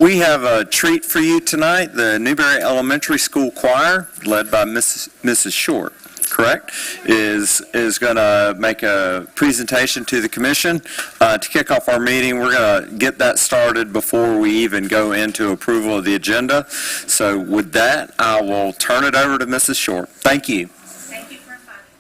We have a treat for you tonight. The Newberry Elementary School Choir, led by Mrs. Short, correct, is going to make a presentation to the commission to kick off our meeting. We're going to get that started before we even go into approval of the agenda. So with that, I will turn it over to Mrs. Short. Thank you. Thank you for inviting me.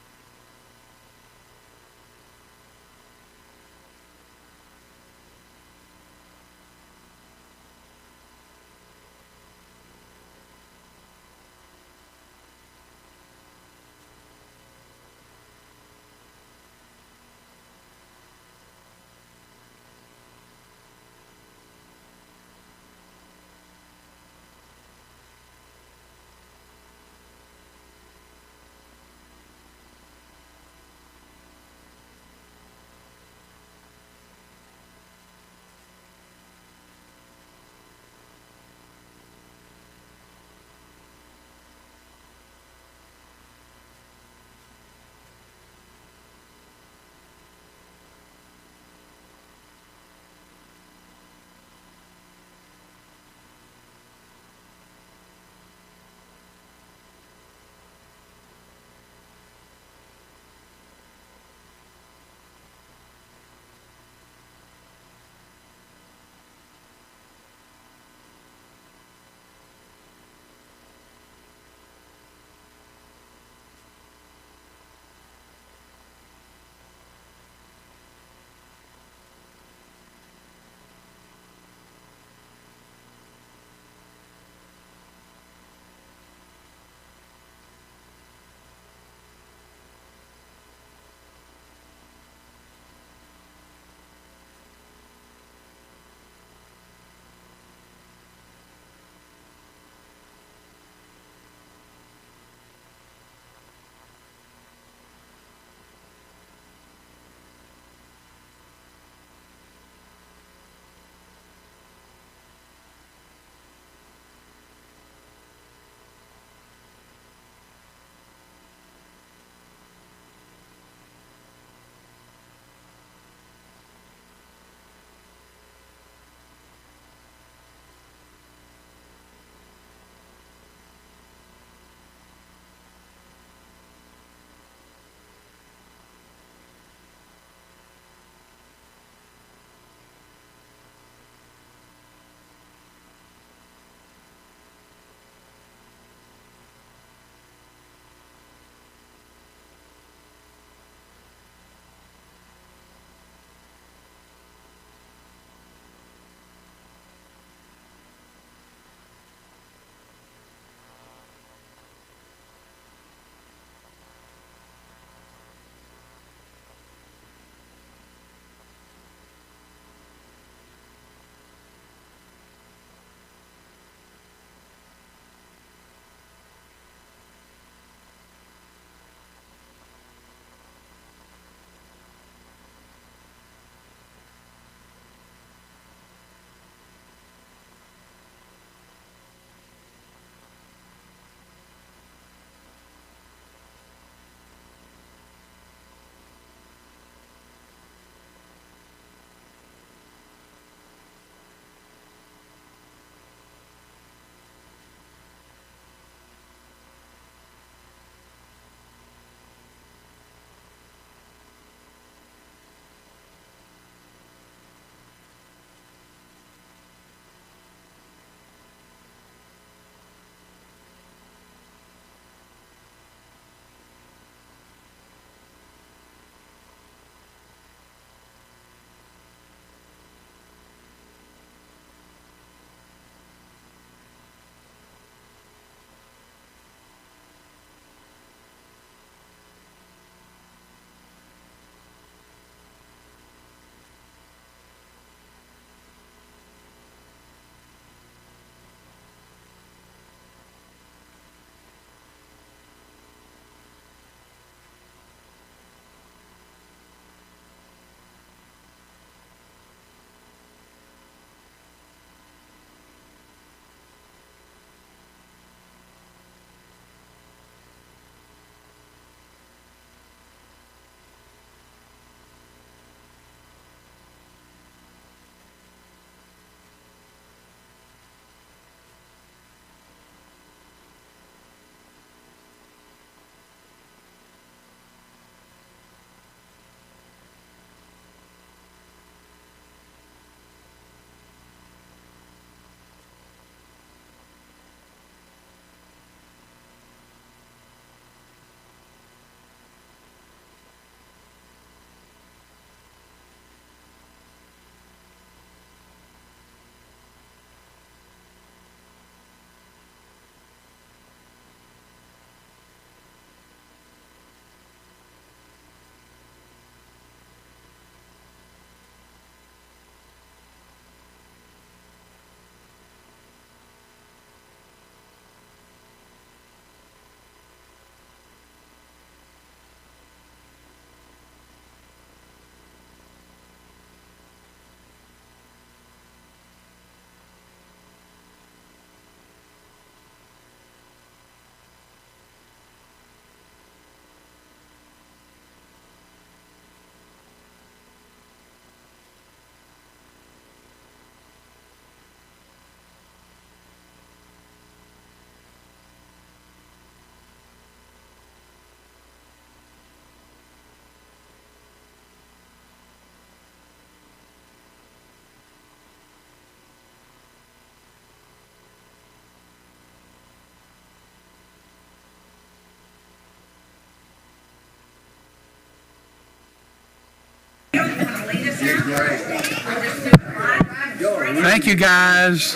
Thank you, guys.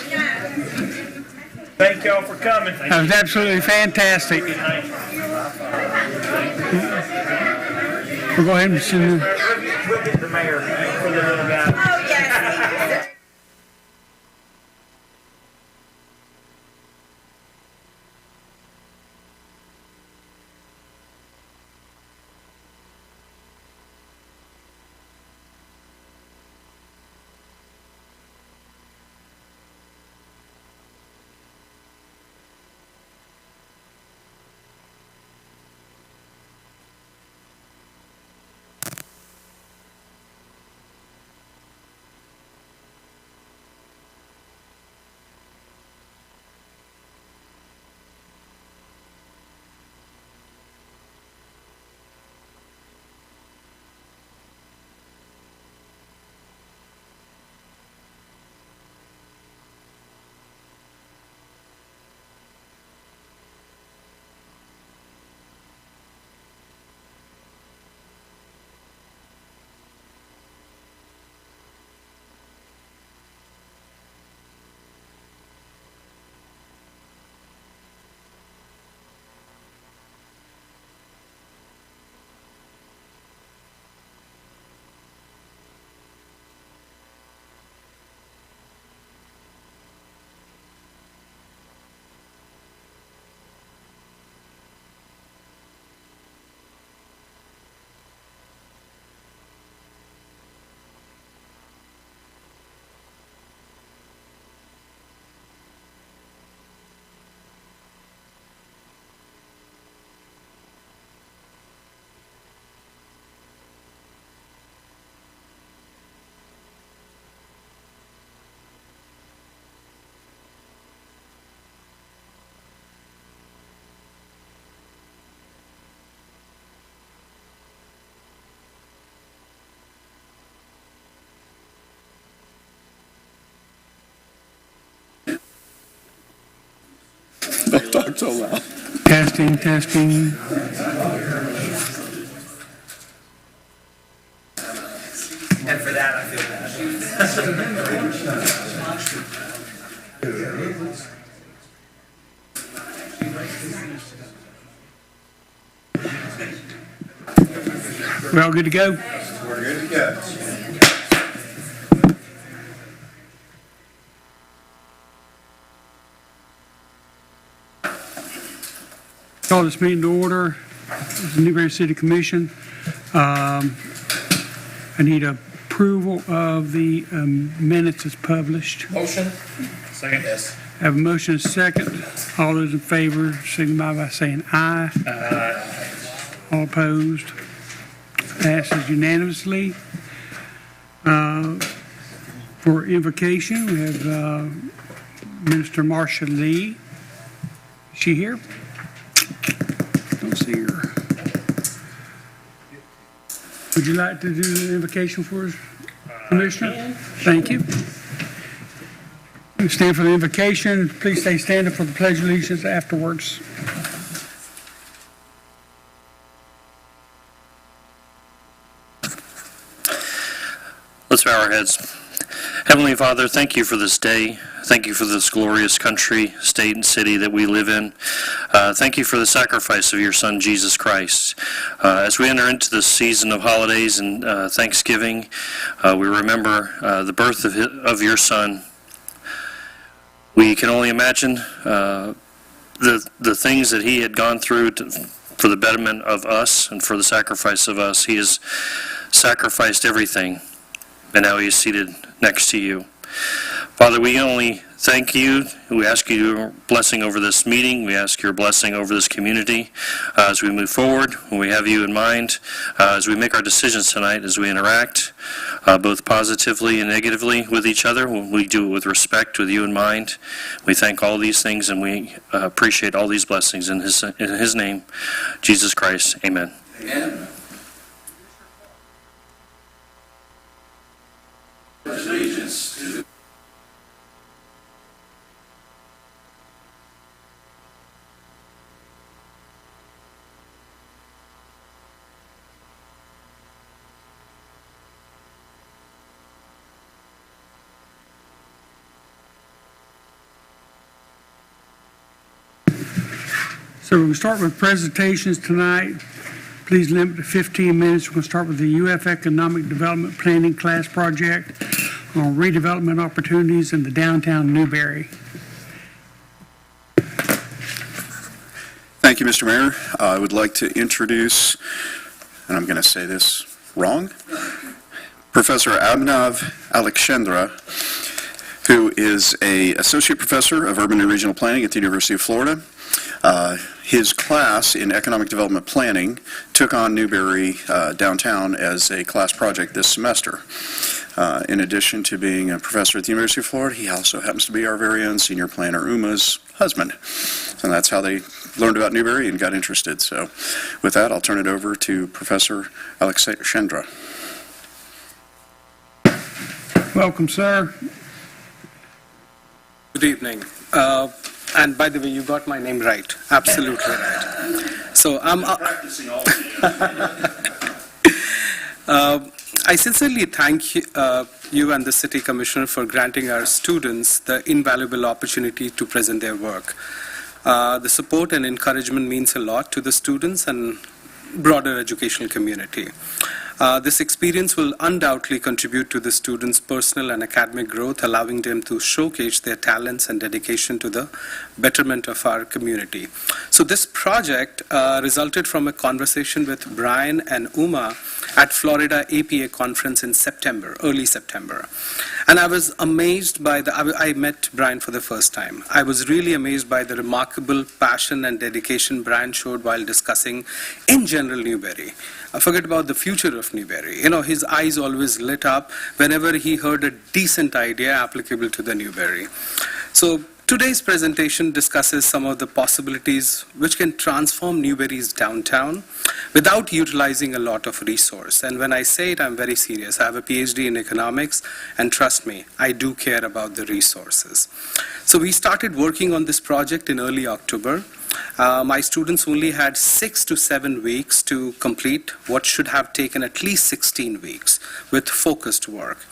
Thank y'all for coming. That was absolutely fantastic. We'll go ahead and send We'll get the mayor for the little guy. Oh, yes. Don't talk so loud. testing, testing. And for that, I feel bad. We're all good to go? We're good to go. Call this meeting to order. This is the Newberry City Commission. I need approval of the minutes as published. Motion? Second. Yes. I have a motion and a second. All those in favor signify by saying aye. All opposed? Passes unanimously. For invocation, we have Minister Marcia Lee. Is she here? Don't see her. Would you like to do the invocation for us, Commissioner? Thank you. Stand for the invocation. Please stay standing for the Pledge of Allegiance afterwards. Let's bow our heads. Heavenly Father, thank you for this day. Thank you for this glorious country, state, and city that we live in. Thank you for the sacrifice of your Son, Jesus Christ. As we enter into this season of holidays and Thanksgiving, we remember the birth of your Son. We can only imagine the things that he had gone through for the betterment of us and for the sacrifice of us. He has sacrificed everything, and now he is seated next to you. Father, we only thank you. We ask your blessing over this meeting. We ask your blessing over this community as we move forward, when we have you in mind, as we make our decisions tonight, as we interact both positively and negatively with each other. When we do it with respect, with you in mind. We thank all these things, and we appreciate all these blessings in his name, Jesus Christ. Amen. Amen. So we're going to start with presentations tonight. Please limit to 15 minutes. We're going to start with the UF Economic Development Planning Class Project on redevelopment opportunities in the downtown Newberry. Thank you, Mr. Mayor. I would like to introduce, and I'm going to say this wrong, Professor Abhinav Alexandra, who is an associate professor of urban and regional planning at the University of Florida. His class in economic development planning took on Newberry downtown as a class project this semester. In addition to being a professor at the University of Florida, he also happens to be our very own senior planner, Uma's husband. And that's how they learned about Newberry and got interested. So with that, I'll turn it over to Professor Alexandra. Welcome, sir. Good evening. And by the way, you got my name right. Absolutely right. So I'm Practicing all I sincerely thank you and the City Commissioner for granting our students the invaluable opportunity to present their work. The support and encouragement means a lot to the students and broader educational community. This experience will undoubtedly contribute to the students' personal and academic growth, allowing them to showcase their talents and dedication to the betterment of our community. So this project resulted from a conversation with Brian and Uma at Florida APA conference in September, early September. And I was amazed by I met Brian for the first time. I was really amazed by the remarkable passion and dedication Brian showed while discussing, in general, Newberry. Forget about the future of Newberry. You know, his eyes always lit up whenever he heard a decent idea applicable to the Newberry. So today's presentation discusses some of the possibilities which can transform Newberry's downtown without utilizing a lot of resource. And when I say it, I'm very serious. I have a PhD in economics, and trust me, I do care about the resources. So we started working on this project in early October. My students only had 6 to 7 weeks to complete what should have taken at least 16 weeks with focused work.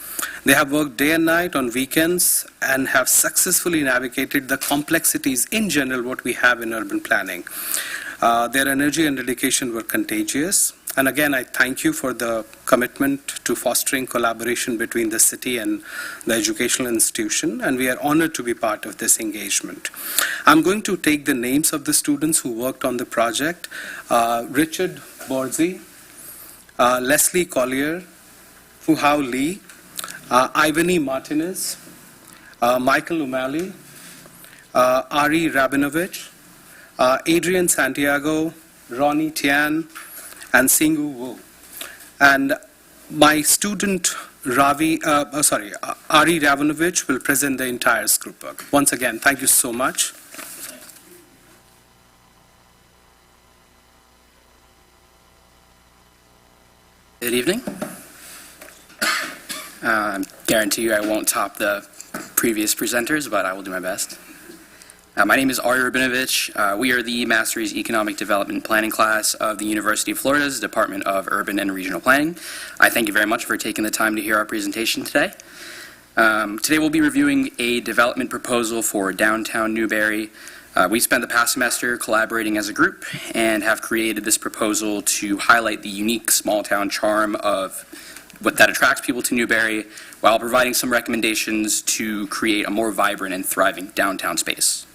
They have worked day and night on weekends and have successfully navigated the complexities in general what we have in urban planning. Their energy and dedication were contagious. And again, I thank you for the commitment to fostering collaboration between the city and the educational institution, and we are honored to be part of this engagement. I'm going to take the names of the students who worked on the project. Richard Borzi, Leslie Collier, Fuhao Lee, Ivany Martinez, Michael Umali, Ari Rabinovich, Adrian Santiago, Ronnie Tian, and Singu Wu. And my student Ari Rabinovich will present the entire group work. Once again, thank you so much. Good evening. Guarantee you I won't top the previous presenters, but I will do my best. My name is Ari Rabinovich. We are the Master's Economic Development Planning class of the University of Florida's Department of Urban and Regional Planning. I thank you very much for taking the time to hear our presentation today. Today we'll be reviewing a development proposal for downtown Newberry. We spent the past semester collaborating as a group and have created this proposal to highlight the unique small-town charm of what that attracts people to Newberry while providing some recommendations to create a more vibrant and thriving downtown space.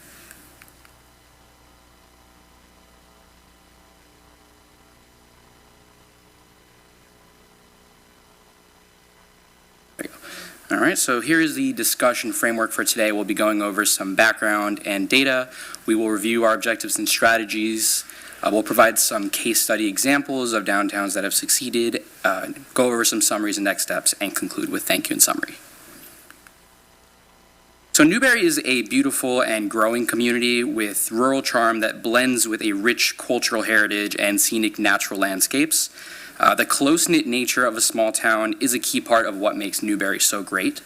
All right, so here is the discussion framework for today. We'll be going over some background and data. We will review our objectives and strategies. We'll provide some case study examples of downtowns that have succeeded, go over some summaries and next steps, and conclude with thank you and summary. So Newberry is a beautiful and growing community with rural charm that blends with a rich cultural heritage and scenic natural landscapes. The close-knit nature of a small town is a key part of what makes Newberry so great.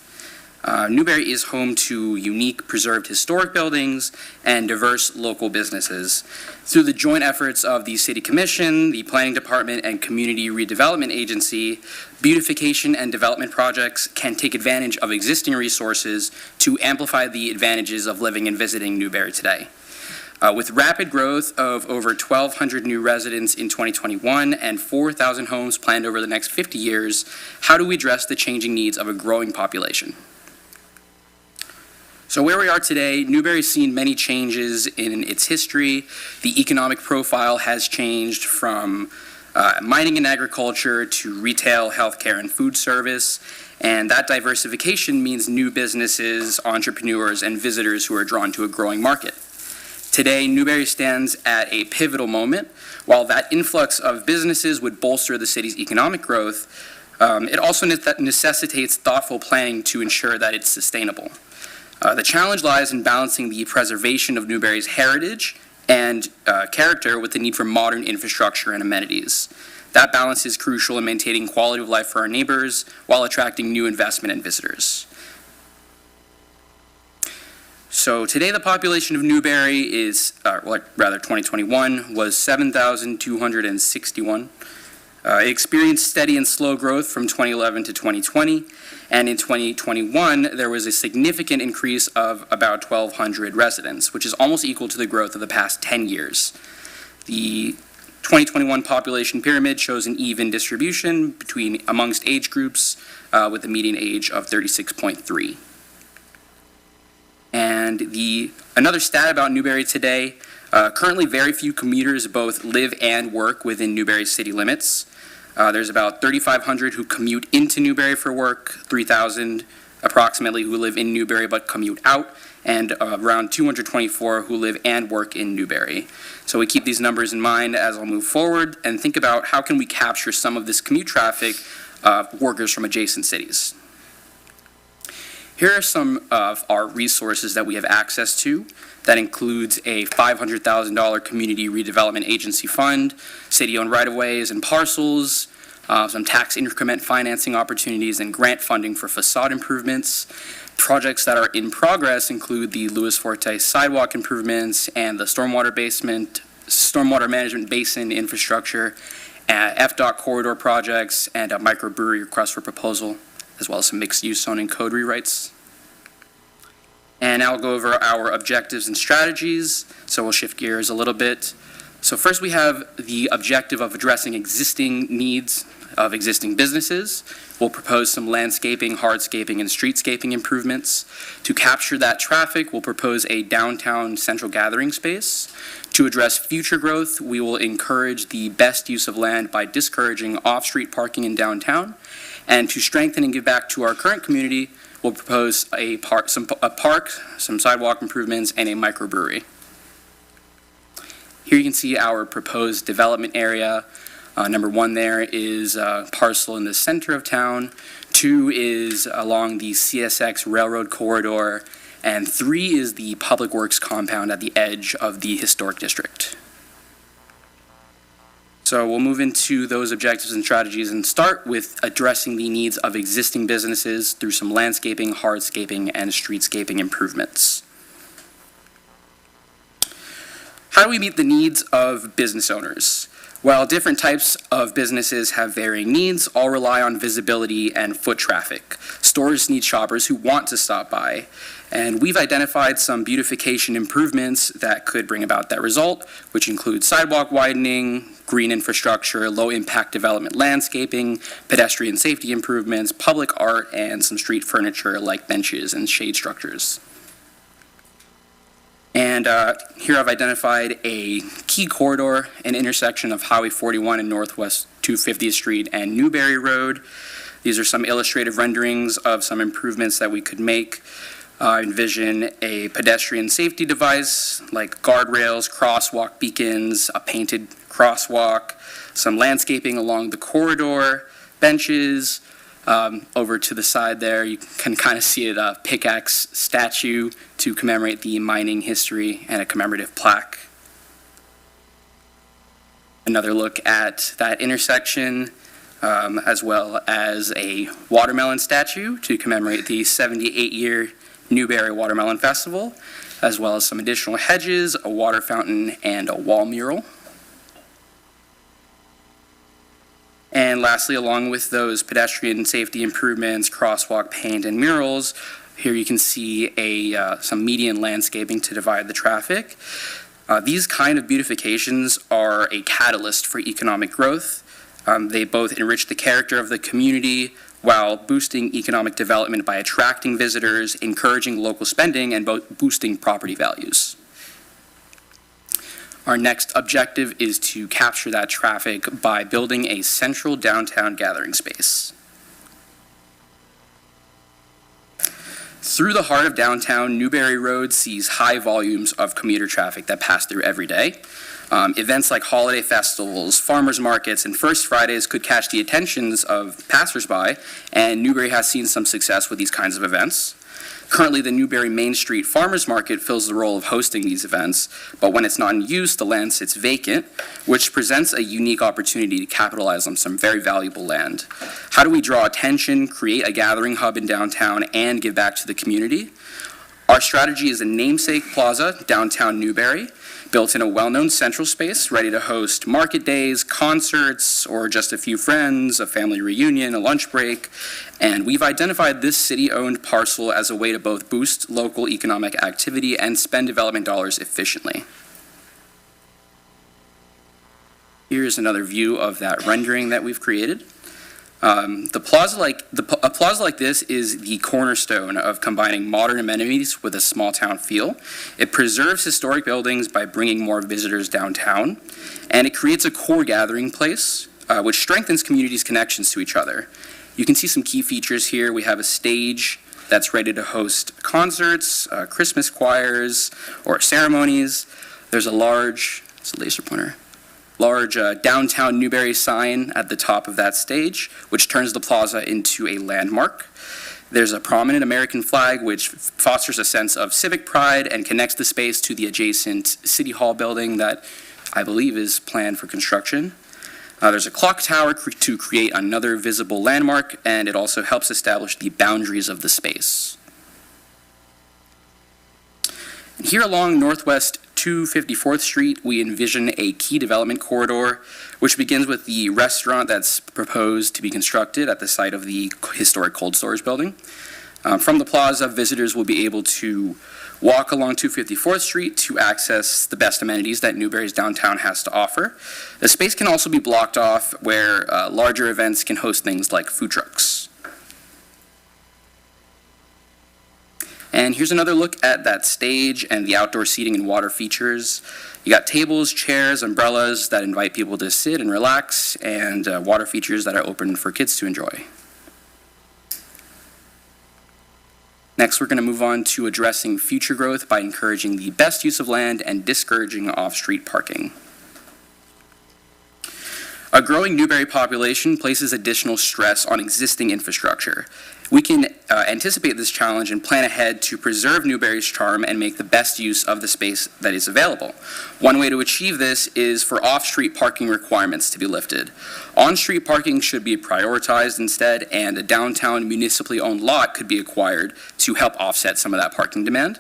Newberry is home to unique preserved historic buildings and diverse local businesses. Through the joint efforts of the City Commission, the Planning Department, and Community Redevelopment Agency, beautification and development projects can take advantage of existing resources to amplify the advantages of living and visiting Newberry today. With rapid growth of over 1,200 new residents in 2021 and 4,000 homes planned over the next 50 years, how do we address the changing needs of a growing population? So where we are today, Newberry's seen many changes in its history. The economic profile has changed from mining and agriculture to retail, healthcare, and food service. And that diversification means new businesses, entrepreneurs, and visitors who are drawn to a growing market. Today, Newberry stands at a pivotal moment. While that influx of businesses would bolster the city's economic growth, it also necessitates thoughtful planning to ensure that it's sustainable. The challenge lies in balancing the preservation of Newberry's heritage and character with the need for modern infrastructure and amenities. That balance is crucial in maintaining quality of life for our neighbors while attracting new investment and visitors. So today the population of Newberry is, 2021 was 7,261. It experienced steady and slow growth from 2011 to 2020, and in 2021 there was a significant increase of about 1,200 residents, which is almost equal to the growth of the past 10 years. The 2021 population pyramid shows an even distribution amongst age groups with a median age of 36.3. And another stat about Newberry today, currently very few commuters both live and work within Newberry city limits. There's about 3,500 who commute into Newberry for work, 3,000 approximately who live in Newberry but commute out, and around 224 who live and work in Newberry. So we keep these numbers in mind as I'll move forward and think about how can we capture some of this commute traffic of workers from adjacent cities. Here are some of our resources that we have access to. That includes a $500,000 community redevelopment agency fund, city-owned right-of-ways and parcels, some tax increment financing opportunities and grant funding for facade improvements. Projects that are in progress include the Louis Forte sidewalk improvements and the stormwater management basin infrastructure, FDOT corridor projects, and a microbrewery request for proposal, as well as some mixed-use zoning code rewrites. And now I'll go over our objectives and strategies, so we'll shift gears a little bit. So first we have the objective of addressing existing needs of existing businesses. We'll propose some landscaping, hardscaping, and streetscaping improvements. To capture that traffic, we'll propose a downtown central gathering space. To address future growth, we will encourage the best use of land by discouraging off-street parking in downtown. And to strengthen and give back to our current community, we'll propose a park, some sidewalk improvements, and a microbrewery. Here you can see our proposed development area. Number 1 there is a parcel in the center of town. 2 is along the CSX railroad corridor. And 3 is the Public Works compound at the edge of the historic district. So we'll move into those objectives and strategies and start with addressing the needs of existing businesses through some landscaping, hardscaping, and streetscaping improvements. How do we meet the needs of business owners? While different types of businesses have varying needs, all rely on visibility and foot traffic. Stores need shoppers who want to stop by, and we've identified some beautification improvements that could bring about that result, which include sidewalk widening, green infrastructure, low-impact development landscaping, pedestrian safety improvements, public art, and some street furniture like benches and shade structures. And here I've identified a key corridor, an intersection of Highway 41 and Northwest 250th Street and Newberry Road. These are some illustrative renderings of some improvements that we could make. Envision a pedestrian safety device like guardrails, crosswalk beacons, a painted crosswalk, some landscaping along the corridor, benches. Over to the side there, you can kind of see a pickaxe statue to commemorate the mining history and a commemorative plaque. Another look at that intersection, as well as a watermelon statue to commemorate the 78-year Newberry Watermelon Festival, as well as some additional hedges, a water fountain, and a wall mural. And lastly, along with those pedestrian safety improvements, crosswalk paint, and murals, here you can see some median landscaping to divide the traffic. These kind of beautifications are a catalyst for economic growth. They both enrich the character of the community while boosting economic development by attracting visitors, encouraging local spending, and boosting property values. Our next objective is to capture that traffic by building a central downtown gathering space. Through the heart of downtown, Newberry Road sees high volumes of commuter traffic that pass through every day. Events like holiday festivals, farmers markets, and First Fridays could catch the attentions of passersby, and Newberry has seen some success with these kinds of events. Currently, the Newberry Main Street Farmers Market fills the role of hosting these events, but when it's not in use, the land sits vacant, which presents a unique opportunity to capitalize on some very valuable land. How do we draw attention, create a gathering hub in downtown, and give back to the community? Our strategy is a namesake plaza, downtown Newberry, built in a well-known central space, ready to host market days, concerts, or just a few friends, a family reunion, a lunch break. And we've identified this city-owned parcel as a way to both boost local economic activity and spend development dollars efficiently. Here's another view of that rendering that we've created. A plaza like this is the cornerstone of combining modern amenities with a small town feel. It preserves historic buildings by bringing more visitors downtown, and it creates a core gathering place, which strengthens communities' connections to each other. You can see some key features here. We have a stage that's ready to host concerts, Christmas choirs, or ceremonies. There's a large, it's a laser pointer, large downtown Newberry sign at the top of that stage, which turns the plaza into a landmark. There's a prominent American flag, which fosters a sense of civic pride and connects the space to the adjacent City Hall building that I believe is planned for construction. There's a clock tower to create another visible landmark, and it also helps establish the boundaries of the space. Here along Northwest 254th Street, we envision a key development corridor, which begins with the restaurant that's proposed to be constructed at the site of the historic cold storage building. From the plaza, visitors will be able to walk along 254th Street to access the best amenities that Newberry's downtown has to offer. The space can also be blocked off where larger events can host things like food trucks. And here's another look at that stage and the outdoor seating and water features. You got tables, chairs, umbrellas that invite people to sit and relax, and water features that are open for kids to enjoy. Next, we're going to move on to addressing future growth by encouraging the best use of land and discouraging off-street parking. A growing Newberry population places additional stress on existing infrastructure. We can anticipate this challenge and plan ahead to preserve Newberry's charm and make the best use of the space that is available. One way to achieve this is for off-street parking requirements to be lifted. On-street parking should be prioritized instead, and a downtown municipally owned lot could be acquired to help offset some of that parking demand.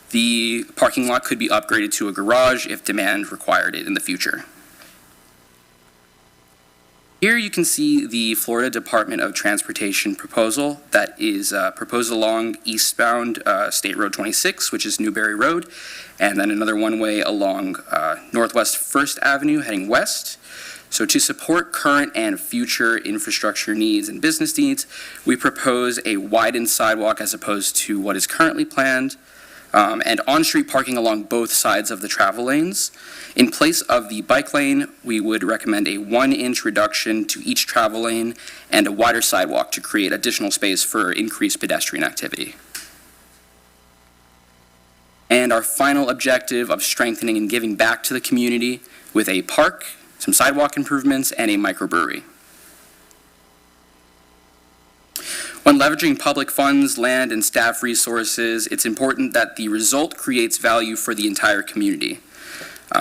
The parking lot could be upgraded to a garage if demand required it in the future. Here you can see the Florida Department of Transportation proposal that is proposed along eastbound State Road 26, which is Newberry Road, and then another one-way along Northwest 1st Avenue heading west. So to support current and future infrastructure needs and business needs, we propose a widened sidewalk as opposed to what is currently planned, and on-street parking along both sides of the travel lanes. In place of the bike lane, we would recommend a 1-inch reduction to each travel lane and a wider sidewalk to create additional space for increased pedestrian activity. And our final objective of strengthening and giving back to the community with a park, some sidewalk improvements, and a microbrewery. When leveraging public funds, land, and staff resources, it's important that the result creates value for the entire community.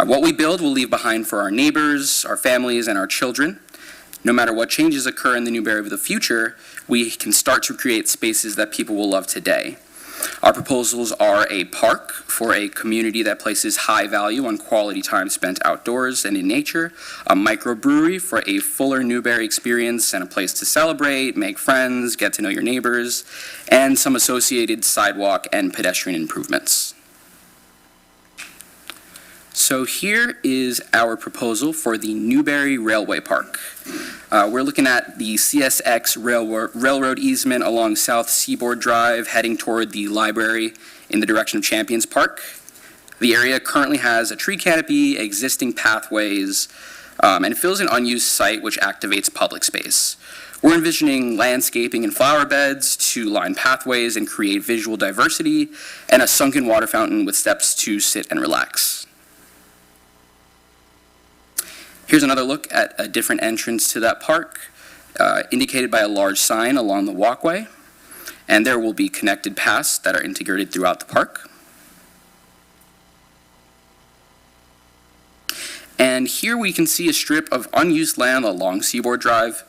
What we build will leave behind for our neighbors, our families, and our children. No matter what changes occur in the Newberry of the future, we can start to create spaces that people will love today. Our proposals are a park for a community that places high value on quality time spent outdoors and in nature, a microbrewery for a fuller Newberry experience and a place to celebrate, make friends, get to know your neighbors, and some associated sidewalk and pedestrian improvements. So here is our proposal for the Newberry Railway Park. We're looking at the CSX railroad easement along South Seaboard Drive, heading toward the library in the direction of Champions Park. The area currently has a tree canopy, existing pathways, and fills an unused site which activates public space. We're envisioning landscaping and flower beds to line pathways and create visual diversity, and a sunken water fountain with steps to sit and relax. Here's another look at a different entrance to that park, indicated by a large sign along the walkway, and there will be connected paths that are integrated throughout the park. And here we can see a strip of unused land along Seaboard Drive.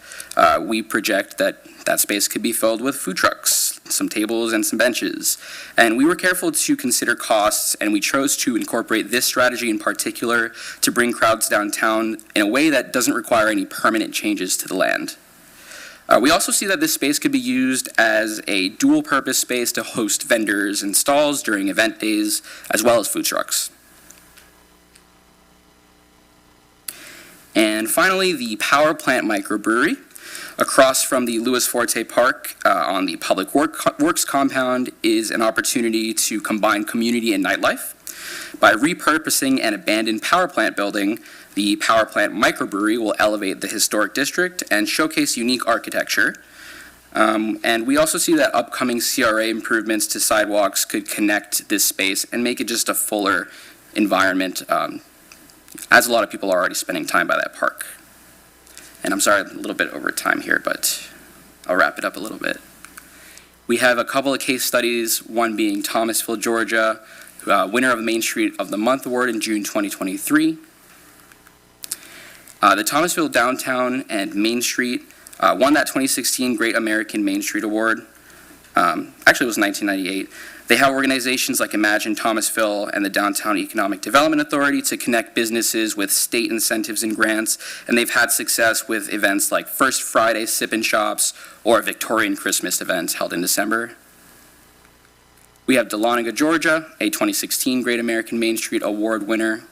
We project that that space could be filled with food trucks, some tables, and some benches. And we were careful to consider costs, and we chose to incorporate this strategy in particular to bring crowds downtown in a way that doesn't require any permanent changes to the land. We also see that this space could be used as a dual-purpose space to host vendors and stalls during event days, as well as food trucks. And finally, the Power Plant Microbrewery. Across from the Louis Forte Park on the Public Works compound is an opportunity to combine community and nightlife. By repurposing an abandoned power plant building, the Power Plant Microbrewery will elevate the historic district and showcase unique architecture. And we also see that upcoming CRA improvements to sidewalks could connect this space and make it just a fuller environment, as a lot of people are already spending time by that park. And I'm sorry, a little bit over time here, but I'll wrap it up a little bit. We have a couple of case studies, one being Thomasville, Georgia, winner of the Main Street of the Month Award in June 2023. The Thomasville Downtown and Main Street won that 2016 Great American Main Street Award. Actually, it was 1998. They have organizations like Imagine Thomasville and the Downtown Economic Development Authority to connect businesses with state incentives and grants, and they've had success with events like First Friday Sip-In Shops or a Victorian Christmas event held in December. We have Dahlonega, Georgia, a 2016 Great American Main Street Award winner.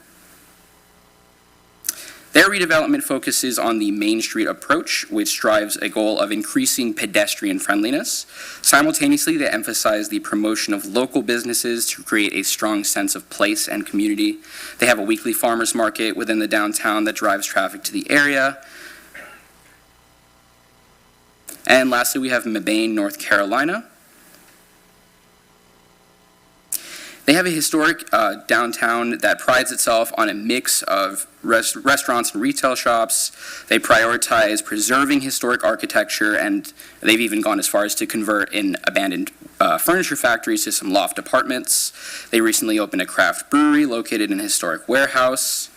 Their redevelopment focuses on the Main Street approach, which drives a goal of increasing pedestrian friendliness. Simultaneously, they emphasize the promotion of local businesses to create a strong sense of place and community. They have a weekly farmers market within the downtown that drives traffic to the area. And lastly, we have Mebane, North Carolina. They have a historic downtown that prides itself on a mix of restaurants and retail shops. They prioritize preserving historic architecture, and they've even gone as far as to convert an abandoned furniture factories to some loft apartments. They recently opened a craft brewery located in a historic warehouse.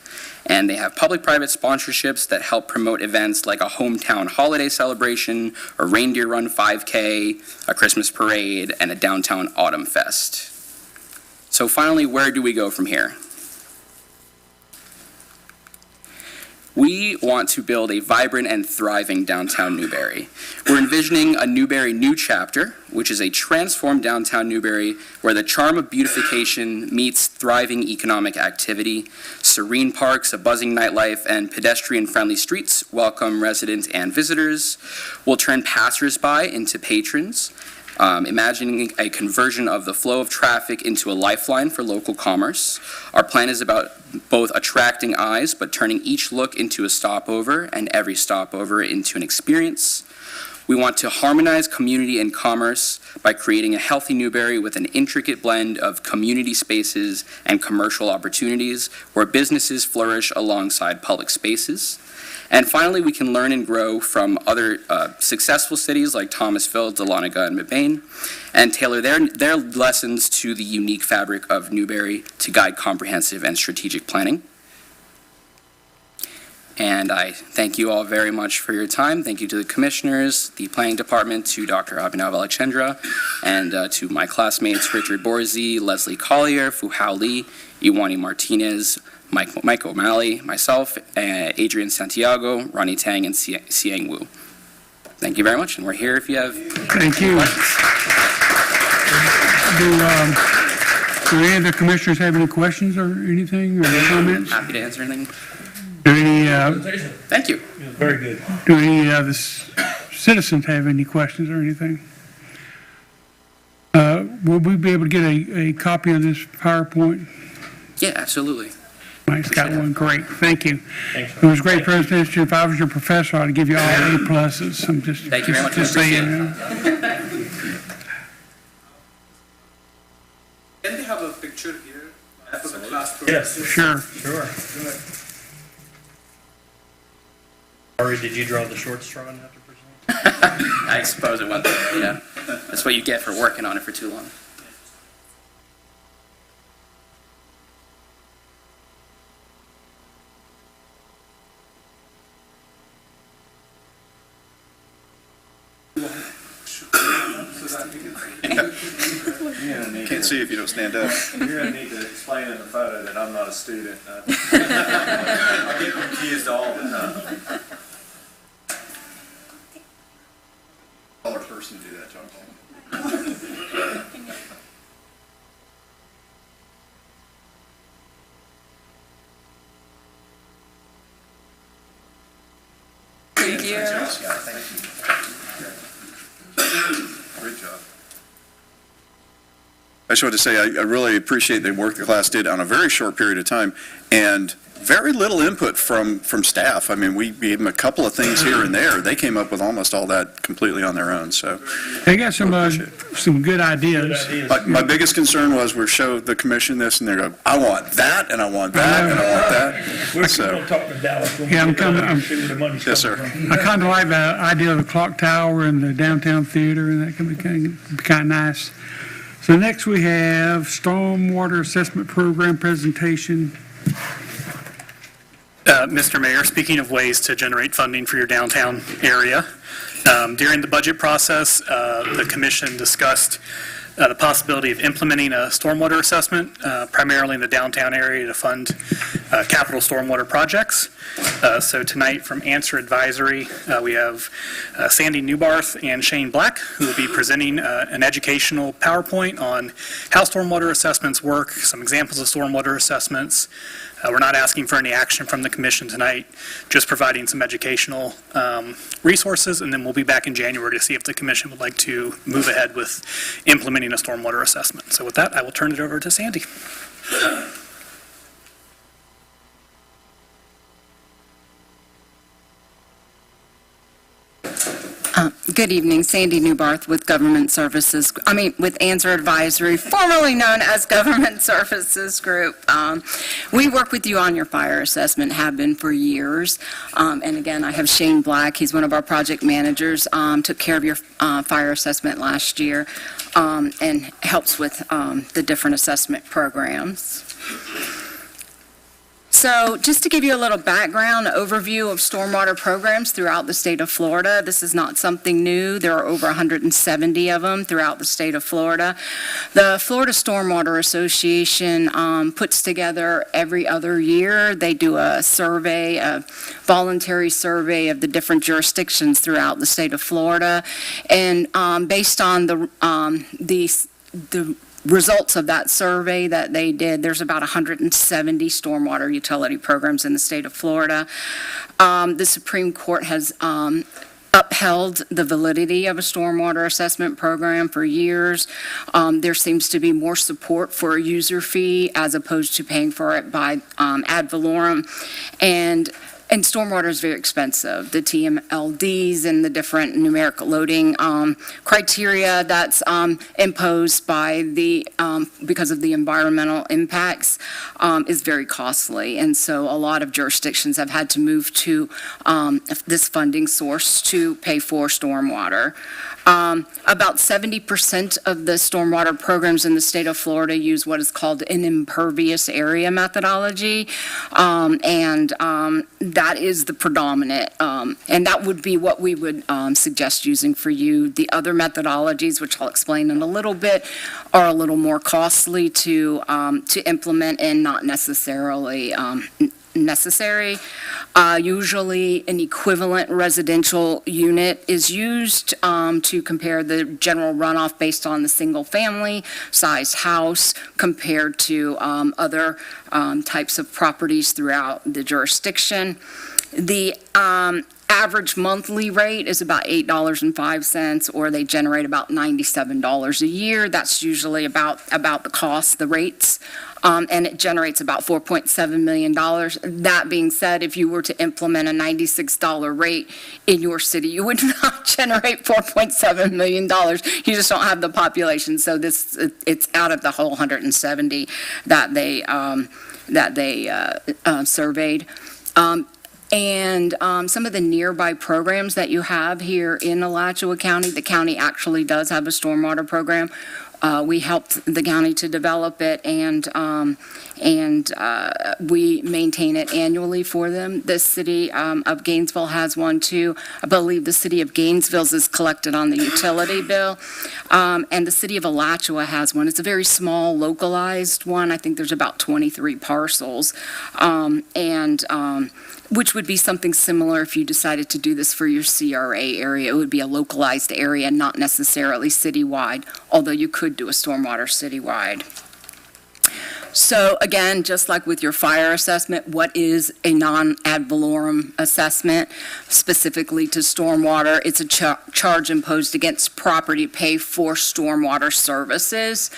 And they have public-private sponsorships that help promote events like a hometown holiday celebration, a reindeer run 5K, a Christmas parade, and a downtown autumn fest. So finally, where do we go from here? We want to build a vibrant and thriving downtown Newberry. We're envisioning a Newberry New Chapter, which is a transformed downtown Newberry where the charm of beautification meets thriving economic activity. Serene parks, a buzzing nightlife, and pedestrian-friendly streets welcome residents and visitors. We'll turn passersby into patrons, imagining a conversion of the flow of traffic into a lifeline for local commerce. Our plan is about both attracting eyes, but turning each look into a stopover and every stopover into an experience. We want to harmonize community and commerce by creating a healthy Newberry with an intricate blend of community spaces and commercial opportunities where businesses flourish alongside public spaces. And finally, we can learn and grow from other successful cities like Thomasville, Dahlonega, and Mebane, and tailor their lessons to the unique fabric of Newberry to guide comprehensive and strategic planning. And I thank you all very much for your time. Thank you to the commissioners, the planning department, to Dr. Abhinav Alexandra, and to my classmates Richard Borzi, Leslie Collier, Fuhao Lee, Iwani Martinez, Mike O'Malley, myself, Adrian Santiago, Ronnie Tang, and Siang Wu. Thank you very much, and we're here if you have Thank you. questions. Do any of the commissioners have any questions or anything, or comments? Happy to answer anything. Do any, Thank you. Very good. do any of the citizens have any questions or anything? Will we be able to get a copy of this PowerPoint? Yeah, absolutely. Mike's got one, great, thank you. Thanks. It was a great presentation. If I was your professor, I'd give you all A pluses. I'm just, Thank you very much. just I saying. appreciate Can they have a picture here for the class? Yes, Sure. sure. Ari, did you draw the short straw and have to present? I suppose it went there, yeah. That's what you get for working on it for too long. Can't see if you don't stand up. You're going to need to explain in the photo that I'm not a student. I get confused all the time. Taller person to do that, John. Thank you. Great job. I just wanted to say I really appreciate the work the class did on a very short period of time, and very little input from staff. I mean, we gave them a couple of things here and there. They came up with almost all that completely on their own, so. They got some good ideas. My biggest concern was we show the commission this, and they go, I want that, and I want that, and I want that. We're So, going to talk to Dallas. when we Yeah, I'm get down coming- there and see where the money's Yes, coming sir. from. I kind of like the idea of the clock tower and the downtown theater, and that can be kind of nice. So next we have stormwater assessment program presentation. Mr. Mayor, speaking of ways to generate funding for your downtown area, during the budget process, the commission discussed the possibility of implementing a stormwater assessment, primarily in the downtown area to fund capital stormwater projects. So tonight from Answer Advisory, we have Sandy Newbarth and Shane Black, who will be presenting an educational PowerPoint on how stormwater assessments work, some examples of stormwater assessments. We're not asking for any action from the commission tonight, just providing some educational resources, and then we'll be back in January to see if the commission would like to move ahead with implementing a stormwater assessment. So with that, I will turn it over to Sandy. Good evening, Sandy Newbarth with with Answer Advisory, formerly known as Government Services Group. We work with you on your fire assessment, have been for years. And again, I have Shane Black, he's one of our project managers, took care of your fire assessment last year, and helps with the different assessment programs. So just to give you a little background overview of stormwater programs throughout the state of Florida, this is not something new. There are over 170 of them throughout the state of Florida. The Florida Stormwater Association puts together every other year. They do a survey, a voluntary survey of the different jurisdictions throughout the state of Florida. And based on the results of that survey that they did, there's about 170 stormwater utility programs in the state of Florida. The Supreme Court has upheld the validity of a stormwater assessment program for years. There seems to be more support for a user fee as opposed to paying for it by ad valorem. And stormwater is very expensive. The TMLDs and the different numeric loading criteria that's imposed by because of the environmental impacts is very costly. And so a lot of jurisdictions have had to move to this funding source to pay for stormwater. About 70% of the stormwater programs in the state of Florida use what is called an impervious area methodology, and that is the predominant, and that would be what we would suggest using for you. The other methodologies, which I'll explain in a little bit, are a little more costly to implement and not necessarily necessary. Usually, an equivalent residential unit is used to compare the general runoff based on the single-family sized house compared to other types of properties throughout the jurisdiction. The average monthly rate is about $8.05, or they generate about $97 a year. That's usually about the cost, the rates, and it generates about $4.7 million. That being said, if you were to implement a $96 rate in your city, you would not generate $4.7 million. You just don't have the population, so it's out of the whole 170 that they surveyed. And some of the nearby programs that you have here in Alachua County, the county actually does have a stormwater program. We helped the county to develop it, and we maintain it annually for them. The city of Gainesville has one too. I believe the city of Gainesville's is collected on the utility bill, and the city of Alachua has one. It's a very small, localized one. I think there's about 23 parcels, which would be something similar if you decided to do this for your CRA area. It would be a localized area, not necessarily citywide, although you could do a stormwater citywide. So again, just like with your fire assessment, what is a non-ad valorem assessment specifically to stormwater? It's a charge imposed against property to pay for stormwater services.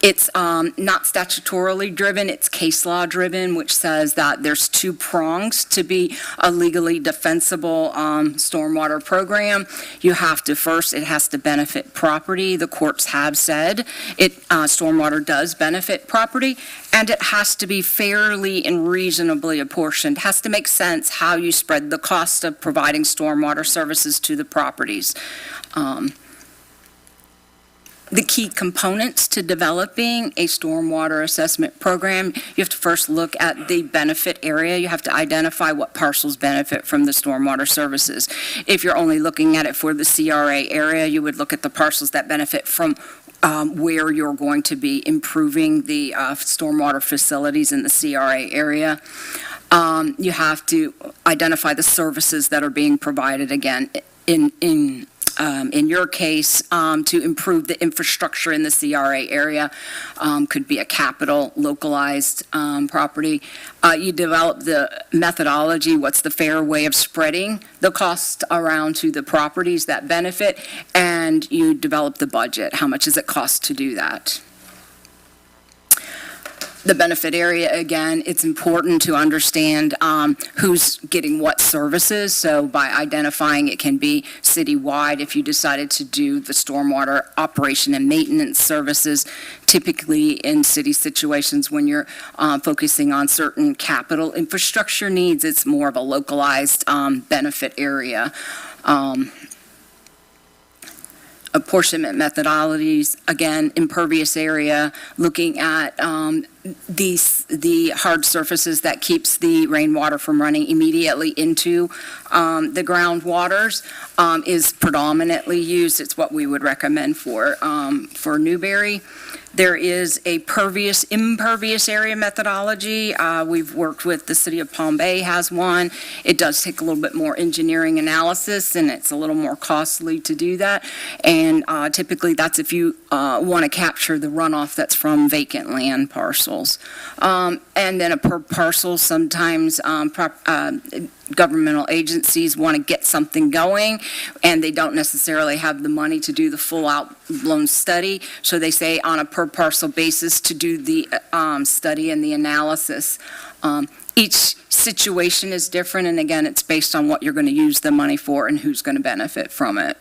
It's not statutorily driven, it's case law driven, which says that there's two prongs to be a legally defensible stormwater program. You have to first, it has to benefit property. The courts have said stormwater does benefit property. And it has to be fairly and reasonably apportioned. It has to make sense how you spread the cost of providing stormwater services to the properties. The key components to developing a stormwater assessment program, you have to first look at the benefit area. You have to identify what parcels benefit from the stormwater services. If you're only looking at it for the CRA area, you would look at the parcels that benefit from where you're going to be improving the stormwater facilities in the CRA area. You have to identify the services that are being provided, again, in your case, to improve the infrastructure in the CRA area. Could be a capital, localized property. You develop the methodology, what's the fair way of spreading the cost around to the properties that benefit, and you develop the budget. How much does it cost to do that? The benefit area, again, it's important to understand who's getting what services. So by identifying, it can be citywide if you decided to do the stormwater operation and maintenance services. Typically in city situations, when you're focusing on certain capital infrastructure needs, it's more of a localized benefit area. Apportionment methodologies, again, impervious area, looking at the hard surfaces that keeps the rainwater from running immediately into the groundwaters is predominantly used. It's what we would recommend for Newberry. There is a impervious area methodology. We've worked with the city of Palm Bay has one. It does take a little bit more engineering analysis, and it's a little more costly to do that. And typically that's if you want to capture the runoff that's from vacant land parcels. And then a per parcel, sometimes governmental agencies want to get something going, and they don't necessarily have the money to do the full out-blown study, so they say on a per parcel basis to do the study and the analysis. Each situation is different, and again, it's based on what you're going to use the money for and who's going to benefit from it.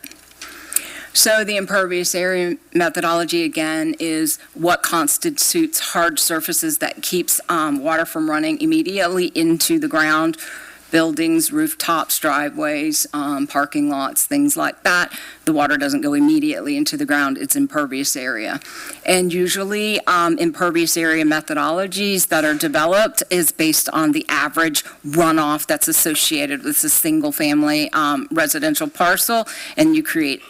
So the impervious area methodology, again, is what constitutes hard surfaces that keeps water from running immediately into the ground. Buildings, rooftops, driveways, parking lots, things like that. The water doesn't go immediately into the ground. It's impervious area. And usually impervious area methodologies that are developed is based on the average runoff that's associated with a single-family residential parcel, and you create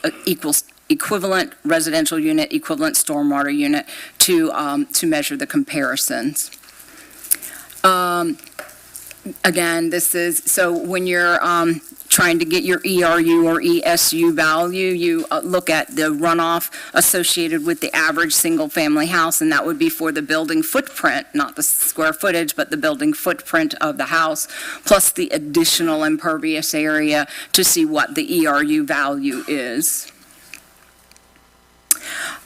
equivalent residential unit, equivalent stormwater unit to measure the comparisons. Again, this is, so when you're trying to get your ERU or ESU value, you look at the runoff associated with the average single-family house, and that would be for the building footprint, not the square footage, but the building footprint of the house, plus the additional impervious area to see what the ERU value is.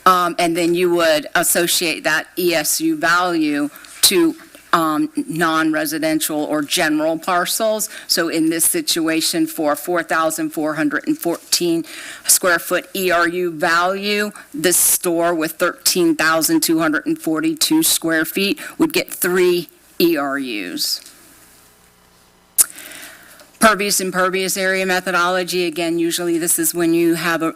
And then you would associate that ESU value to non-residential or general parcels. So in this situation, for 4,414 square foot ERU value, this store with 13,242 square feet would get 3 ERUs. Pervious impervious area methodology, again, usually this is when you have a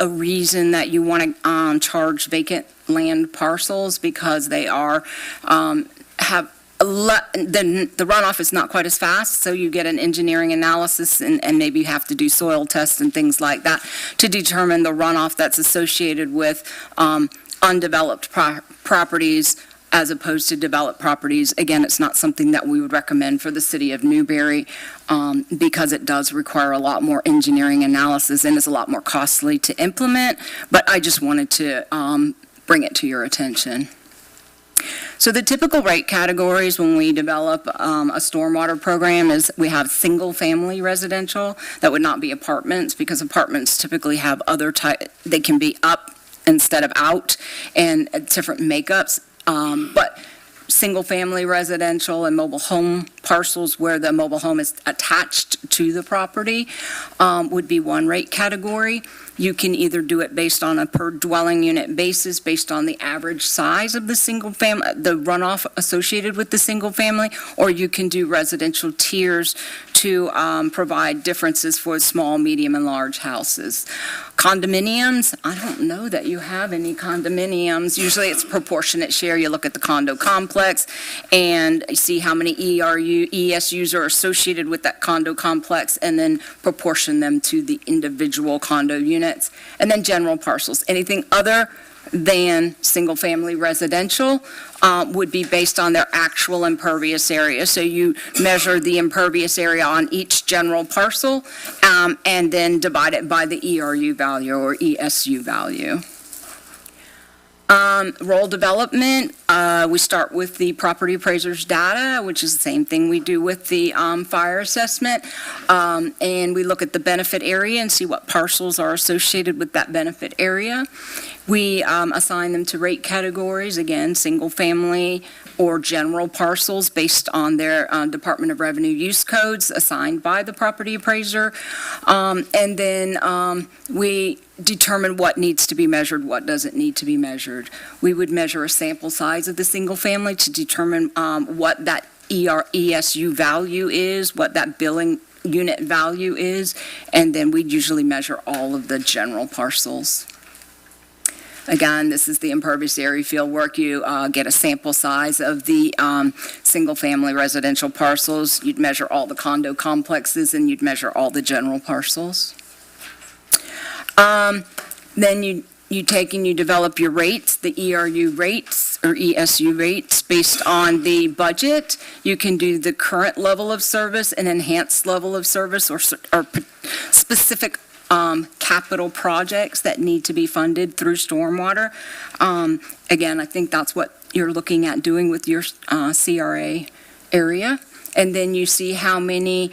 reason that you want to charge vacant land parcels because they are, then the runoff is not quite as fast, so you get an engineering analysis and maybe you have to do soil tests and things like that to determine the runoff that's associated with undeveloped properties as opposed to developed properties. Again, it's not something that we would recommend for the city of Newberry because it does require a lot more engineering analysis and is a lot more costly to implement, but I just wanted to bring it to your attention. So the typical rate categories when we develop a stormwater program is we have single-family residential. That would not be apartments because apartments typically have other type, they can be up instead of out and different makeups. But single-family residential and mobile home parcels where the mobile home is attached to the property would be one rate category. You can either do it based on a per dwelling unit basis, based on the average size of the single family, the runoff associated with the single family, or you can do residential tiers to provide differences for small, medium, and large houses. Condominiums, I don't know that you have any condominiums. Usually it's proportionate share. You look at the condo complex and you see how many ESUs are associated with that condo complex and then proportion them to the individual condo units. And then general parcels. Anything other than single-family residential would be based on their actual impervious area. So you measure the impervious area on each general parcel and then divide it by the ERU value or ESU value. Role development, we start with the property appraiser's data, which is the same thing we do with the fire assessment, and we look at the benefit area and see what parcels are associated with that benefit area. We assign them to rate categories, again, single family or general parcels based on their Department of Revenue use codes assigned by the property appraiser. And then we determine what needs to be measured, what doesn't need to be measured. We would measure a sample size of the single family to determine what that ESU value is, what that billing unit value is, and then we'd usually measure all of the general parcels. Again, this is the impervious area field work. You get a sample size of the single-family residential parcels. You'd measure all the condo complexes, and you'd measure all the general parcels. Then you take and you develop your rates, the ERU rates or ESU rates based on the budget. You can do the current level of service, an enhanced level of service, or specific capital projects that need to be funded through stormwater. Again, I think that's what you're looking at doing with your CRA area. And then you see how many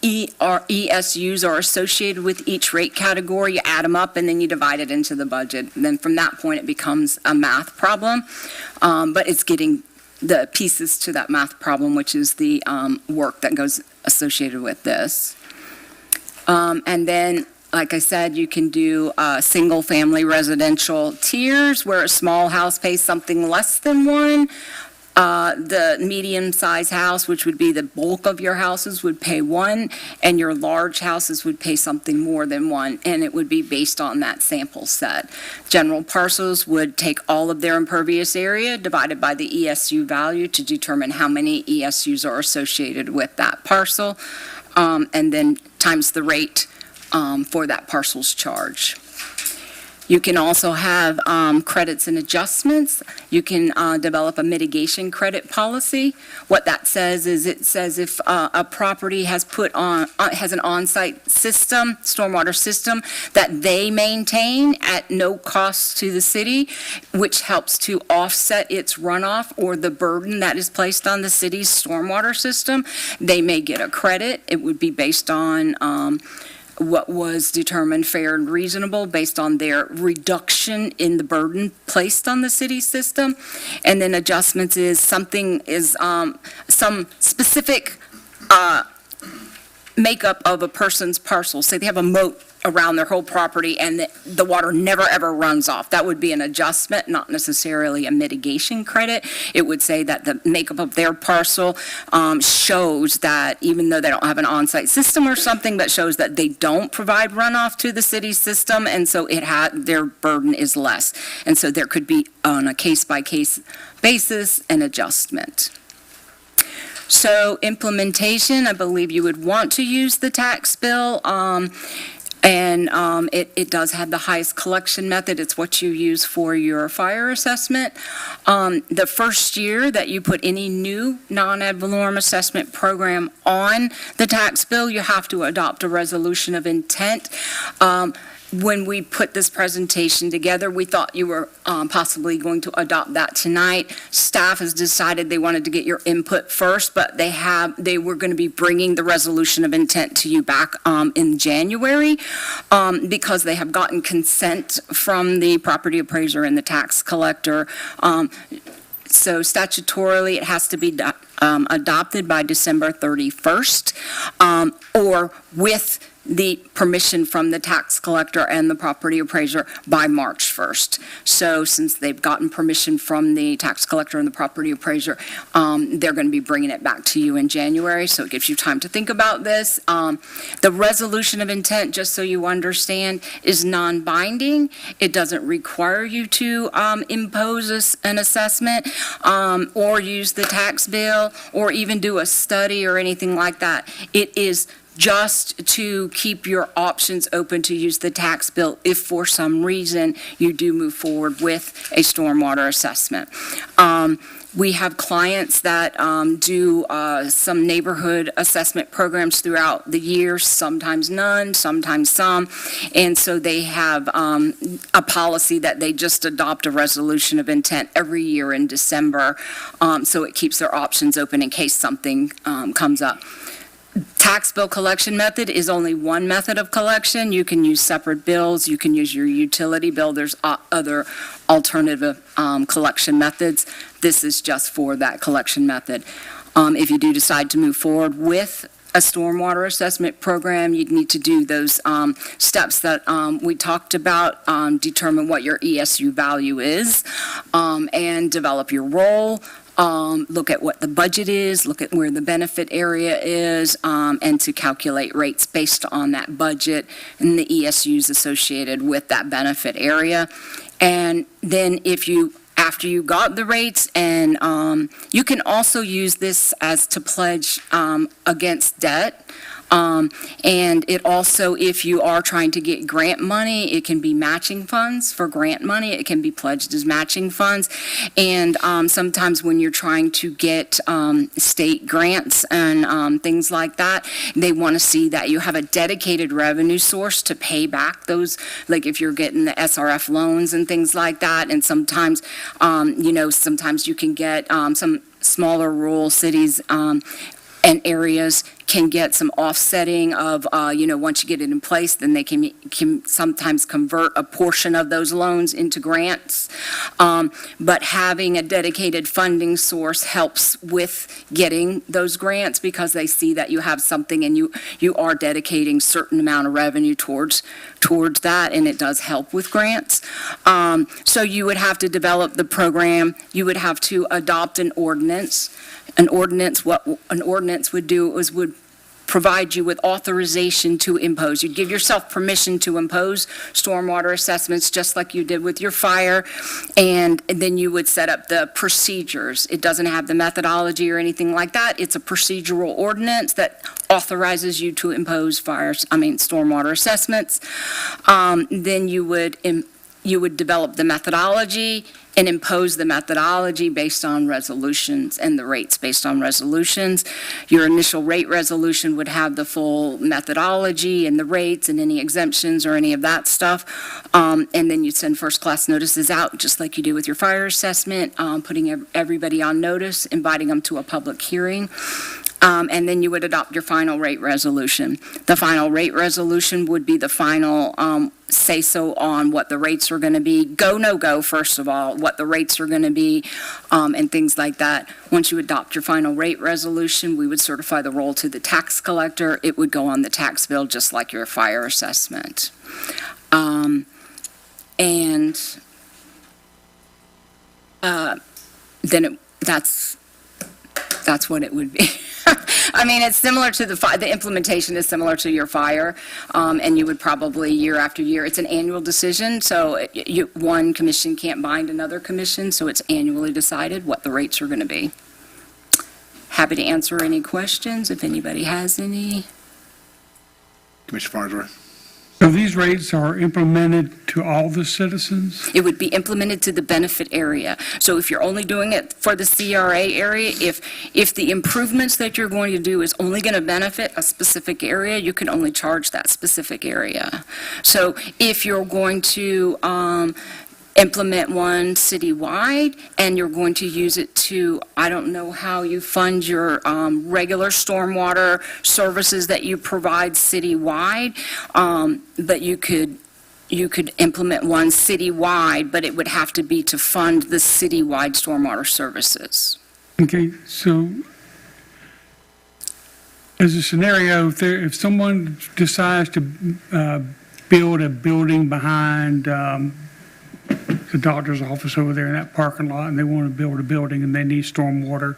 ESUs are associated with each rate category. You add them up and then you divide it into the budget. And then from that point, it becomes a math problem. But it's getting the pieces to that math problem, which is the work that goes associated with this. And then, like I said, you can do single-family residential tiers where a small house pays something less than one. The medium-sized house, which would be the bulk of your houses, would pay one, and your large houses would pay something more than one, and it would be based on that sample set. General parcels would take all of their impervious area divided by the ESU value to determine how many ESUs are associated with that parcel, and then times the rate for that parcel's charge. You can also have credits and adjustments. You can develop a mitigation credit policy. What that says is it says if a property has has an on-site system, stormwater system, that they maintain at no cost to the city, which helps to offset its runoff or the burden that is placed on the city's stormwater system, they may get a credit. It would be based on what was determined fair and reasonable based on their reduction in the burden placed on the city system. And then adjustments is some specific makeup of a person's parcel. Say they have a moat around their whole property and the water never ever runs off. That would be an adjustment, not necessarily a mitigation credit. It would say that the makeup of their parcel shows that even though they don't have an on-site system or something, but shows that they don't provide runoff to the city system, and so their burden is less. And so there could be, on a case-by-case basis, an adjustment. So implementation, I believe you would want to use the tax bill. It does have the highest collection method. It's what you use for your fire assessment. The first year that you put any new non-ad valorem assessment program on the tax bill, you have to adopt a resolution of intent. When we put this presentation together, we thought you were possibly going to adopt that tonight. Staff has decided they wanted to get your input first, but they were going to be bringing the resolution of intent to you back in January because they have gotten consent from the property appraiser and the tax collector. So statutorily, it has to be adopted by December 31st or with the permission from the tax collector and the property appraiser by March 1st. So since they've gotten permission from the tax collector and the property appraiser, they're going to be bringing it back to you in January, so it gives you time to think about this. The resolution of intent, just so you understand, is non-binding. It doesn't require you to impose an assessment or use the tax bill or even do a study or anything like that. It is just to keep your options open to use the tax bill if for some reason you do move forward with a stormwater assessment. We have clients that do some neighborhood assessment programs throughout the year, sometimes none, sometimes some, and so they have a policy that they just adopt a resolution of intent every year in December, so it keeps their options open in case something comes up. Tax bill collection method is only one method of collection. You can use separate bills. You can use your utility bill. There's other alternative collection methods. This is just for that collection method. If you do decide to move forward with a stormwater assessment program, you need to do those steps that we talked about, determine what your ESU value is, and develop your role. Look at what the budget is, look at where the benefit area is, and to calculate rates based on that budget and the ESUs associated with that benefit area. And then after you got the rates, and you can also use this as to pledge against debt. And it also, if you are trying to get grant money, it can be matching funds for grant money. It can be pledged as matching funds. And sometimes when you're trying to get state grants and things like that, they want to see that you have a dedicated revenue source to pay back those, like if you're getting the SRF loans and things like that. And sometimes, sometimes you can get some smaller rural cities and areas can get some offsetting of, once you get it in place, then they can sometimes convert a portion of those loans into grants. But having a dedicated funding source helps with getting those grants because they see that you have something and you are dedicating certain amount of revenue towards that, and it does help with grants. So you would have to develop the program. You would have to adopt an ordinance. What an ordinance would do is would provide you with authorization to impose. You'd give yourself permission to impose stormwater assessments just like you did with your fire, and then you would set up the procedures. It doesn't have the methodology or anything like that. It's a procedural ordinance that authorizes you to impose stormwater assessments. Then you would you would develop the methodology and impose the methodology based on resolutions and the rates based on resolutions. Your initial rate resolution would have the full methodology and the rates and any exemptions or any of that stuff. And then you'd send first-class notices out, just like you do with your fire assessment, putting everybody on notice, inviting them to a public hearing. And then you would adopt your final rate resolution. The final rate resolution would be the final say-so on what the rates are going to be. Go, no-go, first of all, what the rates are going to be, and things like that. Once you adopt your final rate resolution, we would certify the roll to the tax collector. It would go on the tax bill just like your fire assessment. Then that's what it would be. I mean, it's similar to the implementation is similar to your fire, and you would probably, year after year, it's an annual decision, so one commission can't bind another commission, so it's annually decided what the rates are going to be. Happy to answer any questions if anybody has any. Commissioner Farnsworth. So these rates are implemented to all the citizens? It would be implemented to the benefit area. So if you're only doing it for the CRA area, if the improvements that you're going to do is only going to benefit a specific area, you can only charge that specific area. So if you're going to implement one citywide, and you're going to use it to, I don't know how you fund your regular stormwater services that you provide citywide, but you could implement one citywide, but it would have to be to fund the citywide stormwater services. Okay, so as a scenario, if someone decides to build a building behind the doctor's office over there in that parking lot, and they want to build a building and they need stormwater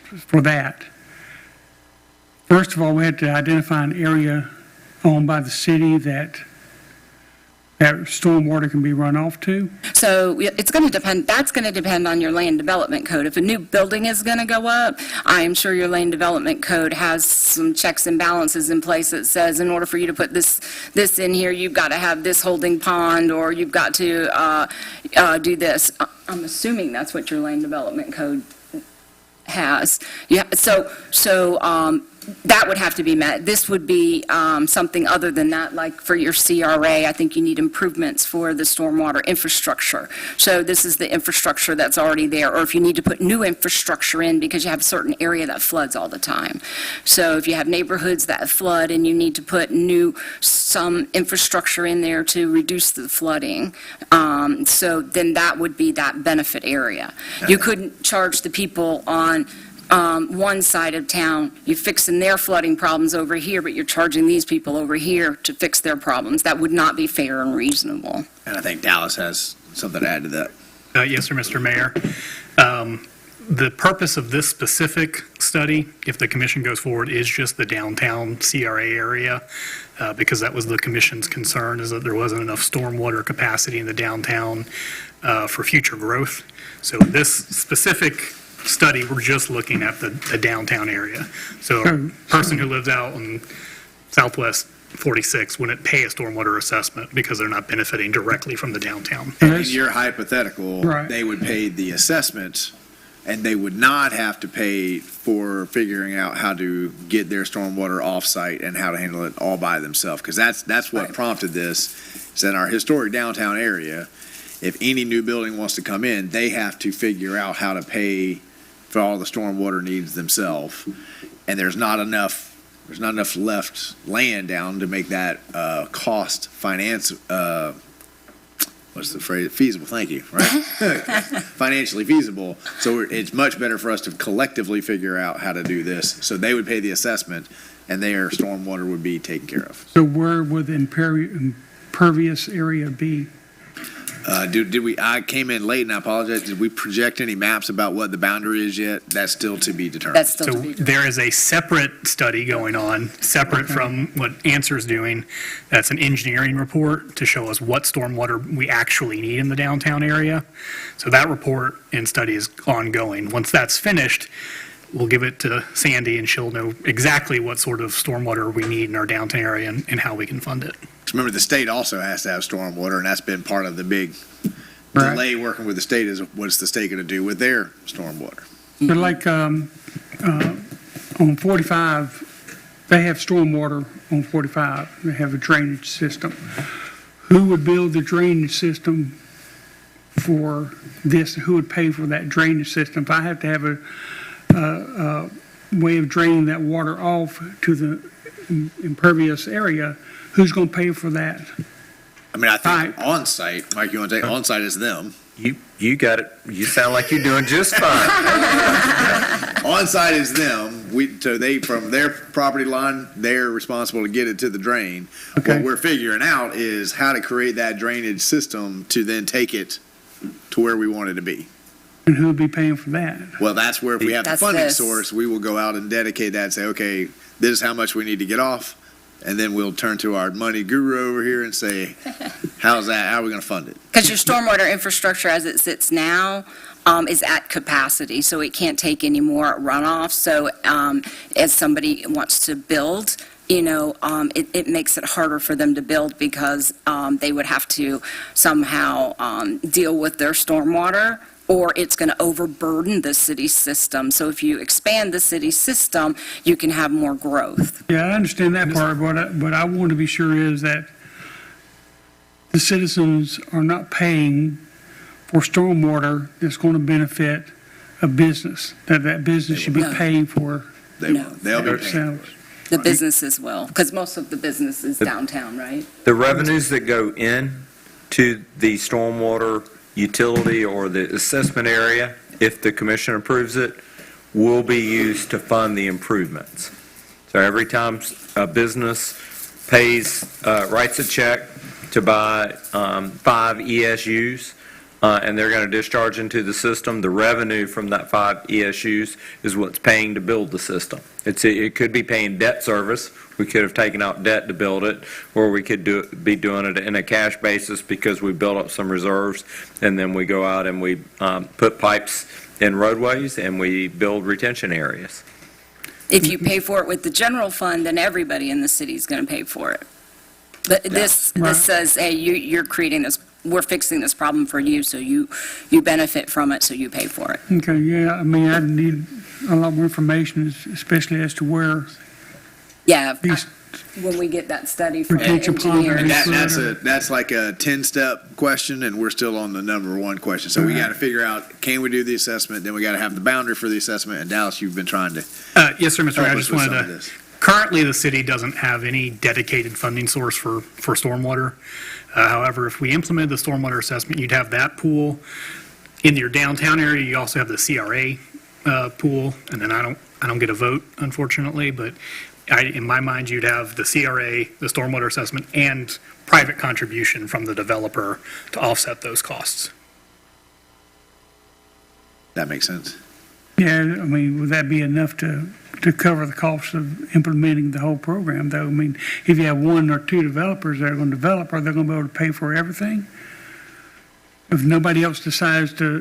for that. First of all, we had to identify an area owned by the city that stormwater can be run off to. So it's going to depend, that's going to depend on your land development code. If a new building is going to go up, I am sure your land development code has some checks and balances in place that says in order for you to put this in here, you've got to have this holding pond, or you've got to do this. I'm assuming that's what your land development code has. Yeah, so that would have to be met. This would be something other than that, like for your CRA, I think you need improvements for the stormwater infrastructure. So this is the infrastructure that's already there, or if you need to put new infrastructure in because you have a certain area that floods all the time. So if you have neighborhoods that flood and you need to put some infrastructure in there to reduce the flooding, so then that would be that benefit area. You couldn't charge the people on one side of town, you're fixing their flooding problems over here, but you're charging these people over here to fix their problems. That would not be fair and reasonable. And I think Dallas has something to add to that. Yes, sir, Mr. Mayor. The purpose of this specific study, if the commission goes forward, is just the downtown CRA area, because that was the commission's concern, is that there wasn't enough stormwater capacity in the downtown for future growth. So this specific study, we're just looking at the downtown area. So a person who lives out on Southwest 46 wouldn't pay a stormwater assessment because they're not benefiting directly from the downtown. In your hypothetical, Right. they would pay the assessment, and they would not have to pay for figuring out how to get their stormwater off-site and how to handle it all by themselves. Because that's what prompted this, is in our historic downtown area, if any new building wants to come in, they have to figure out how to pay for all the stormwater needs themselves. And there's not enough left land down to make that cost finance, what's the phrase, feasible, thank you, right? Financially feasible. So it's much better for us to collectively figure out how to do this. So they would pay the assessment, and their stormwater would be taken care of. So where would the impervious area be? I came in late and I apologize. Did we project any maps about what the boundary is yet? That's still to be determined. That's still So to be determined. there is a separate study going on, separate from what Answer's doing. That's an engineering report to show us what stormwater we actually need in the downtown area. So that report and study is ongoing. Once that's finished, we'll give it to Sandy, and she'll know exactly what sort of stormwater we need in our downtown area and how we can fund it. remember, the state also has to have stormwater, and that's been part of the big Right. delay working with the state is what's the state going to do with their stormwater? But like, on 45, they have stormwater on 45. They have a drainage system. Who would build the drainage system for this? Who would pay for that drainage system? If I have to have a way of draining that water off to the impervious area, who's going to pay for that? I mean, I think Right. on-site, Mike, you want to take on-site is them. You got it. You sound like you're doing just fine. On-site is them. So they, from their property line, they're responsible to get it to the drain. Okay. What we're figuring out is how to create that drainage system to then take it to where we want it to be. And who would be paying for that? Well, that's where if we have the That's funding this. source, we will go out and dedicate that and say, okay, this is how much we need to get off. And then we'll turn to our money guru over here and say, how's that? How are we going to fund it? Because your stormwater infrastructure as it sits now is at capacity, so it can't take any more runoff. So as somebody wants to build, it makes it harder for them to build because they would have to somehow deal with their stormwater, or it's going to overburden the city system. So if you expand the city system, you can have more growth. Yeah, I understand that part, but what I want to be sure is that the citizens are not paying for stormwater that's going to benefit a business, that business should be No. paying for They No. will. They'll be paying. themselves. The businesses will, because most of the business is downtown, right? The revenues that go in to the stormwater utility or the assessment area, if the commission approves it, will be used to fund the improvements. So every time a business writes a check to buy 5 ESUs, and they're going to discharge into the system, the revenue from that 5 ESUs is what's paying to build the system. It could be paying debt service. We could have taken out debt to build it, or we could be doing it in a cash basis because we built up some reserves, and then we go out and we put pipes in roadways and we build retention areas. If you pay for it with the general fund, then everybody in the city is going to pay for it. But this Right. says, hey, you're creating this, we're fixing this problem for you, so you benefit from it, so you pay for it. Okay, yeah, I mean, I need a lot more information, especially as to where Yeah, these, when we get that study from the Retention pond engineer. and That's like a 10-step question, and we're still on the number 1 question. So we got to figure out, can we do the assessment? Then we got to have the boundary for the assessment. And Dallas, you've been trying to Yes, sir, Mr. Mayor, I help us just with some wanted of to, this. currently, the city doesn't have any dedicated funding source for stormwater. However, if we implemented the stormwater assessment, you'd have that pool. In your downtown area, you also have the CRA pool, and then I don't get a vote, unfortunately, but in my mind, you'd have the CRA, the stormwater assessment, and private contribution from the developer to offset those costs. That makes sense. yeah, I mean, would that be enough to cover the cost of implementing the whole program, though? I mean, if you have 1 or 2 developers that are going to develop, are they going to be able to pay for everything? If nobody else decides to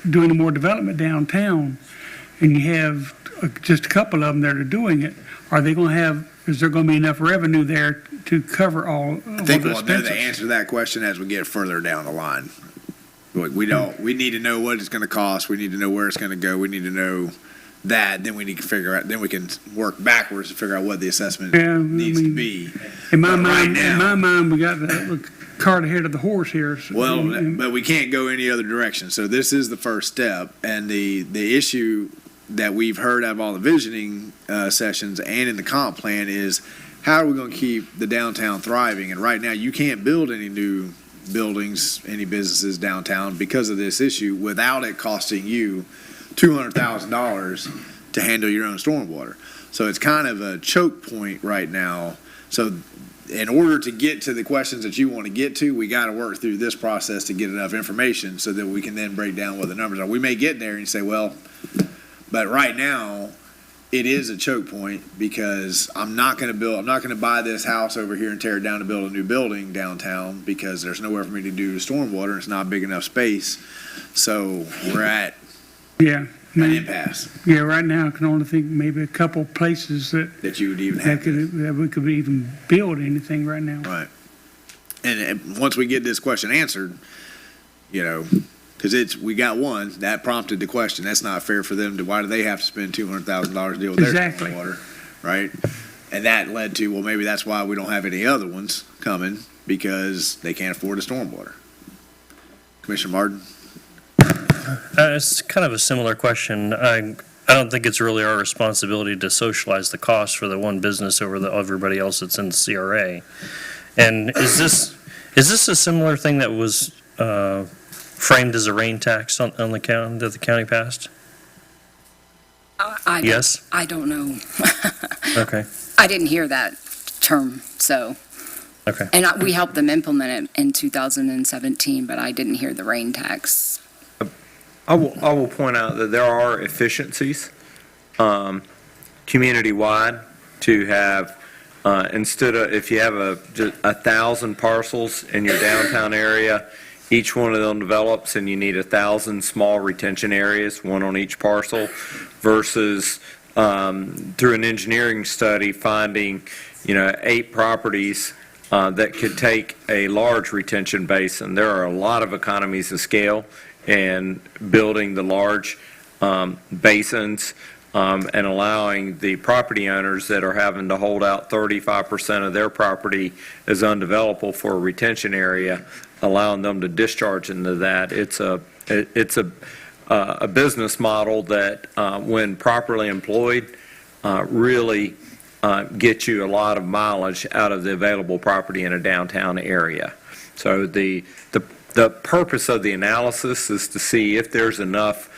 do any more development downtown, and you have just a couple of them that are doing it, are they going to have, is there going to be enough revenue there to cover all of the I expenses? think we'll know the answer to that question as we get further down the line. We need to know what it's going to cost. We need to know where it's going to go. We need to know that. Then we need to figure out, then we can work backwards to figure out what the assessment Yeah, I needs to mean, be. In my But right mind, we got the cart ahead of the horse here. so- Well, but we can't go any other direction. So this is the first step. And the issue that we've heard out of all the visioning sessions and in the comp plan is, how are we going to keep the downtown thriving? And right now, you can't build any new buildings, any businesses downtown because of this issue without it costing you $200,000 to handle your own stormwater. So it's kind of a choke point right now. So in order to get to the questions that you want to get to, we got to work through this process to get enough information so that we can then break down what the numbers are. We may get there and say, well, but right now, it is a choke point because I'm not going to buy this house over here and tear it down to build a new building downtown because there's nowhere for me to do stormwater and it's not big enough space. So we're at Yeah, an impasse Yeah, right now, I can only think maybe a couple places that you would even that have. that we could even build anything right now. Right. And once we get this question answered, because we got one, that prompted the question. That's not fair for them why do they have to spend $200,000 to deal with their Exactly. water, right? And that led to, well, maybe that's why we don't have any other ones coming, because they can't afford the stormwater. Commissioner Martin? It's kind of a similar question. I don't think it's really our responsibility to socialize the cost for the one business over everybody else that's in the CRA. And is this a similar thing that was framed as a rain tax on the county, that the county passed? Yes? I don't know. Okay. I didn't hear that term, so. Okay. And we helped them implement it in 2017, but I didn't hear the rain tax. I will point out that there are efficiencies, community-wide, to have, instead of, if you have 1,000 parcels in your downtown area, each one of them develops and you need 1,000 small retention areas, one on each parcel, versus through an engineering study finding, 8 properties that could take a large retention basin. There are a lot of economies of scale in building the large basins and allowing the property owners that are having to hold out 35% of their property as undevelopable for a retention area, allowing them to discharge into that. It's a business model that, when properly employed, really gets you a lot of mileage out of the available property in a downtown area. So the purpose of the analysis is to see if there's enough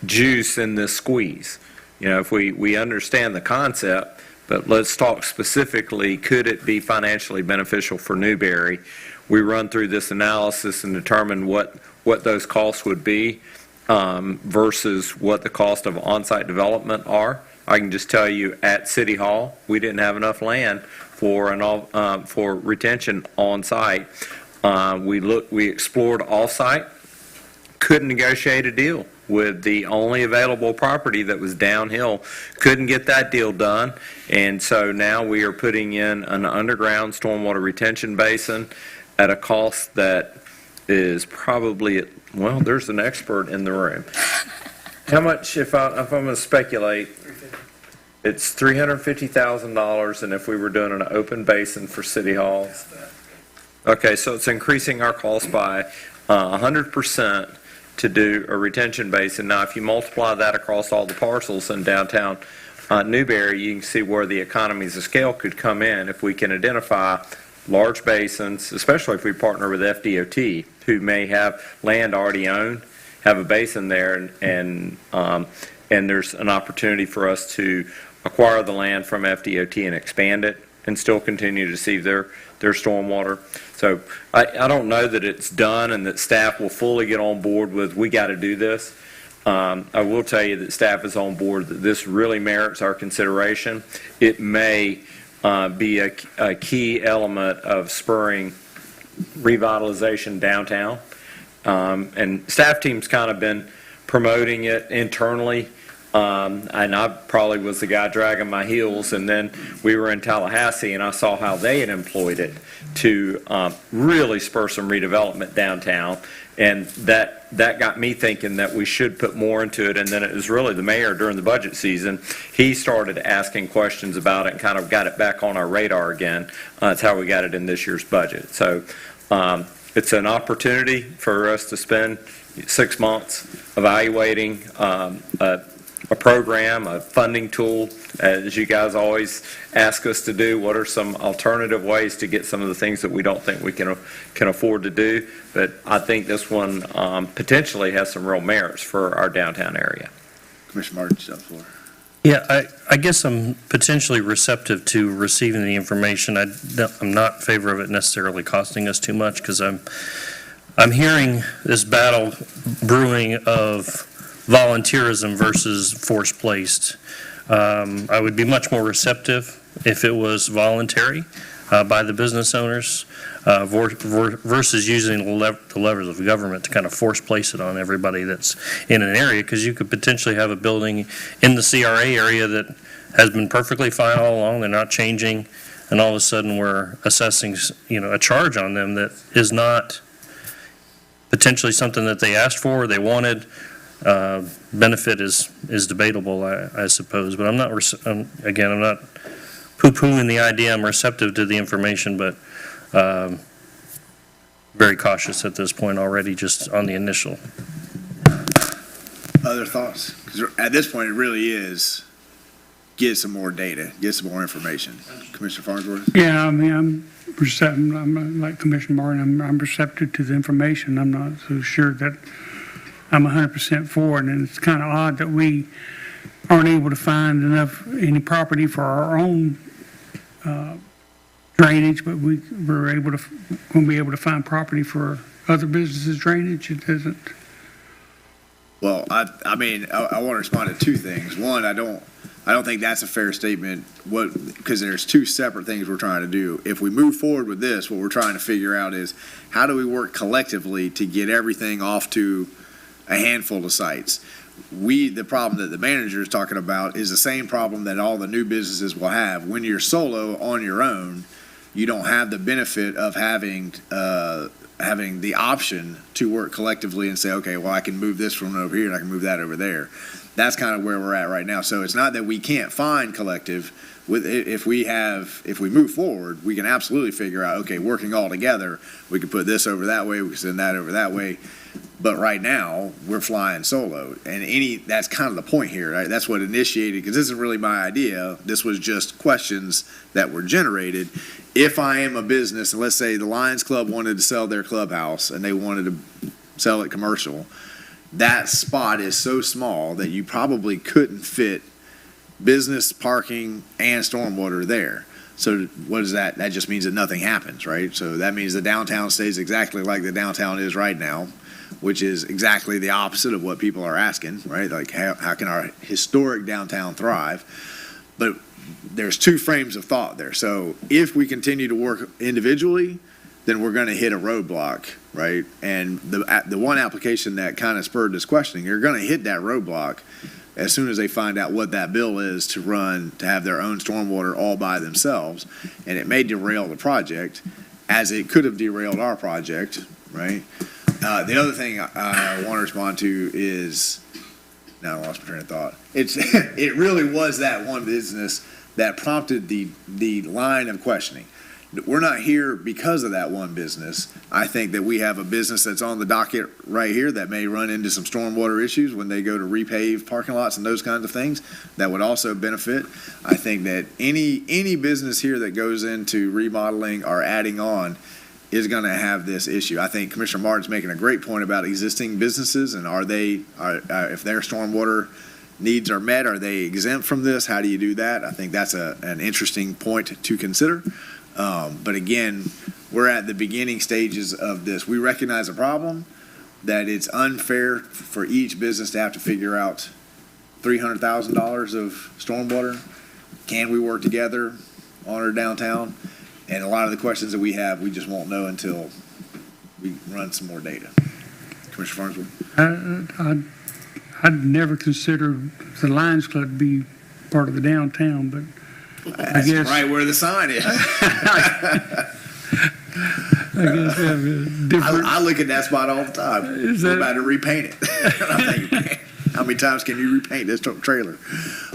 juice in this squeeze. If we understand the concept, but let's talk specifically, could it be financially beneficial for Newberry? We run through this analysis and determine what those costs would be versus what the cost of on-site development are. I can just tell you at City Hall, we didn't have enough land for retention on-site. We explored off-site, couldn't negotiate a deal with the only available property that was downhill, couldn't get that deal done, and so now we are putting in an underground stormwater retention basin at a cost that is probably, well, there's an expert in the room. How much, if I'm going to speculate, it's $350,000, and if we were doing an open basin for City Hall, okay, so it's increasing our cost by 100% to do a retention basin. Now, if you multiply that across all the parcels in downtown Newberry, you can see where the economies of scale could come in if we can identify large basins, especially if we partner with FDOT, who may have land already owned, have a basin there, and there's an opportunity for us to acquire the land from FDOT and expand it and still continue to receive their stormwater. So I don't know that it's done and that staff will fully get on board with, we got to do this. I will tell you that staff is on board that this really merits our consideration. It may be a key element of spurring revitalization downtown. And staff team's kind of been promoting it internally. And I probably was the guy dragging my heels, and then we were in Tallahassee and I saw how they had employed it to really spur some redevelopment downtown, and that got me thinking that we should put more into it. And then it was really the mayor during the budget season, he started asking questions about it and kind of got it back on our radar again. That's how we got it in this year's budget. So it's an opportunity for us to spend 6 months evaluating a program, a funding tool, as you guys always ask us to do. What are some alternative ways to get some of the things that we don't think we can afford to do? But I think this one potentially has some real merits for our downtown area. Commissioner Martin, you have the floor. Yeah, I guess I'm potentially receptive to receiving the information. I'm not in favor of it necessarily costing us too much, because I'm hearing this battle brewing of volunteerism versus force-placed. I would be much more receptive if it was voluntary. by the business owners versus using the levers of government to kind of force place it on everybody that's in an area, because you could potentially have a building in the CRA area that has been perfectly fine all along, they're not changing, and all of a sudden we're assessing, a charge on them that is not potentially something that they asked for or they wanted. Benefit is debatable, I suppose, but I'm not poo-pooing the idea. I'm receptive to the information, but very cautious at this point already, just on the initial. Other thoughts? Because at this point, it really is get some more data, get some more information. Commissioner Farnsworth? Yeah, I mean, I'm receptive, I'm like Commissioner Martin, I'm receptive to the information. I'm not so sure that I'm 100% for it, and it's kind of odd that we aren't able to find any property for our own drainage, but we're going to be able to find property for other businesses' drainage. It doesn't. Well, I mean, I want to respond to two things. One, I don't think that's a fair statement, because there's two separate things we're trying to do. If we move forward with this, what we're trying to figure out is how do we work collectively to get everything off to a handful of sites. The problem that the manager is talking about is the same problem that all the new businesses will have. When you're solo on your own, you don't have the benefit of having the option to work collectively and say, okay, well, I can move this from over here and I can move that over there. That's kind of where we're at right now. So it's not that we can't find collective. If we move forward, we can absolutely figure out, okay, working all together, we could put this over that way, we could send that over that way. But right now, we're flying solo. And that's kind of the point here, right? That's what initiated, because this isn't really my idea. This was just questions that were generated. If I am a business, and let's say the Lions Club wanted to sell their clubhouse and they wanted to sell it commercial, that spot is so small that you probably couldn't fit business, parking, and stormwater there. So what is that? That just means that nothing happens, right? So that means the downtown stays exactly like the downtown is right now, which is exactly the opposite of what people are asking, right? Like, how can our historic downtown thrive? But there's two frames of thought there. So if we continue to work individually, then we're going to hit a roadblock, right? And the one application that kind of spurred this questioning, you're going to hit that roadblock as soon as they find out what that bill is to have their own stormwater all by themselves. And it may derail the project, as it could have derailed our project, right? The other thing I want to respond to is, now I lost my train of thought. It really was that one business that prompted the line of questioning. We're not here because of that one business. I think that we have a business that's on the docket right here that may run into some stormwater issues when they go to repave parking lots and those kinds of things that would also benefit. I think that any business here that goes into remodeling or adding on is going to have this issue. I think Commissioner Martin's making a great point about existing businesses and if their stormwater needs are met, are they exempt from this? How do you do that? I think that's an interesting point to consider. But again, we're at the beginning stages of this. We recognize a problem, that it's unfair for each business to have to figure out $300,000 of stormwater. Can we work together on our downtown? And a lot of the questions that we have, we just won't know until we run some more data. Commissioner Farnsworth? I'd never considered the Lions Club to be part of the downtown, but I guess right where the sign is. I guess we have a different. I look at that spot all the time. We're about to repaint it. I'm thinking, man, how many times can you repaint this trailer?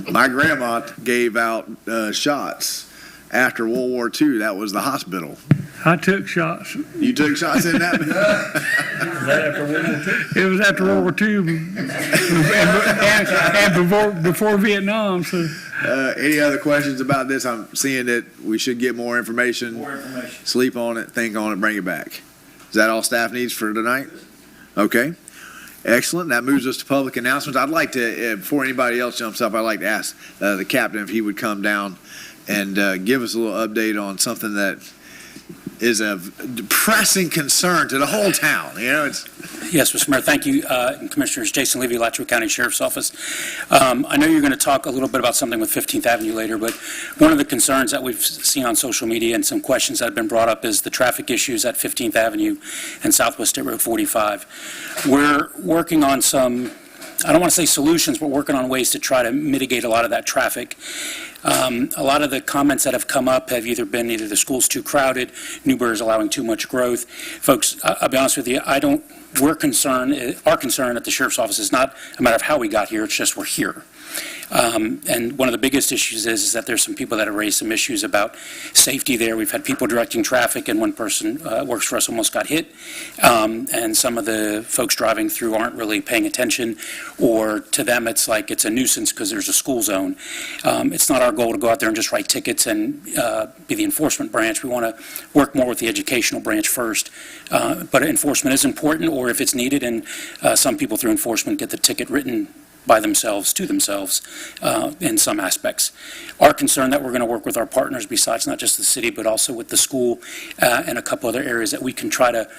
My grandma gave out shots after World War II. That was the hospital. I took shots. You took shots in that? It was after World War II and before Vietnam. So. Any other questions about this? I'm seeing that we should get more information. Sleep on it, think on it, bring it back. Is that all staff needs for tonight? Okay. Excellent. That moves us to public announcements. I'd like to, before anybody else jumps up, I'd like to ask the captain if he would come down and give us a little update on something that is of pressing concern to the whole town. You know, it's Yes, Mr. Mayor, thank you. Commissioners, Jason Levy, Alachua County Sheriff's Office. I know you're going to talk a little bit about something with 15th Avenue later, but one of the concerns that we've seen on social media and some questions that have been brought up is the traffic issues at 15th Avenue and Southwest State Road 45. We're working on some, I don't want to say solutions, but working on ways to try to mitigate a lot of that traffic. A lot of the comments that have come up have either been the school's too crowded, Newberry is allowing too much growth. Folks, I'll be honest with you, our concern at the Sheriff's Office is not a matter of how we got here, it's just we're here. And one of the biggest issues is that there's some people that have raised some issues about safety there. We've had people directing traffic, and one person works for us almost got hit. And some of the folks driving through aren't really paying attention, or to them it's like it's a nuisance because there's a school zone. It's not our goal to go out there and just write tickets and be the enforcement branch. We want to work more with the educational branch first. But enforcement is important, or if it's needed, and some people through enforcement get the ticket written by themselves, to themselves, in some aspects. Our concern that we're going to work with our partners, besides not just the city, but also with the school and a couple other areas, that we can try to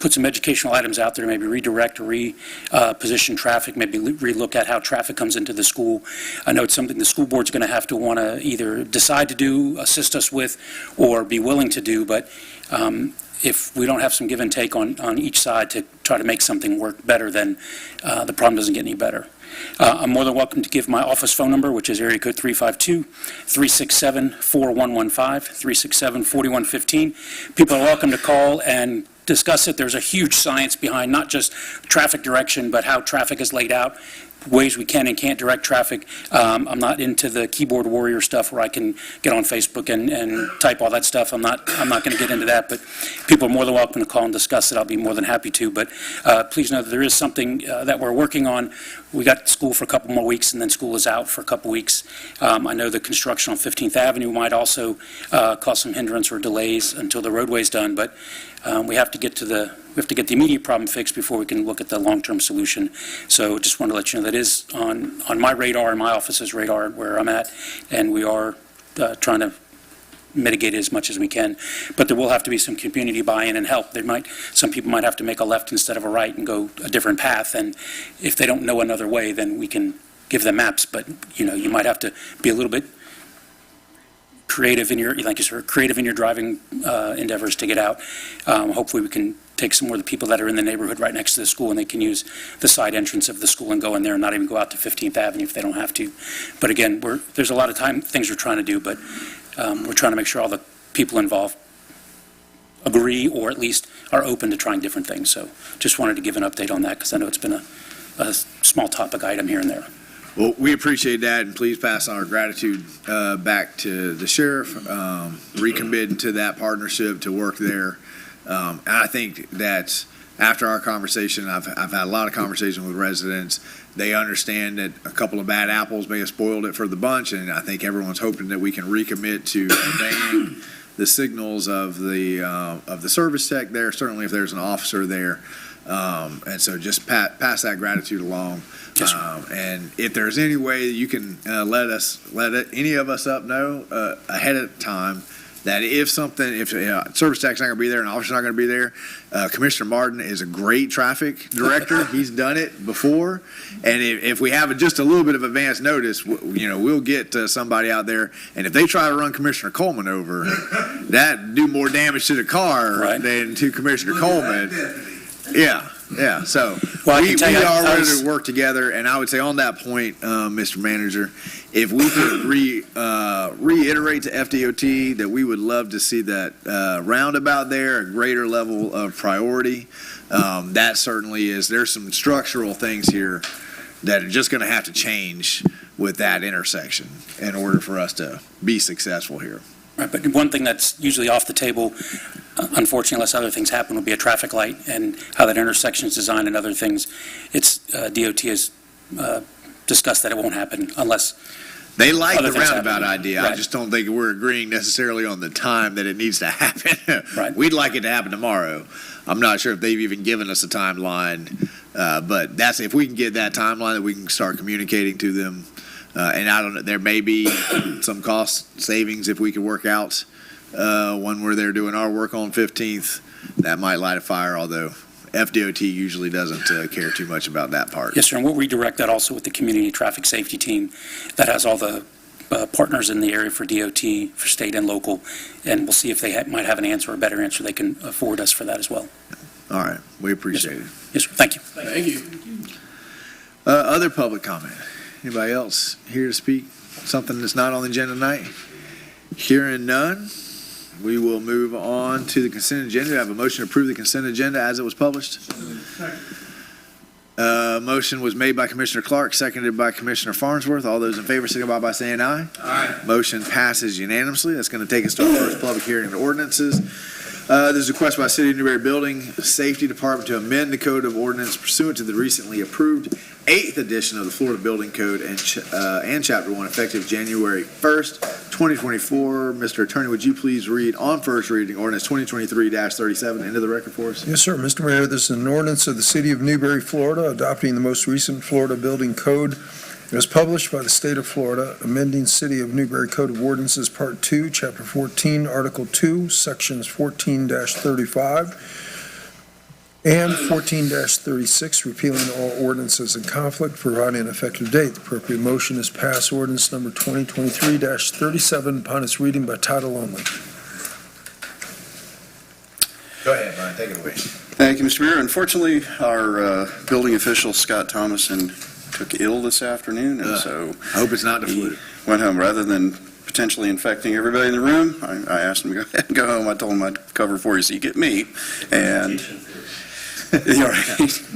put some educational items out there, maybe redirect or reposition traffic, maybe relook at how traffic comes into the school. I know it's something the school board's going to have to want to either decide to do, assist us with, or be willing to do, but if we don't have some give and take on each side to try to make something work better, then the problem doesn't get any better. I'm more than welcome to give my office phone number, which is area code 352-367-4115, 367-4115. People are welcome to call and discuss it. There's a huge science behind not just traffic direction, but how traffic is laid out, ways we can and can't direct traffic. I'm not into the keyboard warrior stuff where I can get on Facebook and type all that stuff. I'm not going to get into that, but people are more than welcome to call and discuss it. I'll be more than happy to, but please know that there is something that we're working on. We got school for a couple more weeks, and then school is out for a couple weeks. I know the construction on 15th Avenue might also cause some hindrance or delays until the roadway's done, but we have to get the immediate problem fixed before we can look at the long-term solution. So just want to let you know that is on my radar and my office's radar where I'm at, and we are trying to mitigate it as much as we can. But there will have to be some community buy-in and help. Some people might have to make a left instead of a right and go a different path, and if they don't know another way, then we can give them maps. But you might have to be a little bit creative in your driving endeavors to get out. Hopefully we can take some more of the people that are in the neighborhood right next to the school, and they can use the side entrance of the school and go in there and not even go out to 15th Avenue if they don't have to. But again, there's a lot of things we're trying to do, but we're trying to make sure all the people involved agree, or at least are open to trying different things. So just wanted to give an update on that, because I know it's been a small topic item here and there. Well, we appreciate that, and please pass on our gratitude back to the sheriff, recommitting to that partnership to work there. And I think that after our conversation, I've had a lot of conversation with residents. They understand that a couple of bad apples may have spoiled it for the bunch, and I think everyone's hoping that we can recommit to obeying the signals of the service tech there, certainly if there's an officer there. And so just pass that gratitude along. Yes, and if there's any way you can let any of us know ahead of time that if service tech's not going to be there and officer's not going to be there, Commissioner Martin is a great traffic director. He's done it before, and if we have just a little bit of advance notice, we'll get somebody out there. And if they try to run Commissioner Coleman over, that do more damage to the car than to Commissioner Coleman. Yeah. So we are ready to work together, and I would say on that point, Mr. Manager, if we could reiterate to FDOT that we would love to see that roundabout there a greater level of priority. That certainly is. There's some structural things here that are just going to have to change with that intersection in order for us to be successful here. Right, but one thing that's usually off the table, unfortunately, unless other things happen, would be a traffic light and how that intersection is designed and other things. DOT has discussed that it won't happen unless they like the roundabout happen. idea. Right. I just don't think we're agreeing necessarily on the time that it needs to happen. Right. We'd like it to happen tomorrow. I'm not sure if they've even given us a timeline, but that's if we can get that timeline that we can start communicating to them. And I don't know, there may be some cost savings if we could work out when we're there doing our work on 15th. That might light a fire, although FDOT usually doesn't care too much about that part. Yes, sir, and we'll redirect that also with the community traffic safety team that has all the partners in the area for DOT, for state and local, and we'll see if they might have an answer, a better answer they can forward us for that as well. All right, we appreciate it. Yes, sir, thank you. Thank you. Other public comment? Anybody else here to speak? Something that's not on the agenda tonight? Hearing none, we will move on to the consent agenda. I have a motion to approve the consent agenda as it was published. Motion was made by Commissioner Clark, seconded by Commissioner Farnsworth. All those in favor signify by saying aye. Aye. Motion passes unanimously. That's going to take us to our first public hearing of ordinances. There's a request by City of Newberry Building Safety Department to amend the Code of Ordinance pursuant to the recently approved 8th edition of the Florida Building Code and Chapter 1 effective January 1st, 2024. Mr. Attorney, would you please read on first reading ordinance 2023-37 into the record for us? Yes, sir. Mr. Mayor, this is an ordinance of the City of Newberry, Florida, adopting the most recent Florida Building Code. It was published by the state of Florida, amending City of Newberry Code of Ordinances, Part 2, Chapter 14, Article 2, Sections 14-35 and 14-36, repealing all ordinances in conflict, providing an effective date. The appropriate motion is pass ordinance number 2023-37 upon its reading by title only. Go ahead, Brian, take it away. Thank you, Mr. Mayor. Unfortunately, our building official, Scott Thomason, took ill this afternoon, and so I hope it's not the flu. Went home. Rather than potentially infecting everybody in the room, I asked him to go ahead and go home. I told him I'd cover for you so you get me, and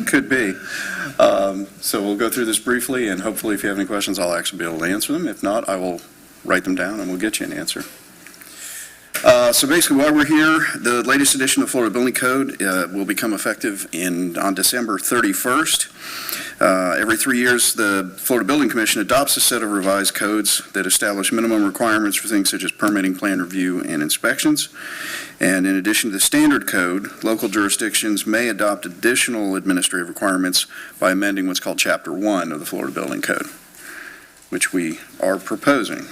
could be. So we'll go through this briefly, and hopefully if you have any questions, I'll actually be able to answer them. If not, I will write them down, and we'll get you an answer. So basically, while we're here, the latest edition of Florida Building Code will become effective on December 31st. Every 3 years, the Florida Building Commission adopts a set of revised codes that establish minimum requirements for things such as permitting, plan review, and inspections. And in addition to the standard code, local jurisdictions may adopt additional administrative requirements by amending what's called Chapter 1 of the Florida Building Code, which we are proposing.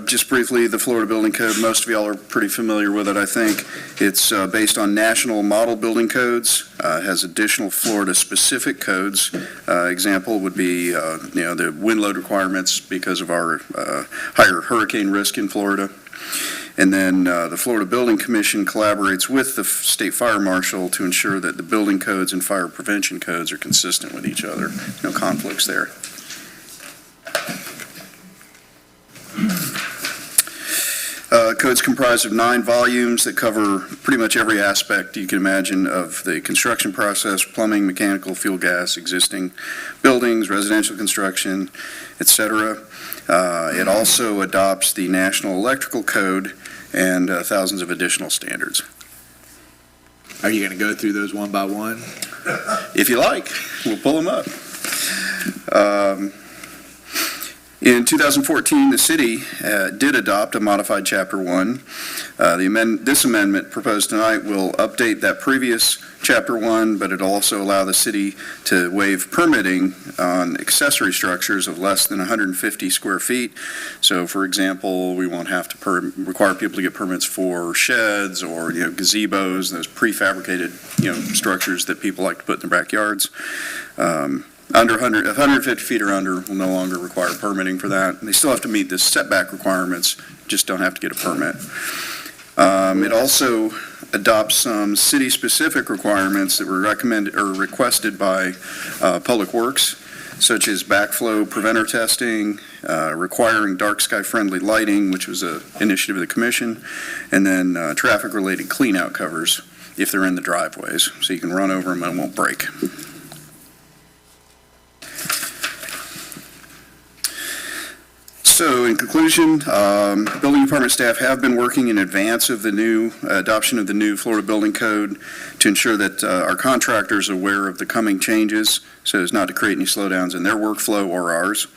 Just briefly, the Florida Building Code, most of y'all are pretty familiar with it, I think. It's based on national model building codes, has additional Florida-specific codes. Example would be, the wind load requirements because of our higher hurricane risk in Florida. And then the Florida Building Commission collaborates with the State Fire Marshal to ensure that the building codes and fire prevention codes are consistent with each other. No conflicts there. Code's comprised of 9 volumes that cover pretty much every aspect you can imagine of the construction process: plumbing, mechanical, fuel, gas, existing buildings, residential construction, etc. It also adopts the National Electrical Code and thousands of additional standards. Are you going to go through those one by one? If you like, we'll pull them up. In 2014, the city did adopt a modified Chapter 1. This amendment proposed tonight will update that previous Chapter 1, but it'll also allow the city to waive permitting on accessory structures of less than 150 square feet. So, for example, we won't have to require people to get permits for sheds or gazebos, those prefabricated structures that people like to put in their backyards. Under 150 feet or under will no longer require permitting for that. They still have to meet the setback requirements, just don't have to get a permit. It also adopts some city-specific requirements that were recommended or requested by Public Works, such as backflow preventer testing, requiring dark sky-friendly lighting, which was an initiative of the commission, and then traffic-related clean-out covers if they're in the driveways, so you can run over them and it won't break. So, in conclusion, building department staff have been working in advance of the new adoption of the new Florida Building Code to ensure that our contractors are aware of the coming changes so as not to create any slowdowns in their workflow or ours.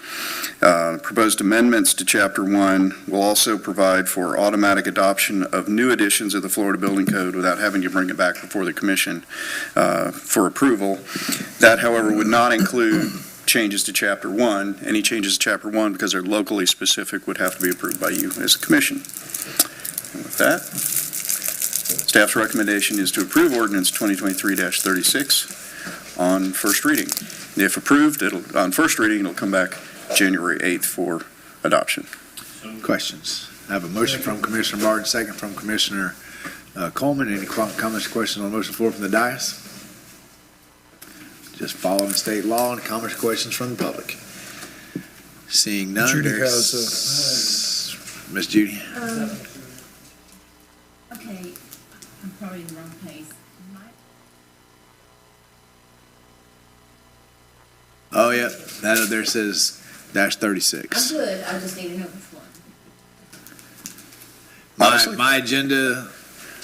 Proposed amendments to Chapter 1 will also provide for automatic adoption of new editions of the Florida Building Code without having to bring it back before the commission for approval. That, however, would not include changes to Chapter 1. Any changes to Chapter 1, because they're locally specific, would have to be approved by you as a commission. And with that, staff's recommendation is to approve ordinance 2023-36 on first reading. If approved, on first reading, it'll come back January 8th for adoption. Questions? I have a motion from Commissioner Martin, second from Commissioner Coleman. Any comments or questions on the motion floor from the dais? Just following state law and comments or questions from the public. Seeing none. Judy there's- Miss Judy. Okay, I'm probably in the wrong place. Oh, yeah, that up there says -36. I'm good, I just need to know which one. My agenda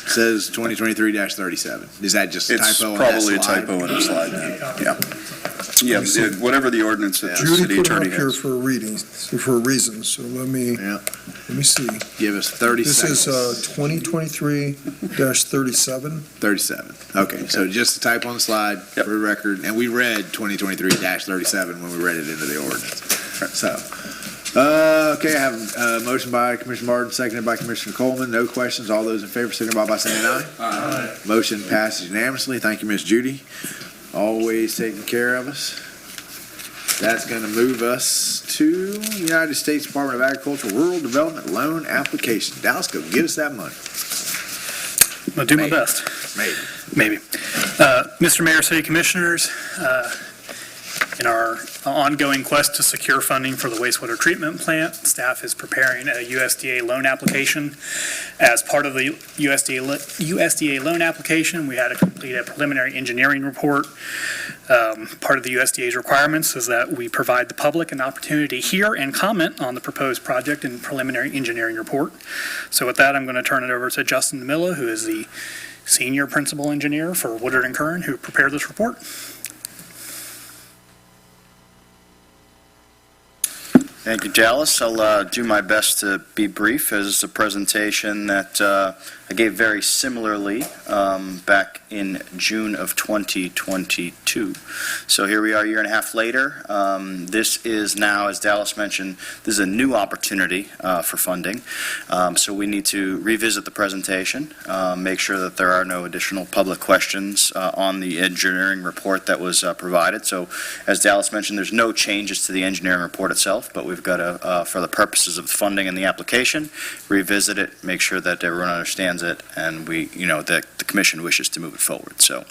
says 2023-37. Is that just a It's typo on that probably a slide? typo in the slide. Yeah. Yeah, whatever the ordinance that the Judy city put it up attorney here has. for a reading, for a reason, so let me see. Give us 30 This seconds. is 2023-37. 37. Okay, so just a typo on the slide for the record, and we read 2023-37 when we read it into the ordinance. So, okay, I have a motion by Commissioner Martin, seconded by Commissioner Coleman. No questions. All those in favor signify by saying aye. Aye. Motion passes unanimously. Thank you, Miss Judy. Always taking care of us. That's going to move us to United States Department of Agriculture Rural Development Loan Application. Dallas, go get us that money. I'm going to do my best. Maybe. Mr. Mayor, City Commissioners, in our ongoing quest to secure funding for the wastewater treatment plant, staff is preparing a USDA loan application. As part of the USDA loan application, we had to complete a preliminary engineering report. Part of the USDA's requirements is that we provide the public an opportunity to hear and comment on the proposed project and preliminary engineering report. So with that, I'm going to turn it over to Justin DeMilla, who is the senior principal engineer for Woodard & Curran, who prepared this report. Thank you, Dallas. I'll do my best to be brief, as a presentation that I gave very similarly back in June of 2022. So here we are a year and a half later. This is now, as Dallas mentioned, this is a new opportunity for funding. So we need to revisit the presentation, make sure that there are no additional public questions on the engineering report that was provided. So as Dallas mentioned, there's no changes to the engineering report itself, but we've got to, for the purposes of the funding and the application, revisit it, make sure that everyone understands it, and that the commission wishes to move it forward. So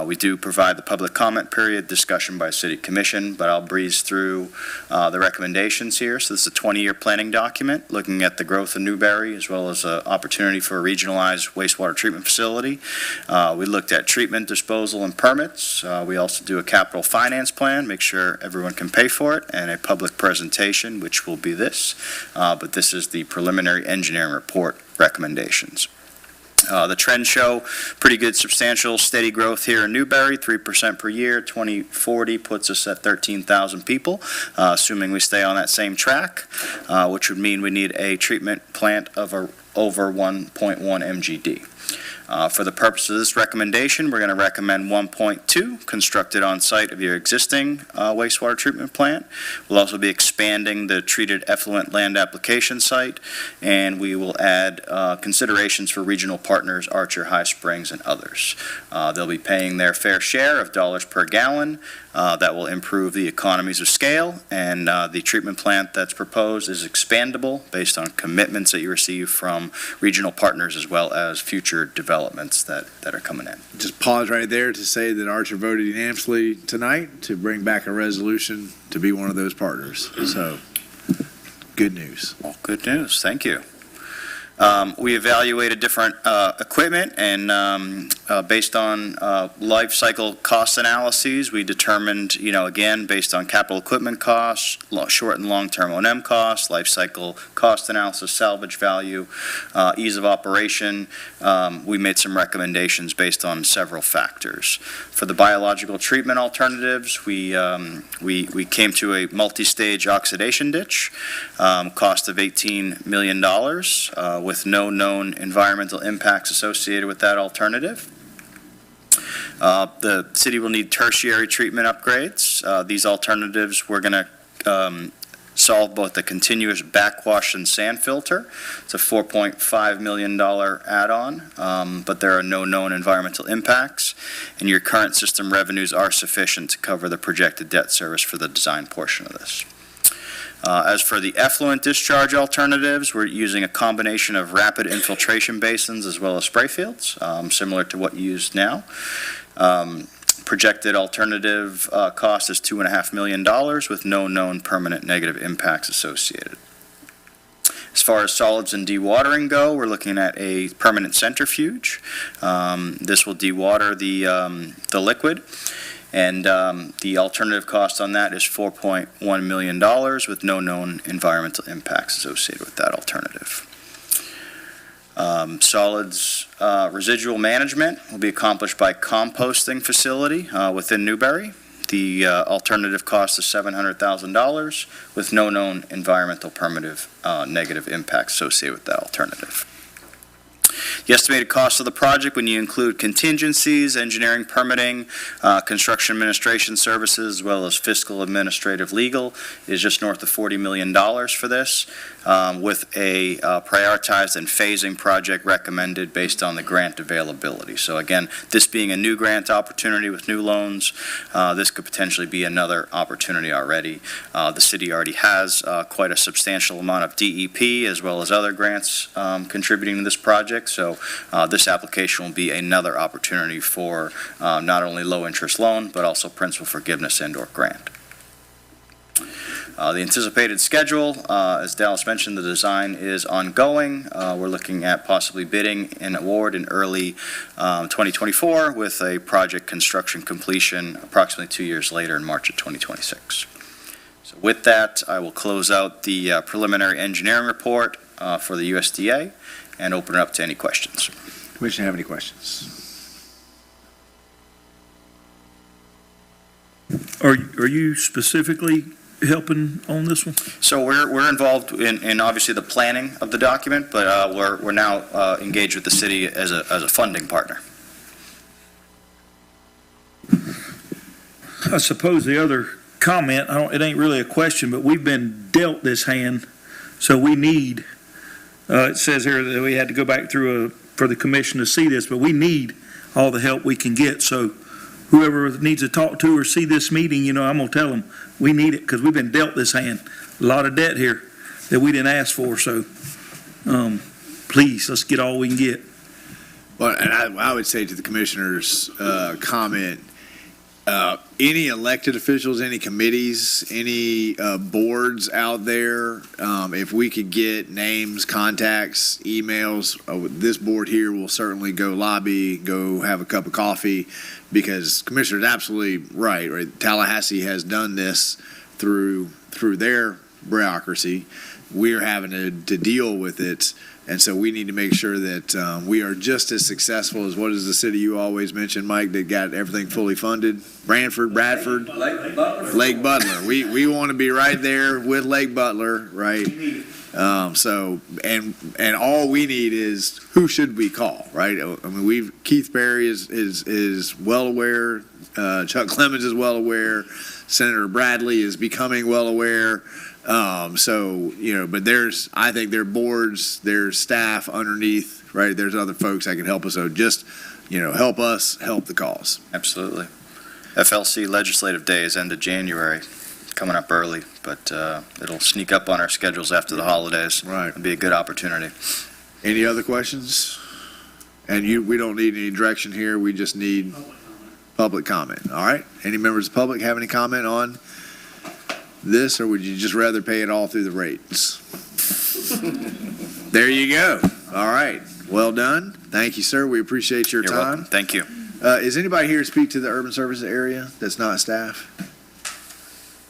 we do provide the public comment period, discussion by city commission, but I'll breeze through the recommendations here. So this is a 20-year planning document looking at the growth of Newberry, as well as an opportunity for a regionalized wastewater treatment facility. We looked at treatment, disposal, and permits. We also do a capital finance plan, make sure everyone can pay for it, and a public presentation, which will be this. But this is the preliminary engineering report recommendations. The trends show pretty good, substantial, steady growth here in Newberry, 3% per year. 2040 puts us at 13,000 people, assuming we stay on that same track, which would mean we need a treatment plant of over 1.1 MGD. For the purpose of this recommendation, we're going to recommend 1.2 constructed on site of your existing wastewater treatment plant. We'll also be expanding the treated effluent land application site, and we will add considerations for regional partners, Archer, High Springs, and others. They'll be paying their fair share of dollars per gallon. That will improve the economies of scale, and the treatment plant that's proposed is expandable based on commitments that you receive from regional partners, as well as future developments that are coming in. Just pause right there to say that Archer voted unanimously tonight to bring back a resolution to be one of those partners. So, good news. Well, good news. Thank you. We evaluated different equipment, and based on life cycle cost analyses, we determined, again, based on capital equipment costs, short and long-term O&M costs, life cycle cost analysis, salvage value, ease of operation, we made some recommendations based on several factors. For the biological treatment alternatives, we came to a multi-stage oxidation ditch, cost of $18 million, with no known environmental impacts associated with that alternative. The city will need tertiary treatment upgrades. These alternatives we're going to solve both the continuous backwash and sand filter. It's a $4.5 million add-on, but there are no known environmental impacts, and your current system revenues are sufficient to cover the projected debt service for the design portion of this. As for the effluent discharge alternatives, we're using a combination of rapid infiltration basins as well as spray fields, similar to what you use now. Projected alternative cost is $2.5 million with no known permanent negative impacts associated. As far as solids and dewatering go, we're looking at a permanent centrifuge. This will dewater the liquid, and the alternative cost on that is $4.1 million with no known environmental impacts associated with that alternative. Solids residual management will be accomplished by composting facility within Newberry. The alternative cost is $700,000 with no known environmental negative impacts associated with that alternative. The estimated cost of the project, when you include contingencies, engineering, permitting, construction administration services, as well as fiscal, administrative, legal, is just north of $40 million for this, with a prioritized and phasing project recommended based on the grant availability. So again, this being a new grant opportunity with new loans, this could potentially be another opportunity already. The city already has quite a substantial amount of DEP as well as other grants contributing to this project. So this application will be another opportunity for not only low-interest loan, but also principal forgiveness and/or grant. The anticipated schedule, as Dallas mentioned, the design is ongoing. We're looking at possibly bidding an award in early 2024 with a project construction completion approximately 2 years later in March of 2026. So with that, I will close out the preliminary engineering report for the USDA and open it up to any questions. Commissioner, have any questions? Are you specifically helping on this one? So we're involved in obviously the planning of the document, but we're now engaged with the city as a funding partner. I suppose the other comment, it ain't really a question, but we've been dealt this hand, so we need, it says here that we had to go back through for the commission to see this, but we need all the help we can get. So whoever needs to talk to or see this meeting, I'm going to tell them we need it because we've been dealt this hand. A lot of debt here that we didn't ask for. So please, let's get all we can get. Well, and I would say to the commissioner's comment, any elected officials, any committees, any boards out there, if we could get names, contacts, emails, this board here will certainly go lobby, go have a cup of coffee, because Commissioner's absolutely right? Tallahassee has done this through their bureaucracy. We're having to deal with it. And so we need to make sure that we are just as successful as what is the city you always mentioned, Mike, that got everything fully funded? Bradford? Lake Butler. We want to be right there with Lake Butler, right? So, and all we need is who should we call, right? I mean, Keith Berry is well aware, Chuck Clemens is well aware, Senator Bradley is becoming well aware. So, but I think there are boards, there's staff underneath, right? There's other folks that can help us. So just, help us help the cause. Absolutely. FLC legislative day is end of January, coming up early, but it'll sneak up on our schedules after the holidays. Right. It'll be a good opportunity. Any other questions? And we don't need any direction here. We just need public comment. All right. Any members of the public have any comment on this, or would you just rather pay it all through the rates? There you go. All right. Well done. Thank you, sir. We appreciate your You're time. welcome. Thank you. Is anybody here to speak to the urban services area that's not staff?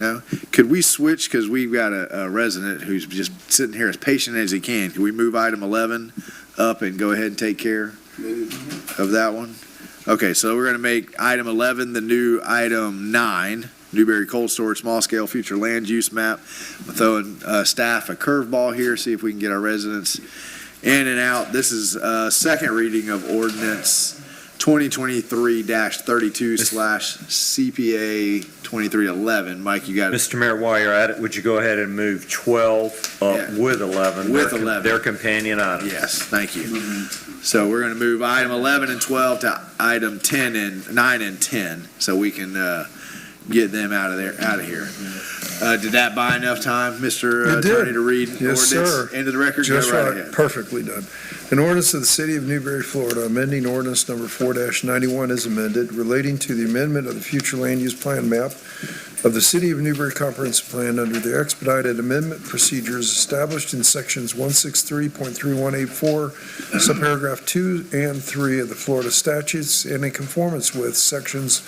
No? Could we switch, because we've got a resident who's just sitting here as patient as he can. Can we move item 11 up and go ahead and take care of that one? Okay, so we're going to make item 11 the new item 9. Newberry Cold Storage Small Scale Future Land Use Map. We're throwing staff a curveball here, see if we can get our residents in and out. This is second reading of ordinance 2023-32/CPA 2311. Mike, you got it. Mr. Mayor, while you're at it, would you go ahead and move 12 up Yeah. with 11? With Their 11. Their companion item. Yes, thank you. So we're going to move item 11 and 12 to item 10 and 9 and 10, so we can get them out of here. Did that buy enough time, Mr. It did. Attorney, to read Yes, ordinance sir. into the record? Just Go right right, ahead. perfectly done. An ordinance of the City of Newberry, Florida, amending ordinance number 4-91 is amended, relating to the amendment of the future land use plan map of the City of Newberry Comprehensive Plan under the expedited amendment procedures established in sections 163.3184, subparagraph 2 and 3 of the Florida statutes, and in conformance with sections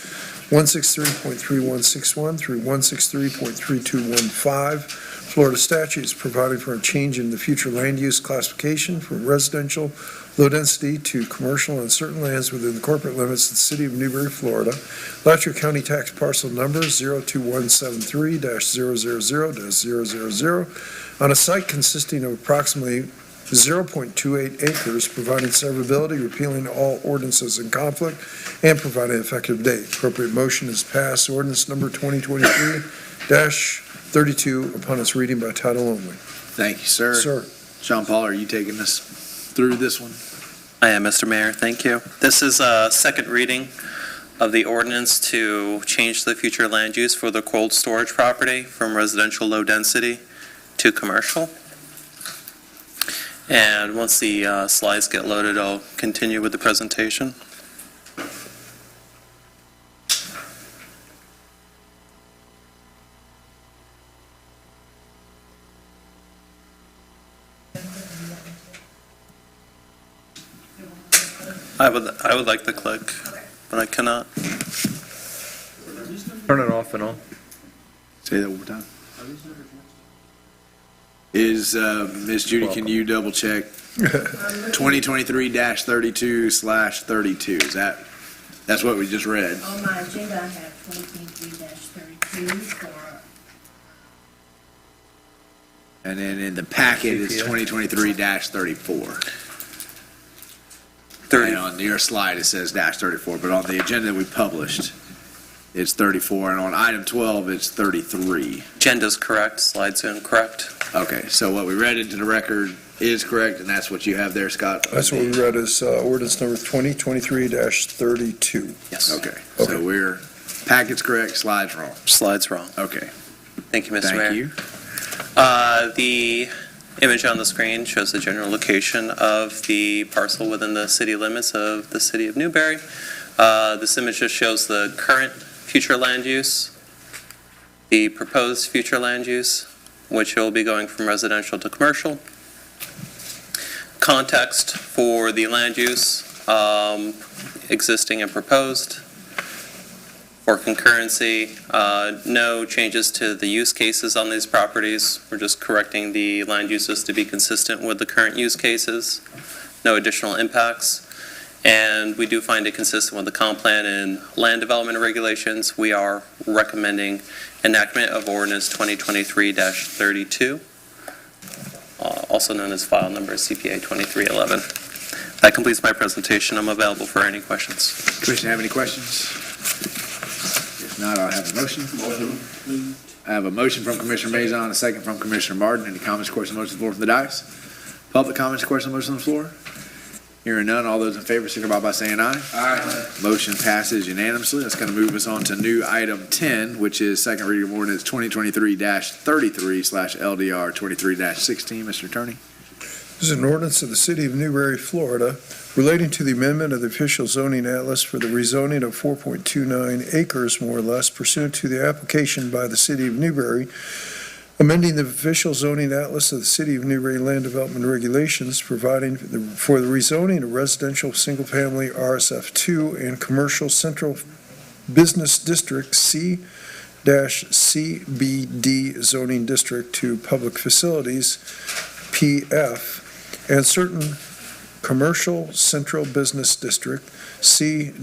163.3161 through 163.3215 Florida statutes, providing for a change in the future land use classification from residential low density to commercial on certain lands within the corporate limits of the City of Newberry, Florida. Alachua County tax parcel number 02173-000-000 on a site consisting of approximately 0.28 acres, providing severability, repealing all ordinances in conflict, and providing an effective date. Appropriate motion is passed. Ordinance number 2023-32 upon its reading by title only. Thank you, sir. Sir. Sean Paul, are you taking us through this one? I am, Mr. Mayor. Thank you. This is a second reading of the ordinance to change the future land use for the cold storage property from residential low density to commercial. And once the slides get loaded, I'll continue with the presentation. I would like to click, but I cannot. Turn it off and on. Say that one more time. Is, Ms. Judy, can you double check 2023-32/32? That's what we just read? On my agenda, I have 2023-32 for, And then in the packet, it's 2023-34. And on your slide, it says -34, but on the agenda we published, it's 34, and on item 12, it's 33. Agenda's correct, slides incorrect. Okay, so what we read into the record is correct, and that's what you have there, Scott? That's what we read as ordinance number 2023-32. Yes. Okay, so packet's correct, slide's wrong. Slides wrong. Okay. Thank you, Mr. Mayor. Thank you. The image on the screen shows the general location of the parcel within the city limits of the City of Newberry. This image just shows the current future land use, the proposed future land use, which will be going from residential to commercial. Context for the land use, existing and proposed. For concurrency, no changes to the use cases on these properties. We're just correcting the land uses to be consistent with the current use cases. No additional impacts. And we do find it consistent with the comp plan and land development regulations. We are recommending enactment of ordinance 2023-32, also known as file number CPA 2311. That completes my presentation. I'm available for any questions. Commissioner, have any questions? If not, I'll have a motion. I have a motion from Commissioner Mazon, a second from Commissioner Martin. Any comments, questions, motions on the floor from the dais? Public comments, questions, motions on the floor? Hearing none, all those in favor signify by saying aye. Aye. Motion passes unanimously. That's going to move us on to new item 10, which is second reading of ordinance 2023-33/LDR 23-16. Mr. Attorney. This is an ordinance of the City of Newberry, Florida, relating to the amendment of the official zoning atlas for the rezoning of 4.29 acres, more or less, pursuant to the application by the City of Newberry, amending the official zoning atlas of the City of Newberry Land Development Regulations, providing for the rezoning of residential single-family RSF2 and commercial central business district C-CBD zoning district to public facilities, PF, and certain commercial central business district, C-CBD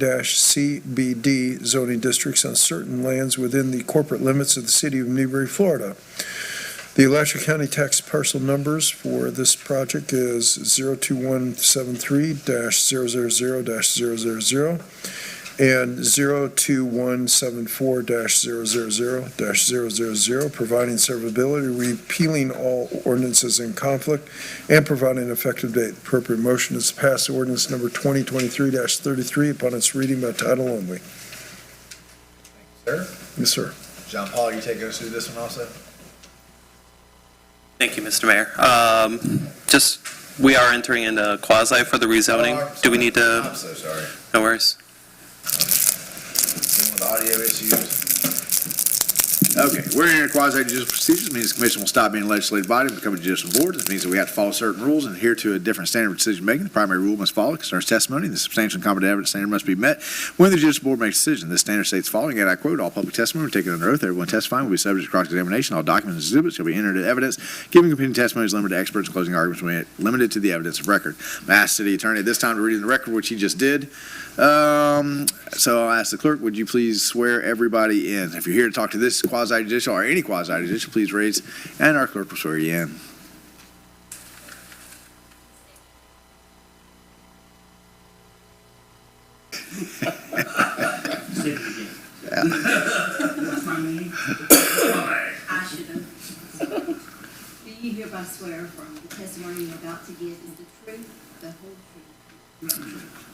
zoning districts on certain lands within the corporate limits of the City of Newberry, Florida. The Alachua County tax parcel numbers for this project is 02173-000-000 and 02174-000-000, providing severability, repealing all ordinances in conflict, and providing an effective date. The appropriate motion is to pass ordinance number 2023-33 upon its reading by title only. Sir? Yes, sir. John Paul, you take us through this one also? Thank you, Mr. Mayor. We are entering into quasi for the rezoning. Do we need to? I'm so sorry. No worries. Dealing with audio issues. Okay, we're in a quasi-judicial procedures. It means the commission will stop being a legislative body and become a judicial board. This means that we have to follow certain rules and adhere to a different standard of decision-making. The primary rule must follow concerns testimony. The substantial and competent evidence standard must be met when the judicial board makes a decision. This standard states the following, and I quote, all public testimony will be taken under oath. Everyone testifying will be subject to cross-examination. All documents and exhibits shall be entered into evidence. Giving opinion testimony is limited to experts. Closing arguments will be limited to the evidence of record. I'm asked city attorney at this time to read in the record, which he just did. So I'll ask the clerk, would you please swear everybody in? If you're here to talk to this quasi-judicial or any quasi-judicial, please raise, and our clerk will swear you in. I should have. Do you hereby swear from the testimony you're about to give is the truth, the whole truth?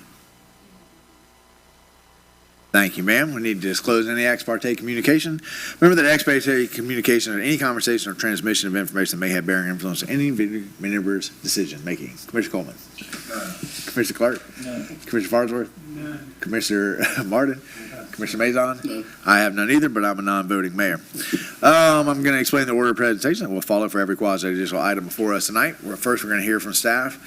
Thank you, ma'am. We need to disclose any ex parte communication. Remember that ex parte communication or any conversation or transmission of information that may have bearing influence on any member's decision making. Commissioner Coleman. None. Commissioner Clark. None. Commissioner Farnsworth. None. Commissioner Martin. Commissioner Mazon? No. I have none either, but I'm a non-voting mayor. I'm going to explain the order of presentation that will follow for every quasi-judicial item before us tonight. First, we're going to hear from staff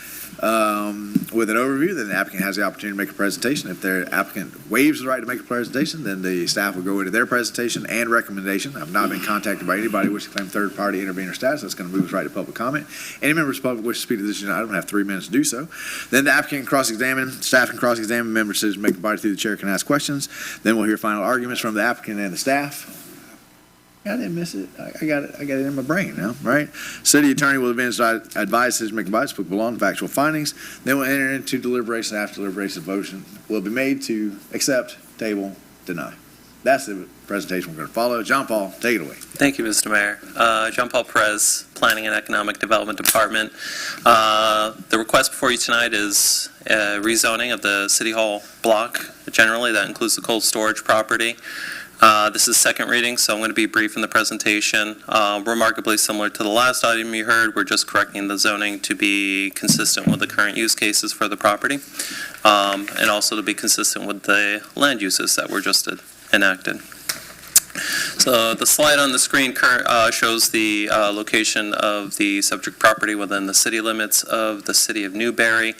with an overview. Then the applicant has the opportunity to make a presentation. If the applicant waives the right to make a presentation, then the staff will go into their presentation and recommendation. I've not been contacted by anybody wishing to claim third-party intervener status. That's going to move us right to public comment. Any members of the public wish to speak to this agenda item have 3 minutes to do so. Then the applicant can cross-examine, staff can cross-examine, members of the decision-making body through the chair can ask questions. Then we'll hear final arguments from the applicant and the staff. I didn't miss it. I got it in my brain now, right? City attorney will advise decision-making bodies to belong to factual findings. Then we'll enter into deliberation. After deliberation, motion will be made to accept, table, deny. That's the presentation we're going to follow. John Paul, take it away. Thank you, Mr. Mayor. John Paul Perez, Planning and Economic Development Department. The request before you tonight is rezoning of the City Hall block. Generally, that includes the cold storage property. This is second reading, so I'm going to be brief in the presentation. Remarkably similar to the last item you heard, we're just correcting the zoning to be consistent with the current use cases for the property, and also to be consistent with the land uses that were just enacted. So the slide on the screen shows the location of the subject property within the city limits of the city of Newberry.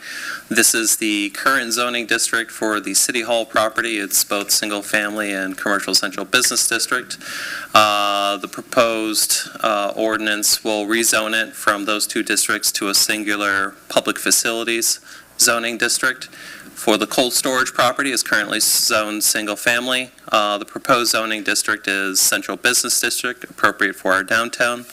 This is the current zoning district for the City Hall property. It's both single-family and commercial central business district. The proposed ordinance will rezone it from those two districts to a singular public facilities zoning district. For the cold storage property is currently zoned single-family. The proposed zoning district is central business district, appropriate for our downtown.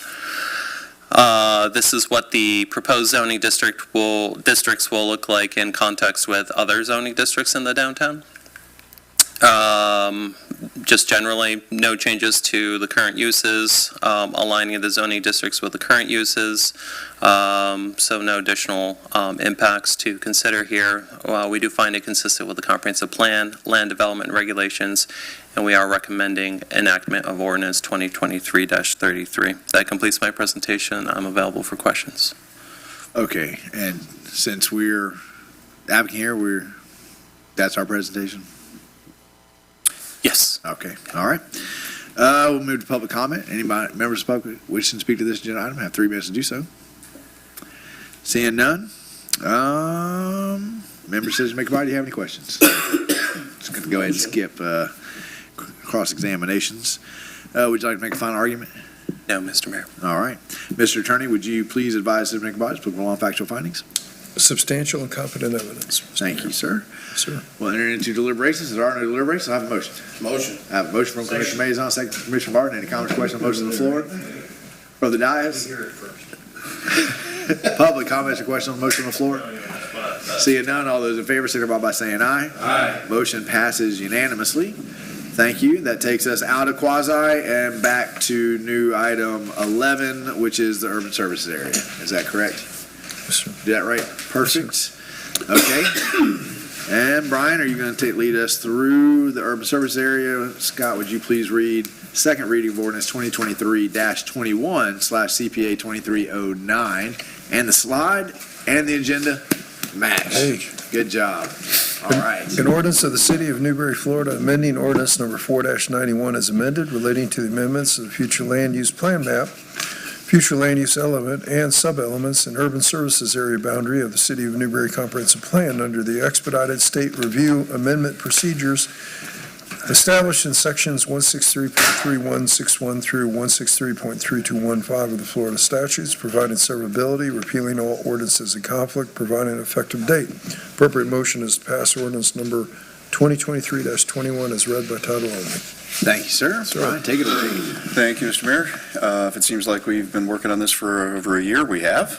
This is what the proposed zoning districts will look like in context with other zoning districts in the downtown. Just generally, no changes to the current uses, aligning the zoning districts with the current uses, so no additional impacts to consider here. We do find it consistent with the comprehensive plan, land development regulations, and we are recommending enactment of ordinance 2023-33. That completes my presentation. I'm available for questions. Okay, and since we're applicant here, that's our presentation? Yes. Okay, all right. We'll move to public comment. Anybody, members of the public wishing to speak to this agenda item have 3 minutes to do so. Seeing none. Members of the decision-making body, do you have any questions? Just going to go ahead and skip cross-examinations. Would you like to make a final argument? No, Mr. Mayor. All right. Mr. Attorney, would you please advise the decision-making bodies to put along factual findings? Substantial and competent evidence. Thank you, sir. Sir. We'll enter into deliberations. If there are no deliberations, I have a motion. Motion. I have a motion from Commissioner Mazon, second from Commissioner Martin. Any comments, questions, motion on the floor? Brother Dias? Public comments or questions on the motion on the floor? Seeing none, all those in favor signify by saying aye. Aye. Motion passes unanimously. Thank you. That takes us out of quasi and back to new item 11, which is the urban services area. Is that correct? Yes, sir. Did that right? Perfect. Okay. And Brian, are you going to lead us through the urban service area? Scott, would you please read second reading of ordinance 2023-21/CPA 2309 and the slide and the agenda match. Hey. Good job. All right. An ordinance of the City of Newberry, Florida, amending ordinance number 4-91 as amended relating to the amendments of the future land use plan map, future land use element, and sub-elements and urban services area boundary of the City of Newberry Comprehensive Plan under the expedited state review amendment procedures established in sections 163.3161 through 163.3215 of the Florida statutes, providing severability, repealing all ordinances in conflict, providing an effective date. Appropriate motion is to pass ordinance number 2023-21 as read by title only. Thank you, sir. Brian, take it away. Thank you, Mr. Mayor. If it seems like we've been working on this for over a year, we have.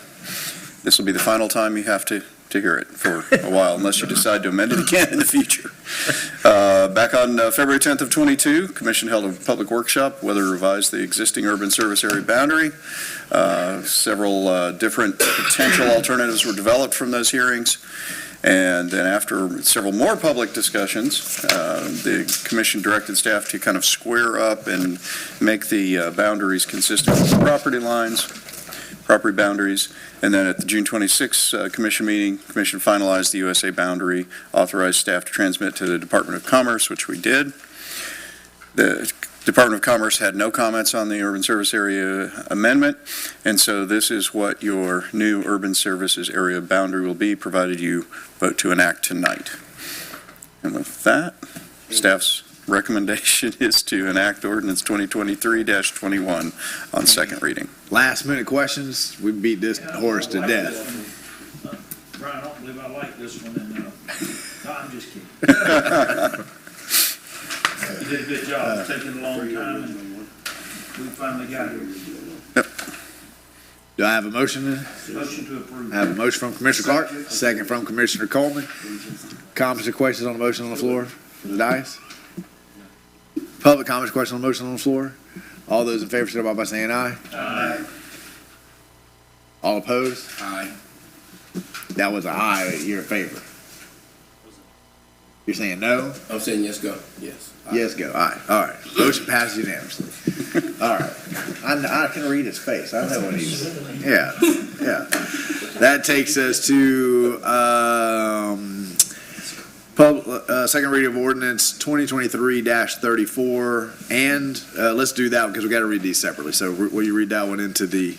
This will be the final time you have to hear it for a while, unless you decide to amend it again in the future. Back on February 10th of 22, Commission held a public workshop whether to revise the existing urban service area boundary. Several different potential alternatives were developed from those hearings. And then after several more public discussions, the commission directed staff to kind of square up and make the boundaries consistent with the property boundaries. And then at the June 26th commission meeting, commission finalized the USA boundary, authorized staff to transmit to the Department of Commerce, which we did. The Department of Commerce had no comments on the urban service area amendment, and so this is what your new urban services area boundary will be, provided you vote to enact tonight. And with that, staff's recommendation is to enact ordinance 2023-21 on second reading. Last minute questions. We beat this horse to death. Brian, I don't believe I like this one, and, no, I'm just kidding. You did a good job, it's taking a long time, and we finally got here. Do I have a motion? Motion to approve. I have a motion from Commissioner Clark, second from Commissioner Coleman. Comments or questions on the motion on the floor from the dais? Public comments, questions on the motion on the floor? All those in favor, signify by saying aye. Aye. All opposed? Aye. That was a aye, you're in favor. You're saying no? I'm saying yes, go. Yes. Yes, go. Aye. All right. Motion passes unanimously. All right. I can read his face. I know what he's. Yeah. Yeah. That takes us to second reading of ordinance 2023-34, and let's do that because we got to read these separately. So will you read that one into the?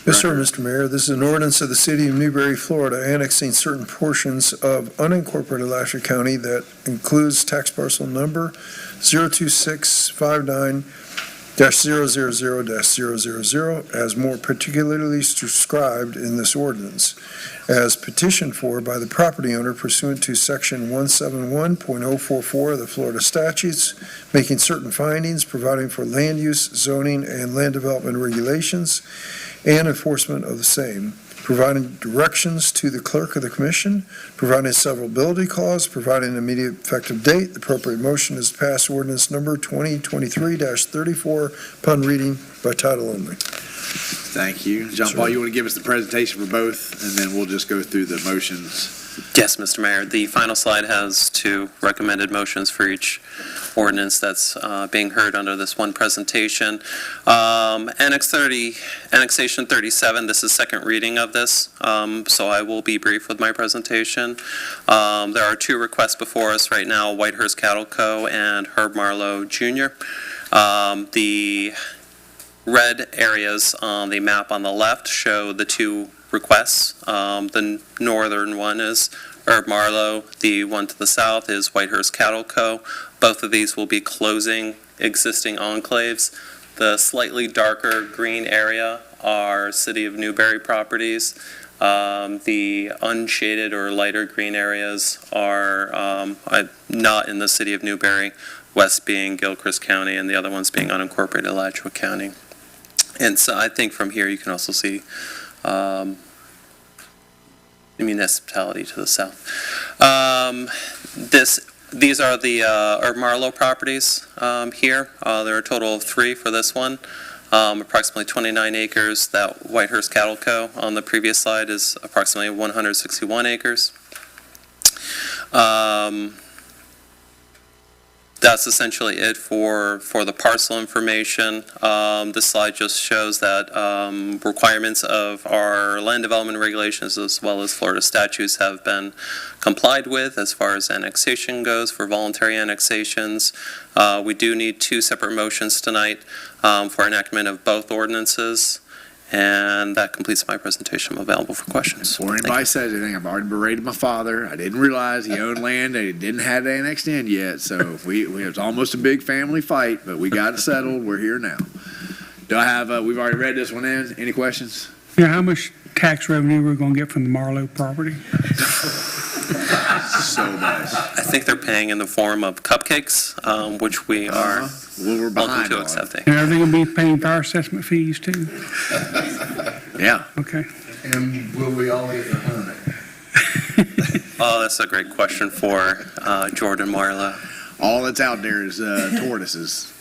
Yes, sir, Mr. Mayor. This is an ordinance of the City of Newberry, Florida, annexing certain portions of unincorporated Alachua County that includes tax parcel number 02659-000-000 as more particularly described in this ordinance, as petitioned for by the property owner pursuant to Section 171.044 of the Florida statutes, making certain findings, providing for land use, zoning, and land development regulations, and enforcement of the same, providing directions to the clerk of the commission, providing a severability clause, providing an immediate effective date. The appropriate motion is to pass ordinance number 2023-34 upon reading by title only. Thank you. John Paul, you want to give us the presentation for both, and then we'll just go through the motions. Yes, Mr. Mayor. The final slide has two recommended motions for each ordinance that's being heard under this one presentation. Annexation 37, this is second reading of this, so I will be brief with my presentation. There are two requests before us right now, Whitehurst Cattle Co. and Herb Marlowe Jr. The red areas on the map on the left show the two requests. The northern one is Herb Marlowe. The one to the south is Whitehurst Cattle Co. Both of these will be closing existing enclaves. The slightly darker green area are City of Newberry properties. The unshaded or lighter green areas are not in the City of Newberry, west being Gilchrist County and the other ones being unincorporated Alachua County. And so I think from here you can also see the municipality to the south. These are the our Marlowe properties here. There are a total of 3 for this one. Approximately 29 acres. That Whitehurst Cattle Co. on the previous slide is approximately 161 acres. That's essentially it for the parcel information. This slide just shows that requirements of our land development regulations as well as Florida statutes have been complied with as far as annexation goes for voluntary annexations. We do need 2 separate motions tonight for enactment of both ordinances. And that completes my presentation. I'm available for questions. Before anybody says anything, I've already berated my father. I didn't realize he owned land that he didn't have it annexed in yet. So it was almost a big family fight, but we got it settled. We're here now. Do I have, we've already read this one in. Any questions? Yeah, how much tax revenue we're going to get from the Marlowe property? So much. I think they're paying in the form of cupcakes, which we are we're welcome behind to on. accepting. And are they going to be paying fire assessment fees too? Yeah. Okay. And will we all get the honey? Oh, that's a great question for Jordan Marlowe. All that's out there is tortoises.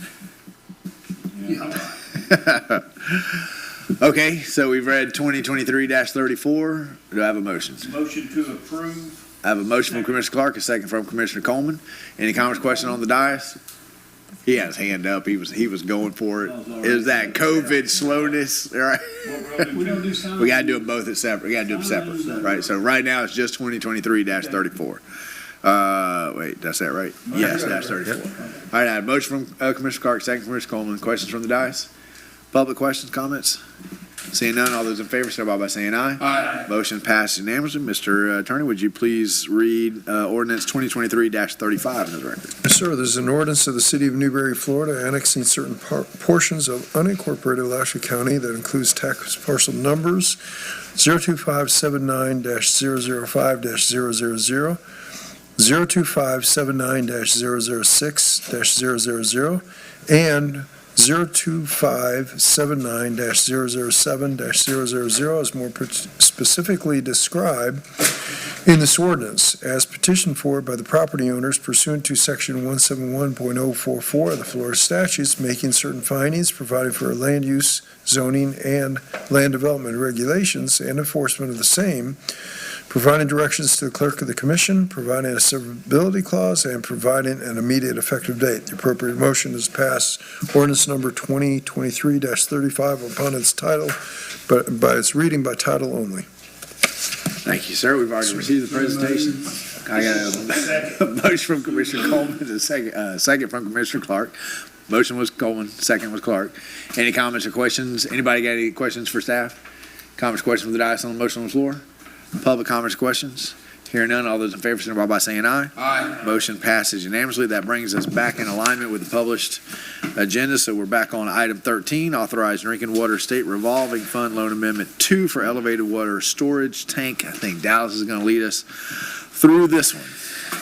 Okay, so we've read 2023-34. Do I have a motion? Motion to approve. I have a motion from Commissioner Clark, a second from Commissioner Coleman. Any comments, question on the dais? He had his hand up. He was going for it. Is that COVID slowness? All right. We don't do sign. We got to do them both at separate. We got to do them separate, right? So right now it's just 2023-34. Wait, that's that right? Yes, that's 34. All right, I have a motion from Commissioner Clark, second from Commissioner Coleman. Questions from the dais? Public questions, comments? Seeing none, all those in favor, signify by saying aye. Aye. Motion passed unanimously. Mr. Attorney, would you please read ordinance 2023-35 in the record? Yes, sir. There's an ordinance of the City of Newberry, Florida, annexing certain portions of unincorporated Alachua County that includes tax parcel numbers 02579-005-000, 02579-006-000, and 02579-007-000 is more specifically described in this ordinance as petitioned for by the property owners pursuant to Section 171.044 of the Florida statutes, making certain findings, providing for land use, zoning, and land development regulations and enforcement of the same, providing directions to the clerk of the commission, providing a severability clause, and providing an immediate effective date. The appropriate motion is pass ordinance number 2023-35 upon its title, but by its reading by title only. Thank you, sir. We've already received the presentation. I got a motion from Commissioner Coleman, a second from Commissioner Clark. Motion was Coleman, second was Clark. Any comments or questions? Anybody got any questions for staff? Comments, questions from the dais on the motion on the floor? Public comments, questions? Hearing none, all those in favor, signify by saying aye. Aye. Motion passes unanimously. That brings us back in alignment with the published agenda. So we're back on item 13, authorized drinking water state revolving fund loan amendment 2 for elevated water storage tank. I think Dallas is going to lead us through this one.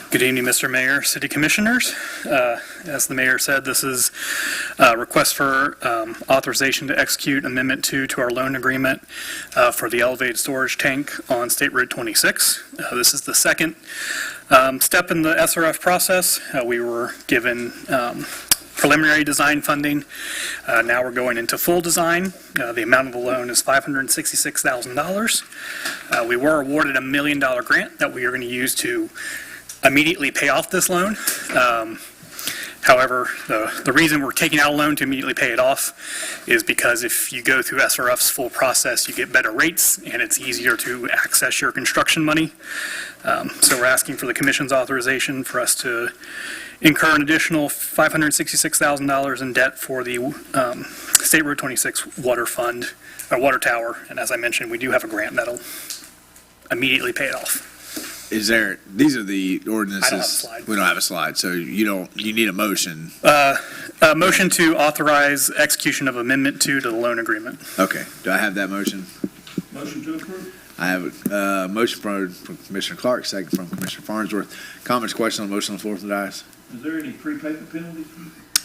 Good evening, Mr. Mayor, City Commissioners. As the Mayor said, this is a request for authorization to execute Amendment 2 to our loan agreement for the elevated storage tank on State Route 26. This is the second step in the SRF process. We were given preliminary design funding. Now we're going into full design. The amount of the loan is $566,000. We were awarded a $1 million grant that we are going to use to immediately pay off this loan. However, the reason we're taking out a loan to immediately pay it off is because if you go through SRF's full process, you get better rates and it's easier to access your construction money. So we're asking for the Commission's authorization for us to incur an additional $566,000 in debt for the State Route 26 water fund, or water tower. And as I mentioned, we do have a grant that'll immediately pay it off. These are the ordinances. I don't have a slide. We don't have a slide, so you need a motion. A motion to authorize execution of Amendment 2 to the loan agreement. Okay, do I have that motion? Motion to approve. I have a motion from Commissioner Clark, second from Commissioner Farnsworth. Comments, questions on the motion on the floor from the dais? Is there any prepayment penalties?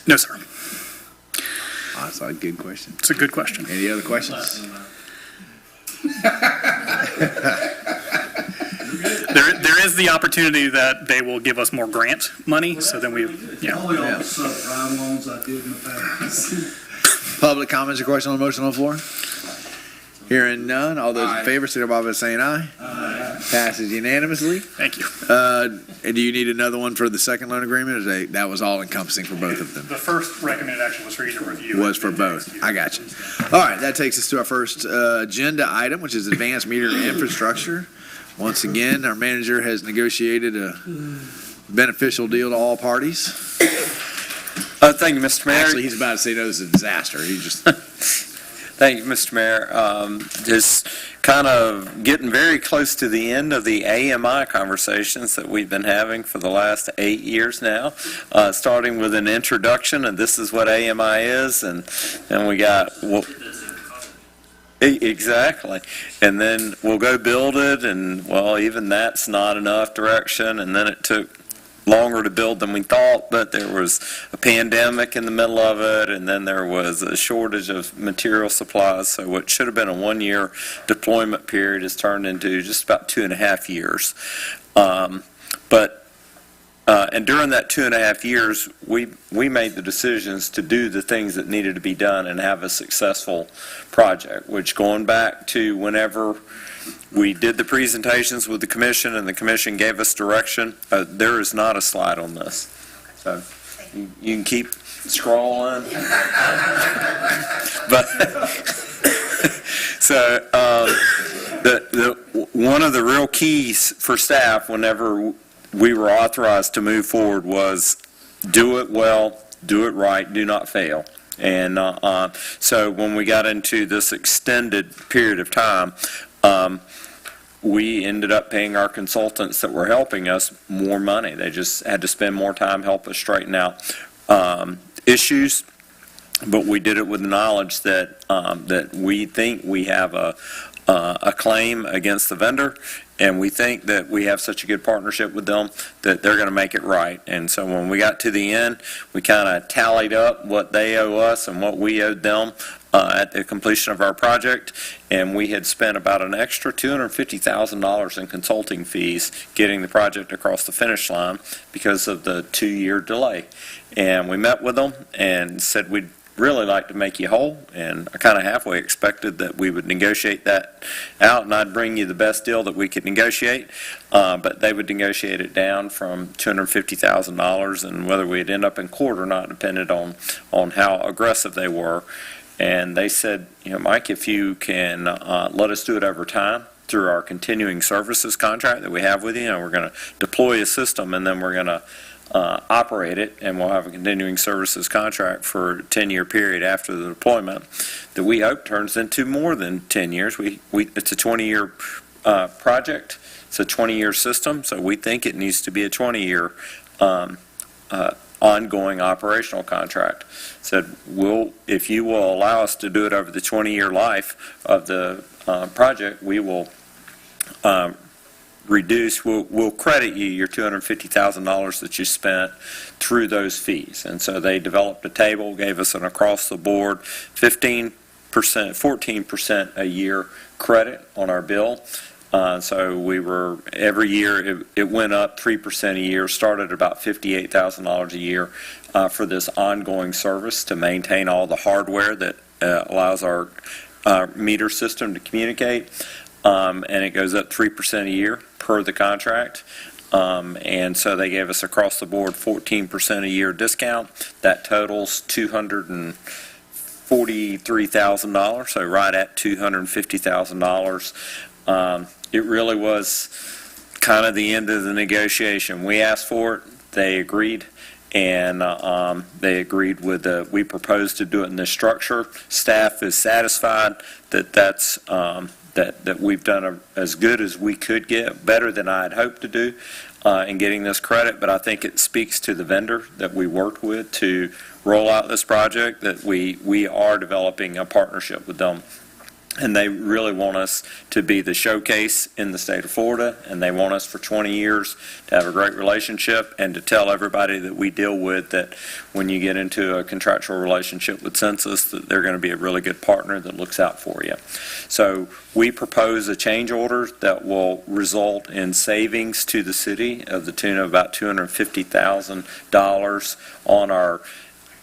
No, sir. That's a good question. It's a good question. Any other questions? There is the opportunity that they will give us more grant money, so then we, yeah. Only on the subprime loans I did in the past. Public comments or questions on the motion on the floor? Hearing none, all those in favor, signify by saying aye. Passes unanimously. Thank you. And do you need another one for the second loan agreement, or that was all encompassing for both of them? The first recommended action was for you to review. Was for both. I got you. All right, that takes us to our first agenda item, which is advanced meter infrastructure. Once again, our manager has negotiated a beneficial deal to all parties. Thank you, Mr. Mayor. Actually, he's about to say no, this is a disaster. He just... Thank you, Mr. Mayor. Just kind of getting very close to the end of the AMI conversations that we've been having for the last 8 years now, starting with an introduction, and this is what AMI is, and we got... Exactly. And then we'll go build it, and, well, even that's not enough direction, and then it took longer to build than we thought, but there was a pandemic in the middle of it, and then there was a shortage of material supplies, so what should have been a one-year deployment period has turned into just about 2.5 years. And during that 2.5 years, we made the decisions to do the things that needed to be done and have a successful project, which going back to whenever we did the presentations with the commission and the commission gave us direction, there is not a slide on this. So you can keep scrolling. But so one of the real keys for staff whenever we were authorized to move forward was do it well, do it right, do not fail. And so when we got into this extended period of time, we ended up paying our consultants that were helping us more money. They just had to spend more time help us straighten out issues, but we did it with the knowledge that that we think we have a claim against the vendor, and we think that we have such a good partnership with them that they're going to make it right. And so when we got to the end, we kind of tallied up what they owe us and what we owed them at the completion of our project, and we had spent about an extra $250,000 in consulting fees getting the project across the finish line because of the 2-year delay. And we met with them and said we'd really like to make you whole, and I kind of halfway expected that we would negotiate that out and I'd bring you the best deal that we could negotiate, but they would negotiate it down from $250,000, and whether we'd end up in court or not depended on how aggressive they were. And they said, Mike, if you can let us do it over time through our continuing services contract that we have with you, we're going to deploy a system and then we're going to operate it, and we'll have a continuing services contract for a 10-year period after the deployment that we hope turns into more than 10 years. It's a 20-year project. It's a 20-year system, so we think it needs to be a 20-year ongoing operational contract. Said, if you will allow us to do it over the 20-year life of the project, we will we'll credit you your $250,000 that you spent through those fees. And so they developed a table, gave us an across-the-board 14% a year credit on our bill. So we were, every year, it went up 3% a year, started at about $58,000 a year for this ongoing service to maintain all the hardware that allows our meter system to communicate. And it goes up 3% a year per the contract. And so they gave us across the board 14% a year discount. That totals $243,000, so right at $250,000. It really was kind of the end of the negotiation. We asked for it, they agreed, and they agreed with we proposed to do it in this structure. Staff is satisfied that that's that we've done as good as we could get, better than I had hoped to do in getting this credit, but I think it speaks to the vendor that we worked with to roll out this project, that we are developing a partnership with them And they really want us to be the showcase in the state of Florida, and they want us for 20 years to have a great relationship and to tell everybody that we deal with that when you get into a contractual relationship with Census, that they're going to be a really good partner that looks out for you. So we propose a change order that will result in savings to the city of the tune of about $250,000 on our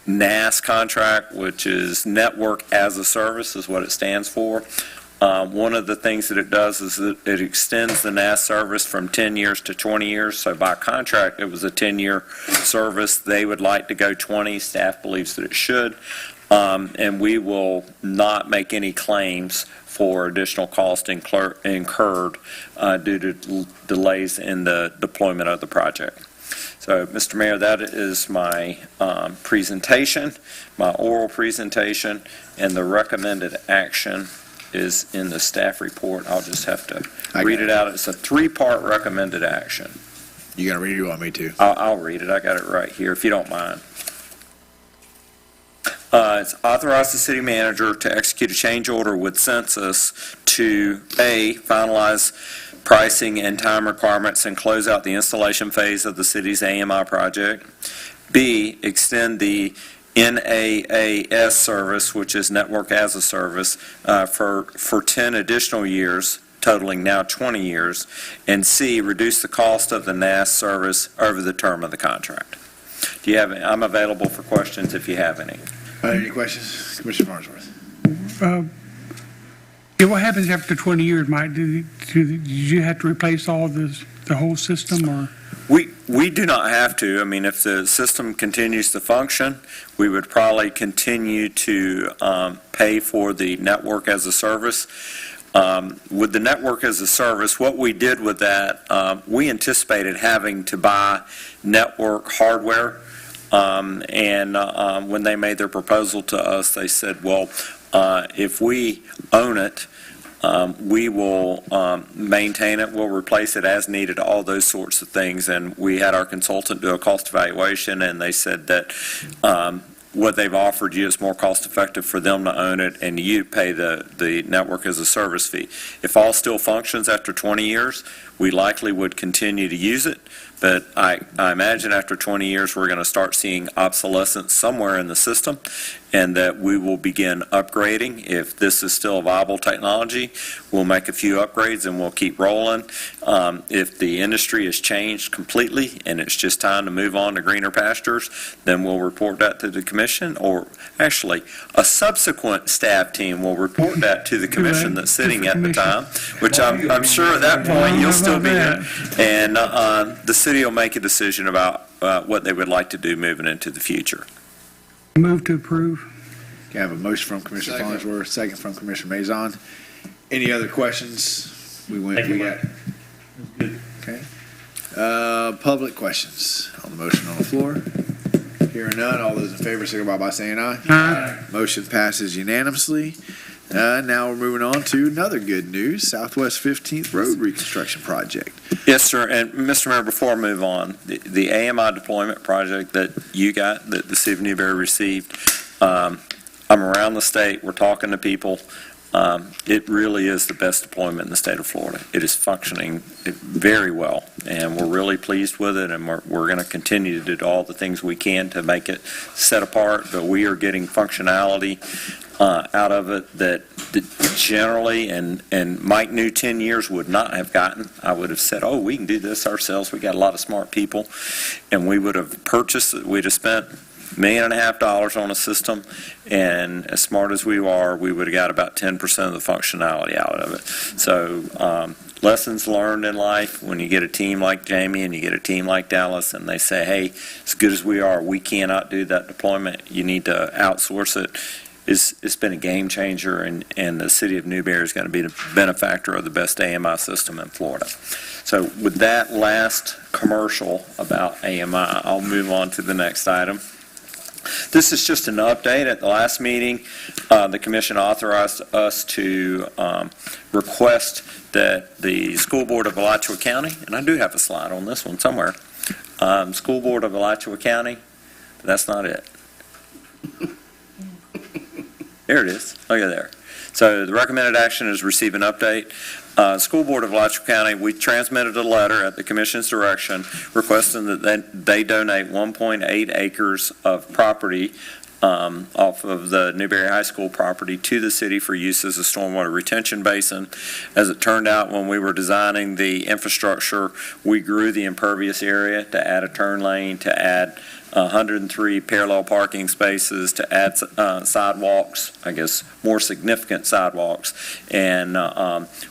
NAS contract, which is Network as a Service, is what it stands for. One of the things that it does is that it extends the NAS service from 10 years to 20 years. So by contract, it was a 10-year service. They would like to go 20. Staff believes that it should. And we will not make any claims for additional cost incurred due to delays in the deployment of the project. So, Mr. Mayor, that is my presentation, my oral presentation, and the recommended action is in the staff report. I'll just have to read it out. It's a 3-part recommended action. You gonna read it or you want me to? I'll read it. I got it right here, if you don't mind. It's authorize the city manager to execute a change order with Census to, A, finalize pricing and time requirements and close out the installation phase of the city's AMI project. B, extend the NAAS service, which is Network as a Service, for 10 additional years, totaling now 20 years. And C, reduce the cost of the NAS service over the term of the contract. Do you have? I'm available for questions if you have any. Any questions? Commissioner Farnsworth. Yeah, what happens after 20 years, Mike? Do you have to replace all the whole system, or? We do not have to. I mean, if the system continues to function, we would probably continue to pay for the Network as a Service. With the Network as a Service, what we did with that, we anticipated having to buy network hardware. When they made their proposal to us, they said, well, if we own it, we will maintain it, we'll replace it as needed, all those sorts of things. And we had our consultant do a cost evaluation, and they said that what they've offered you is more cost effective for them to own it, and you pay the Network as a Service fee. If all still functions after 20 years, we likely would continue to use it. But I imagine after 20 years, we're going to start seeing obsolescence somewhere in the system, and that we will begin upgrading. If this is still a viable technology, we'll make a few upgrades and we'll keep rolling. If the industry has changed completely and it's just time to move on to greener pastures, then we'll report that to the commission, or actually a subsequent staff team will report that to the commission that's sitting at the time, which I'm sure at that point you'll still be here. And the city will make a decision about what they would like to do moving into the future. Move to approve. Okay, I have a motion from Commissioner Farnsworth, second from Commissioner Mazon. Any other questions? We got. Okay. Public questions on the motion on the floor. Hearing none, all those in favor signify by saying aye. Aye. Motion passes unanimously. Now we're moving on to another good news, Southwest 15th Road Reconstruction Project. Yes, sir. And Mr. Mayor, before I move on, the AMI deployment project that you got, that the city of Newberry received, I'm around the state. We're talking to people. It really is the best deployment in the state of Florida. It is functioning very well, and we're really pleased with it, and we're going to continue to do all the things we can to make it set apart, but we are getting functionality out of it that generally, and Mike knew 10 years would not have gotten. I would have said, oh, we can do this ourselves. We got a lot of smart people, and we would have purchased it. We'd have spent $1.5 million on a system, and as smart as we are, we would have got about 10% of the functionality out of it. So lessons learned in life, when you get a team like Jamie and you get a team like Dallas, and they say, hey, as good as we are, we cannot do that deployment. You need to outsource it. It's been a game changer, and the city of Newberry is going to be the benefactor of the best AMI system in Florida. So with that last commercial about AMI, I'll move on to the next item. This is just an update. At the last meeting, the commission authorized us to request that the School Board of Alachua County, and I do have a slide on this one somewhere, School Board of Alachua County, but that's not it. There it is. Look at there. So the recommended action is receive an update. School Board of Alachua County, we transmitted a letter at the Commission's direction requesting that they donate 1.8 acres of property off of the Newberry High School property to the city for use as a stormwater retention basin. As it turned out, when we were designing the infrastructure, we grew the impervious area to add a turn lane, to add 103 parallel parking spaces, to add sidewalks, I guess more significant sidewalks. And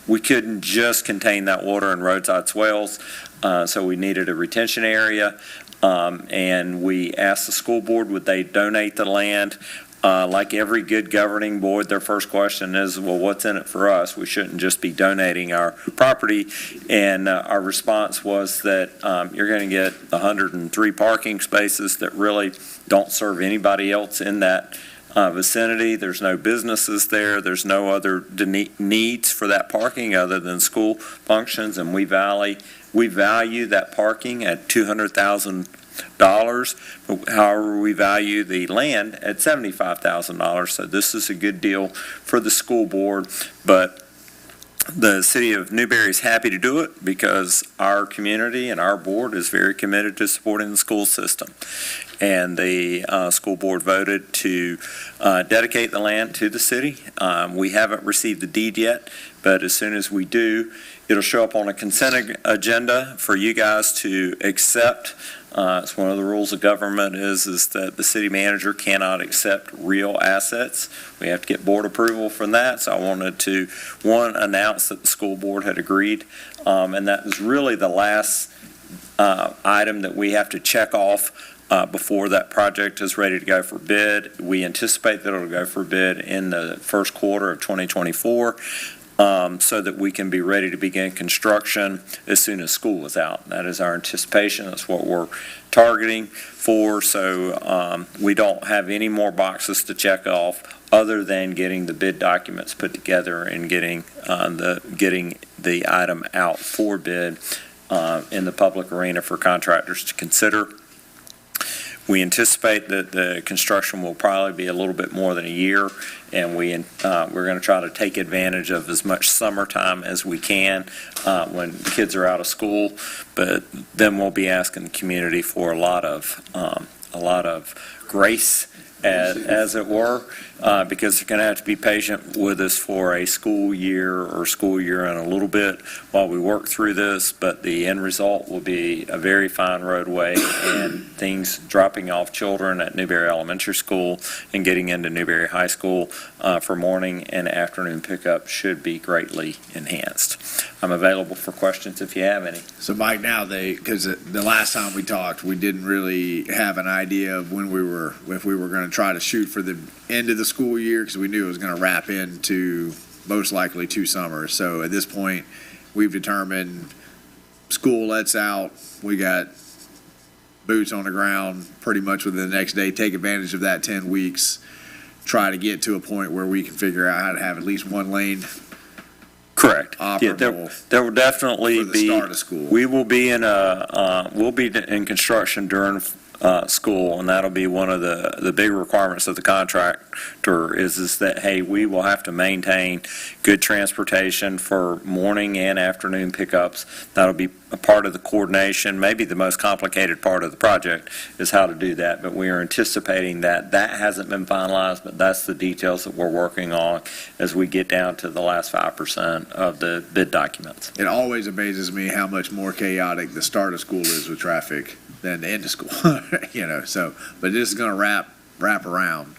we couldn't just contain that water in roadside swales, so we needed a retention area. And we asked the school board, would they donate the land? Like every good governing board, their first question is, well, what's in it for us? We shouldn't just be donating our property. And our response was that you're going to get 103 parking spaces that really don't serve anybody else in that vicinity. There's no businesses there. There's no other needs for that parking other than school functions, and we value that parking at $200,000. However, we value the land at $75,000. So this is a good deal for the school board, but the city of Newberry is happy to do it because our community and our board is very committed to supporting the school system. And the school board voted to dedicate the land to the city. We haven't received the deed yet, but as soon as we do, it'll show up on a consent agenda for you guys to accept. It's one of the rules of government is that the city manager cannot accept real assets. We have to get board approval from that. So I wanted to, one, announce that the school board had agreed. And that is really the last item that we have to check off before that project is ready to go for bid. We anticipate that it'll go for bid in the first quarter of 2024. So that we can be ready to begin construction as soon as school is out. That is our anticipation. That's what we're targeting for. So we don't have any more boxes to check off other than getting the bid documents put together and getting the item out for bid in the public arena for contractors to consider. We anticipate that the construction will probably be a little bit more than a year, and we're going to try to take advantage of as much summertime as we can when kids are out of school. But then we'll be asking the community for a lot of grace, as it were, because they're going to have to be patient with us for a school year and a little bit while we work through this. But the end result will be a very fine roadway and things dropping off children at Newberry Elementary School and getting into Newberry High School for morning and afternoon pickup should be greatly enhanced. I'm available for questions if you have any. So Mike, now because the last time we talked, we didn't really have an idea of if we were going to try to shoot for the end of the school year, because we knew it was going to wrap into most likely 2 summers. So at this point, we've determined school lets out, we got boots on the ground pretty much within the next day, take advantage of that 10 weeks, try to get to a point where we can figure out how to have at least one lane. Correct. Yeah, Operable there will definitely for the start of school. We will be we'll be in construction during school, and that'll be one of the big requirements of the contractor is that, hey, we will have to maintain good transportation for morning and afternoon pickups. That'll be a part of the coordination. Maybe the most complicated part of the project is how to do that, but we are anticipating that hasn't been finalized, but that's the details that we're working on as we get down to the last 5% of the bid documents. It always amazes me how much more chaotic the start of school is with traffic than the end of school. But this is going to wrap around.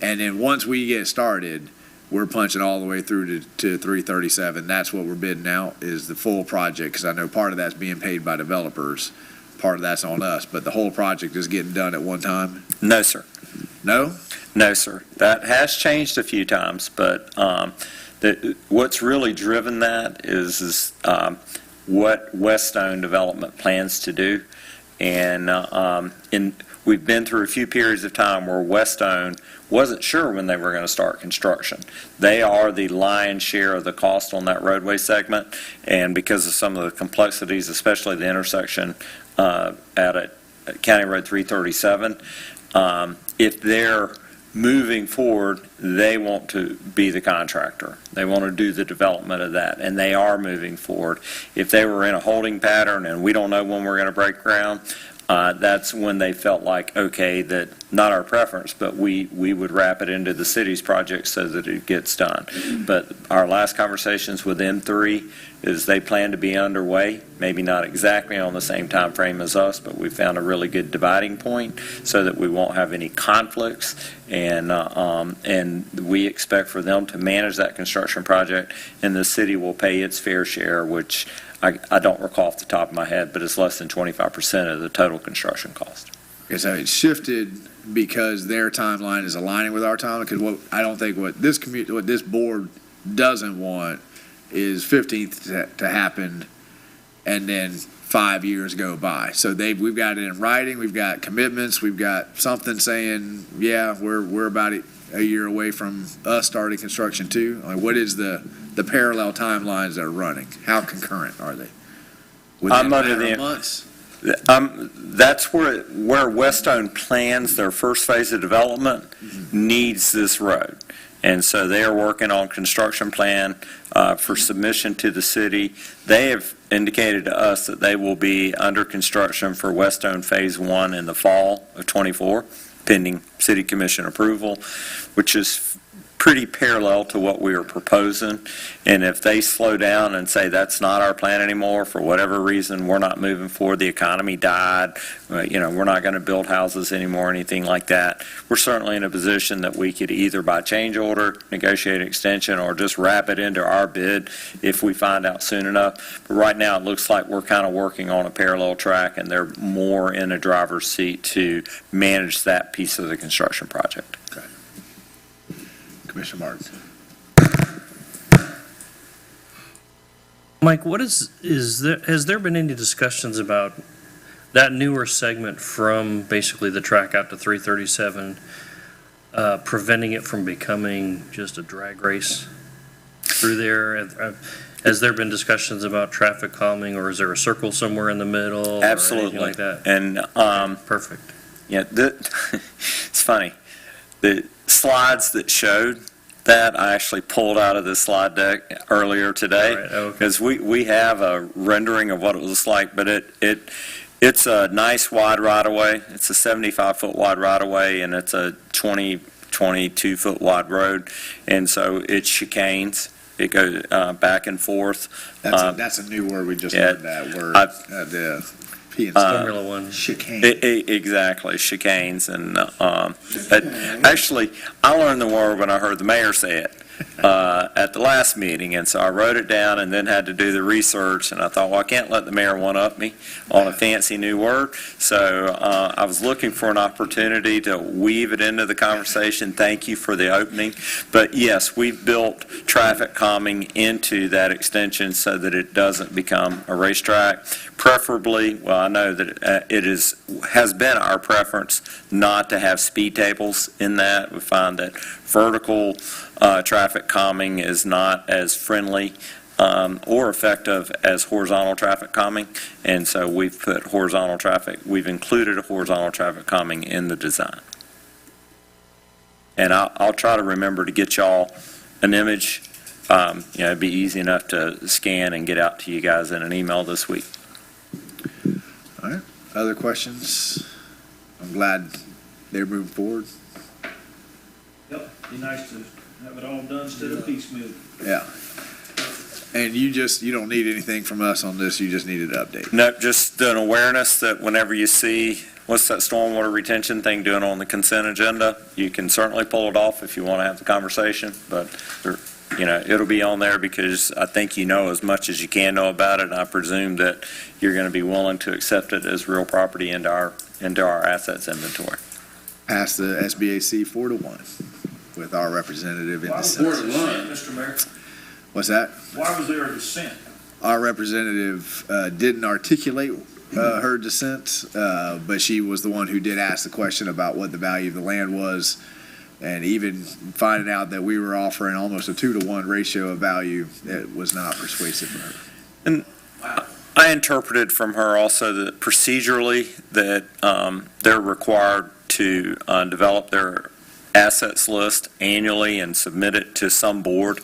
And then once we get started, we're punching all the way through to 337. That's what we're bidding out is the full project, because I know part of that's being paid by developers. Part of that's on us, but the whole project is getting done at one time? No, sir. No? No, sir. That has changed a few times, but what's really driven that is what Weststone Development plans to do. And we've been through a few periods of time where Weststone wasn't sure when they were going to start construction. They are the lion's share of the cost on that roadway segment, and because of some of the complexities, especially the intersection at County Road 337, if they're moving forward, they want to be the contractor. They want to do the development of that, and they are moving forward. If they were in a holding pattern and we don't know when we're going to break ground, that's when they felt like, okay, that not our preference, but we would wrap it into the city's project so that it gets done. But our last conversations with M3 is they plan to be underway, maybe not exactly on the same time frame as us, but we found a really good dividing point so that we won't have any conflicts. And we expect for them to manage that construction project, and the city will pay its fair share, which I don't recall off the top of my head, but it's less than 25% of the total construction cost. Okay, so it shifted because their timeline is aligning with our timeline, because I don't think what this board doesn't want is 15th to happen and then 5 years go by. So we've got it in writing, we've got commitments, we've got something saying, yeah, we're about a year away from us starting construction too. Like, what is the parallel timelines that are running? How concurrent are they? I'm under the months? That's where Westone plans their first phase of development needs this road. And so they are working on construction plan for submission to the city. They have indicated to us that they will be under construction for Westone Phase 1 in the fall of '24, pending city commission approval, which is pretty parallel to what we are proposing. And if they slow down and say that's not our plan anymore, for whatever reason, we're not moving forward, the economy died, we're not going to build houses anymore, anything like that, we're certainly in a position that we could either by change order, negotiate an extension, or just wrap it into our bid if we find out soon enough. But right now, it looks like we're kind of working on a parallel track, and they're more in a driver's seat to manage that piece of the construction project. Commissioner Martin. Mike, has there been any discussions about that newer segment from basically the track out to 337, preventing it from becoming just a drag race through there? Has there been discussions about traffic calming, or is there a circle somewhere in the middle? Absolutely. Or anything like that? And perfect. Yeah, it's funny. The slides that showed that I actually pulled out of the slide deck earlier today, because we have a rendering of what it looks like, but it's a nice wide right-of-way. It's a 75-foot wide right-of-way, and it's a 22-foot wide road, and so it chicanes. It goes back and forth. That's a new word. We just learned that word. Formula One. Chicane. Exactly, chicanes. And actually, I learned the word when I heard the mayor say it at the last meeting, and so I wrote it down and then had to do the research, and I thought, well, I can't let the mayor one-up me on a fancy new word, so I was looking for an opportunity to weave it into the conversation. Thank you for the opening. But yes, we've built traffic calming into that extension so that it doesn't become a racetrack. Preferably, well, I know that it has been our preference not to have speed tables in that. We find that vertical traffic calming is not as friendly or effective as horizontal traffic calming, and so we've included a horizontal traffic calming in the design. And I'll try to remember to get y'all an image. It'd be easy enough to scan and get out to you guys in an email this week. All right. Other questions? I'm glad they're moving forward. Yep, be nice to have it all done instead of piecemeal. Yeah. And you don't need anything from us on this, you just needed an update. No, just an awareness that whenever you see, what's that stormwater retention thing doing on the consent agenda, you can certainly pull it off if you want to have the conversation, but it'll be on there because I think you know as much as you can know about it, and I presume that you're going to be willing to accept it as real property into our assets inventory. Pass the SBAC 4-1 with our representative in the Senate. Mr. Mayor? What's that? Why was there a dissent? Our representative didn't articulate her dissent, but she was the one who did ask the question about what the value of the land was, and even finding out that we were offering almost a 2-to-1 ratio of value, it was not persuasive for her. And I interpreted from her also that procedurally that they're required to develop their assets list annually and submit it to some board.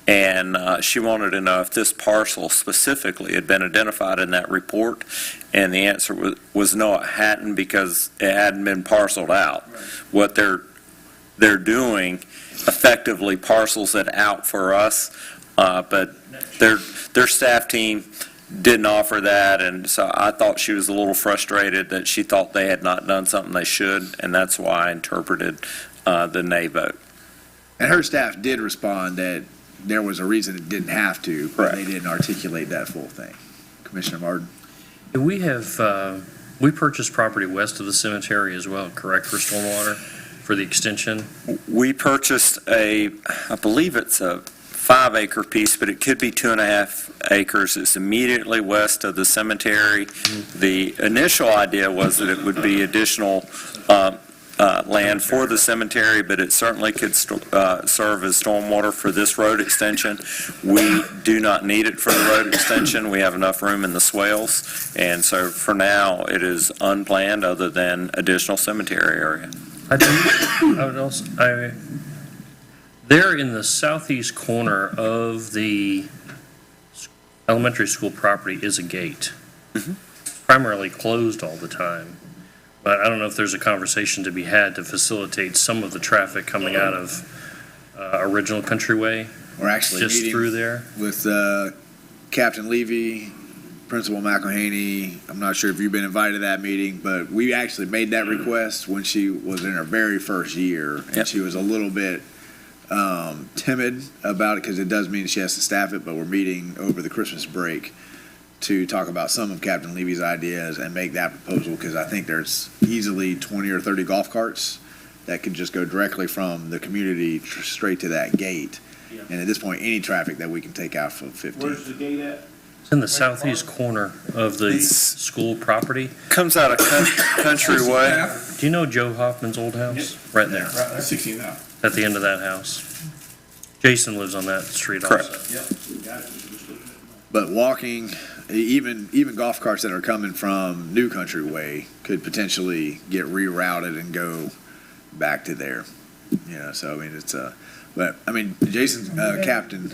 And she wanted to know if this parcel specifically had been identified in that report. And the answer was no, it hadn't, because it hadn't been parceled out. What they're doing effectively parcels it out for us, but their staff team didn't offer that, and so I thought she was a little frustrated that she thought they had not done something they should, and that's why I interpreted the nay vote. And her staff did respond that there was a reason it didn't have to, but they didn't articulate that full thing. Commissioner Martin? We have, we purchased property west of the cemetery as well, correct, for stormwater, for the extension? We purchased I believe it's a 5-acre piece, but it could be 2.5 acres. It's immediately west of the cemetery. The initial idea was that it would be additional land for the cemetery, but it certainly could serve as stormwater for this road extension. We do not need it for the road extension. We have enough room in the swales, and so for now, it is unplanned other than additional cemetery area. There in the southeast corner of the elementary school property is a gate. Primarily closed all the time. But I don't know if there's a conversation to be had to facilitate some of the traffic coming out of Original Countryway. We're actually just meeting through there with Captain Levy, Principal McElhaney. I'm not sure if you've been invited to that meeting, but we actually made that request when she was in her very first year, and she was a little bit timid about it because it does mean she has to staff it, but we're meeting over the Christmas break to talk about some of Captain Levy's ideas and make that proposal, because I think there's easily 20 or 30 golf carts that could just go directly from the community straight to that gate. And at this point, any traffic that we can take out from 15. Where's the gate at? It's in the southeast corner of the school property. Comes out of Countryway. Do you know Joe Hoffman's old house? Right there. Right, 16 now. At the end of that house. Jason lives on that street also. Got it. But walking, even golf carts that are coming from New Countryway could potentially get rerouted and go back to there. You know, so I mean, it's but I mean, Jason's captain.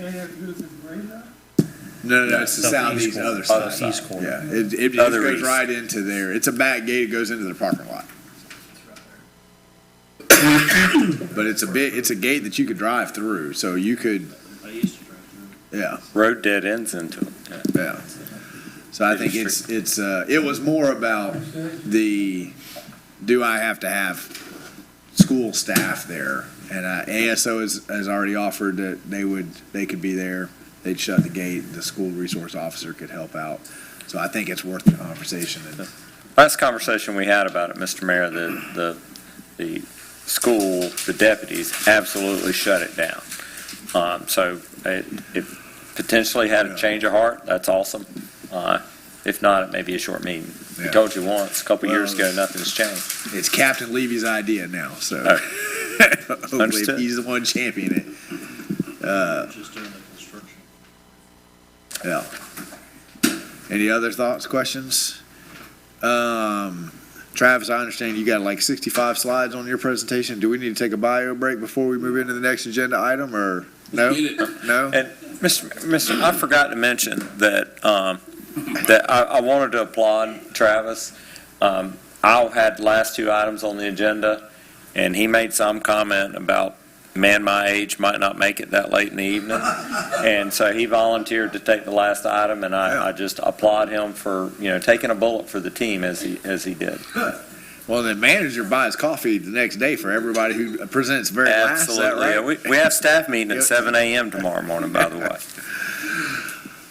No, it's the southeast other side. Southeast corner. Yeah, it just goes right into there. It's a back gate. It goes into the parking lot. But it's a gate that you could drive through, so you could. I used to drive through. Yeah. Road dead ends into it. Yeah. So I think it was more about do I have to have school staff there? And ASO has already offered that they could be there. They'd shut the gate. The school resource officer could help out. So I think it's worth the conversation. Last conversation we had about it, Mr. Mayor, the school, the deputies absolutely shut it down. So it potentially had a change of heart. That's awesome. If not, it may be a short meeting. We told you once, a couple years ago, nothing's changed. It's Captain Levy's idea now, so hopefully Understood. he's the one championing it. Just doing the construction. Yeah. Any other thoughts, questions? Travis, I understand you got like 65 slides on your presentation. Do we need to take a bio break before we move into the next agenda item, or no? No? And Mr., I forgot to mention that I wanted to applaud Travis. I had last two items on the agenda, and he made some comment about a man my age might not make it that late in the evening. And so he volunteered to take the last item, and I just applaud him for, taking a bullet for the team as he did. Well, the manager buys coffee the next day for everybody who presents very last. Absolutely. Is that right? Yeah, we have staff meeting at 7 a.m. tomorrow morning, by the way.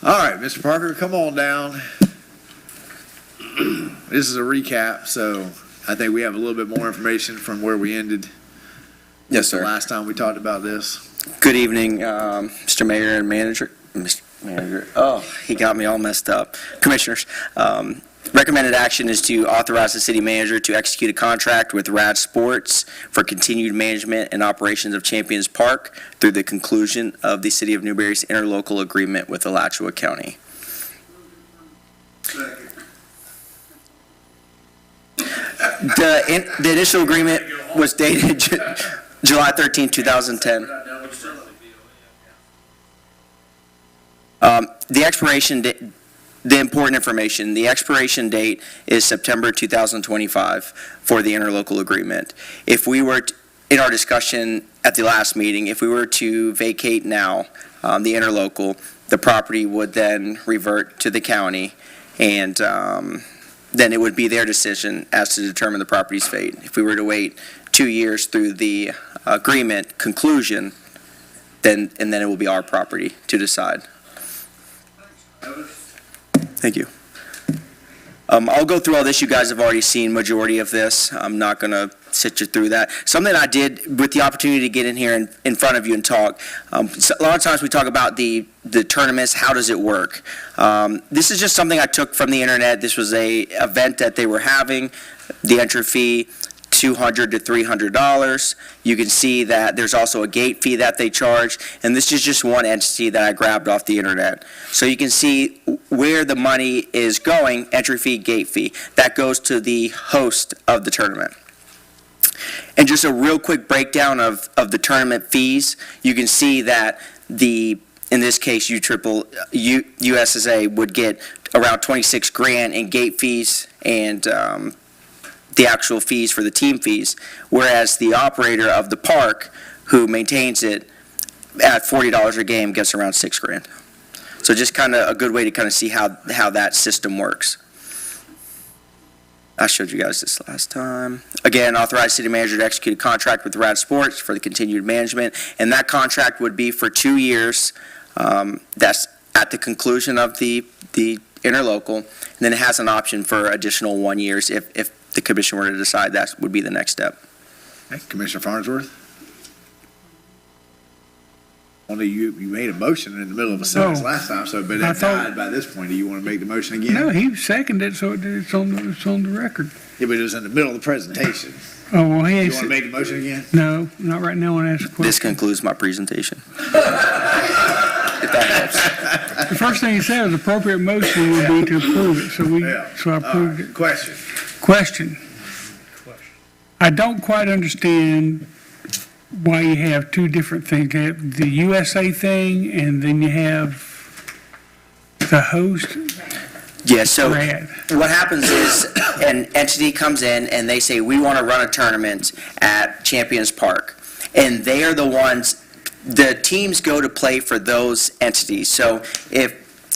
All right, Mr. Parker, come on down. This is a recap, so I think we have a little bit more information from where we ended. Yes, The sir. last time we talked about this. Good evening, Mr. Mayor and Manager. Mr. Manager. Oh, he got me all messed up. Commissioners, recommended action is to authorize the city manager to execute a contract with Rad Sports for continued management and operations of Champions Park through the conclusion of the City of Newberry's interlocal agreement with Alachua County. The initial agreement was dated July 13, 2010. The expiration date, the important information, the expiration date is September 2025 for the interlocal agreement. If we were, in our discussion at the last meeting, if we were to vacate now, the interlocal, the property would then revert to the county, and then it would be their decision as to determine the property's fate. If we were to wait 2 years through the agreement conclusion, then it will be our property to decide. Thank you. I'll go through all this. You guys have already seen majority of this. I'm not going to sit you through that. Something I did with the opportunity to get in here in front of you and talk. So a lot of times we talk about the tournaments. How does it work? This is just something I took from the internet. This was a event that they were having. The entry fee, $200 to $300. You can see that there's also a gate fee that they charge, and this is just one entity that I grabbed off the internet. So you can see where the money is going, entry fee, gate fee. That goes to the host of the tournament. And just a real quick breakdown of the tournament fees, you can see that in this case, USSA would get around 26 grand in gate fees and the actual fees for the team fees, whereas the operator of the park, who maintains it, at $40 a game, gets around 6 grand. So just kind of a good way to kind of see how that system works. I showed you guys this last time. Again, authorize city manager to execute a contract with Rad Sports for the continued management, and that contract would be for 2 years. That's at the conclusion of the interlocal, and then it has an option for additional 1 year if the commission were to decide that would be the next step. Okay, Commissioner Farnsworth? Only you made a motion in the middle of a sentence last time, but that died by this point. Do you want to make the motion again? No, he seconded it, so it's on the record. Yeah, but it was in the middle of the presentation. Oh, well, he You ain't want to make the motion again? No, not right now. I want to ask a question. This concludes my presentation. If that helps. The first thing he said was appropriate motion would be to approve it, so I approved it. Question. I don't quite understand why you have two different things. You have the USA thing, and then you have the host. Yeah, so what happens is an entity comes in and they say, we want to run a tournament at Champions Park. And they are the ones, the teams go to play for those entities. So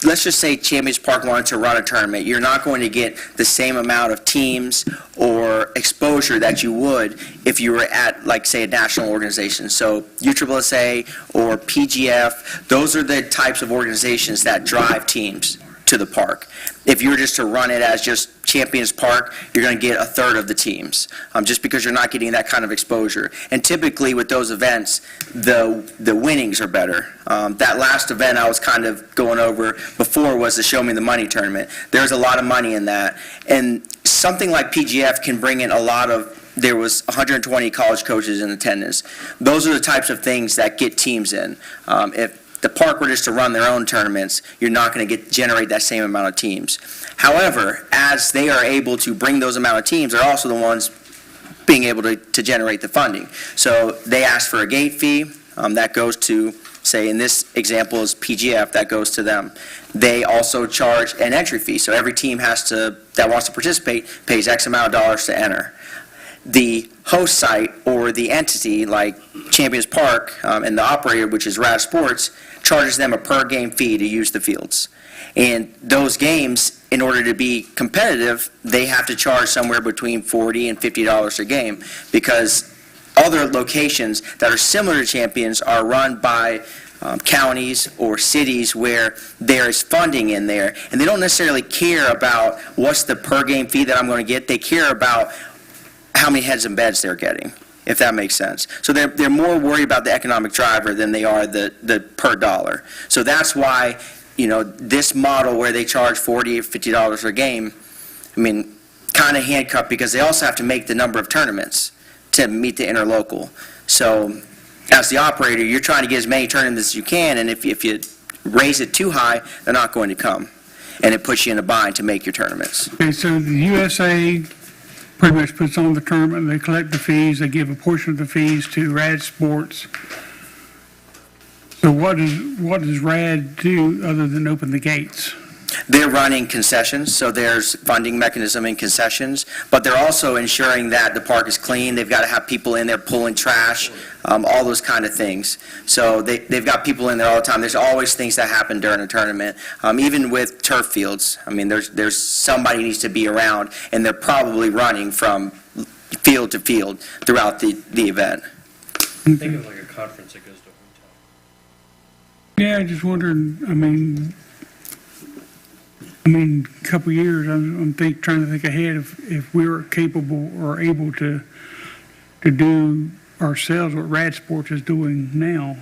let's just say Champions Park wanted to run a tournament, you're not going to get the same amount of teams or exposure that you would if you were at, like, say, a national organization. So USSSA or PGF, those are the types of organizations that drive teams to the park. If you were just to run it as just Champions Park, you're going to get a third of the teams, just because you're not getting that kind of exposure. And typically with those events, the winnings are better. That last event I was kind of going over before was the Show Me the Money tournament. There's a lot of money in that. And something like PGF can bring in a lot of, there was 120 college coaches in attendance. Those are the types of things that get teams in. If the park were just to run their own tournaments, you're not going to generate that same amount of teams. However, as they are able to bring those amount of teams, they're also the ones being able to generate the funding. So they ask for a gate fee that goes to, say in this example is PGF, that goes to them. They also charge an entry fee, so every team that wants to participate pays X amount of dollars to enter. The host site or the entity like Champions Park and the operator, which is Rad Sports, charges them a per game fee to use the fields. And those games, in order to be competitive, they have to charge somewhere between $40 and $50 a game, because other locations that are similar to Champions are run by counties or cities where there is funding in there, and they don't necessarily care about what's the per game fee that I'm going to get. They care about how many heads and beds they're getting, if that makes sense. So they're more worried about the economic driver than they are the per dollar. So that's why, this model where they charge $40 or $50 a game, kind of handcuffed, because they also have to make the number of tournaments to meet the interlocal. So as the operator, you're trying to get as many tournaments as you can, and if you raise it too high, they're not going to come. And it puts you in a bind to make your tournaments. Okay, so the USA pretty much puts on the tournament, they collect the fees, they give a portion of the fees to RAD Sports. So what does RAD do other than open the gates? They're running concessions, so there's funding mechanism in concessions, but they're also ensuring that the park is clean. They've got to have people in there pulling trash, all those kind of things. So they've got people in there all the time. There's always things that happen during a tournament, even with turf fields. I mean, there's somebody needs to be around, and they're probably running from field to field throughout the event. Think of like a conference that goes to a hotel. Yeah, I just wondering, I mean, a couple of years, I'm trying to think ahead if we were capable or able to do ourselves what RAD Sports is doing now.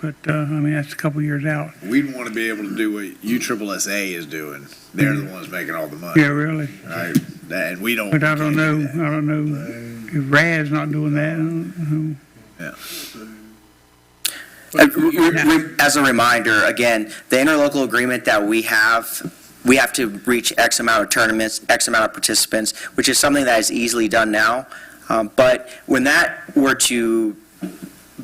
But, that's a couple of years out. We'd want to be able to do what USSSA is doing. They're the ones making all the money. Yeah, really. Right? And we don't. But I don't know, that. if RAD's not doing that, I don't know. As a reminder, again, the interlocal agreement that we have to reach X amount of tournaments, X amount of participants, which is something that is easily done now. But when that were to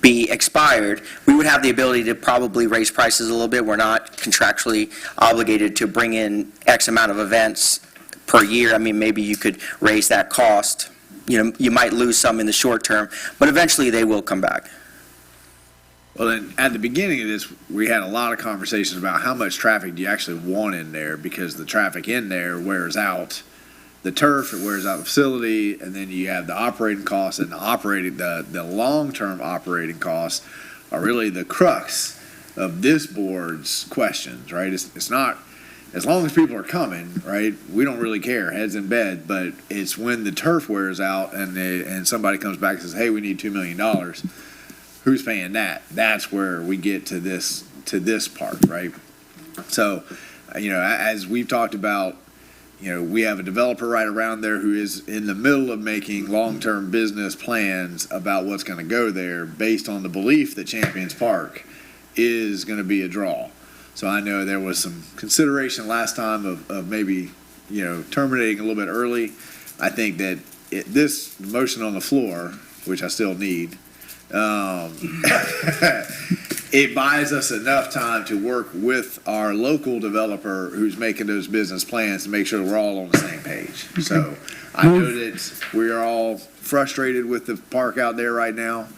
be expired, we would have the ability to probably raise prices a little bit. We're not contractually obligated to bring in X amount of events per year. I mean, maybe you could raise that cost. You know, you might lose some in the short term, but eventually they will come back. Well, then, at the beginning of this, we had a lot of conversations about how much traffic do you actually want in there, because the traffic in there wears out the turf, it wears out the facility, and then you have the operating costs, and the long-term operating costs are really the crux of this board's questions, right? It's not, as long as people are coming, right, we don't really care, heads in bed, but it's when the turf wears out and somebody comes back and says, hey, we need $2 million. Who's paying that? That's where we get to this part, right? So, as we've talked about, we have a developer right around there who is in the middle of making long-term business plans about what's going to go there based on the belief that Champions Park is going to be a draw. So I know there was some consideration last time of maybe, terminating a little bit early. I think that this motion on the floor, which I still need, it buys us enough time to work with our local developer who's making those business plans to make sure we're all on the same page. So I know that we are all frustrated with the park out there right now,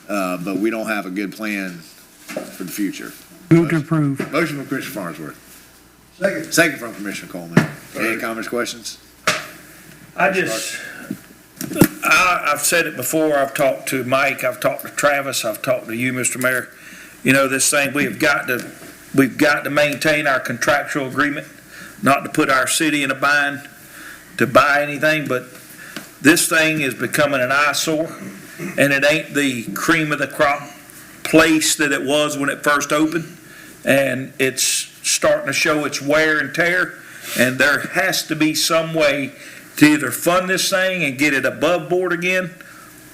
but we don't have a good plan for the future. Move to approve. Motion from Commissioner Farnsworth. Second from Commissioner Coleman. Any comments, questions? I've said it before, I've talked to Mike, I've talked to Travis, I've talked to you, Mr. Mayor. This thing, we've got to maintain our contractual agreement, not to put our city in a bind to buy anything, but this thing is becoming an eyesore, and it ain't the cream of the crop place that it was when it first opened, and it's starting to show its wear and tear, and there has to be some way to either fund this thing and get it above board again,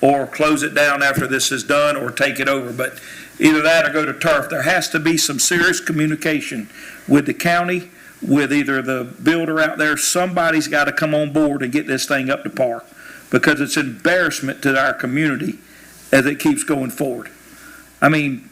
or close it down after this is done, or take it over. But either that or go to turf. There has to be some serious communication with the county, with either the builder out there. Somebody's got to come on board and get this thing up to par, because it's an embarrassment to our community as it keeps going forward. I mean,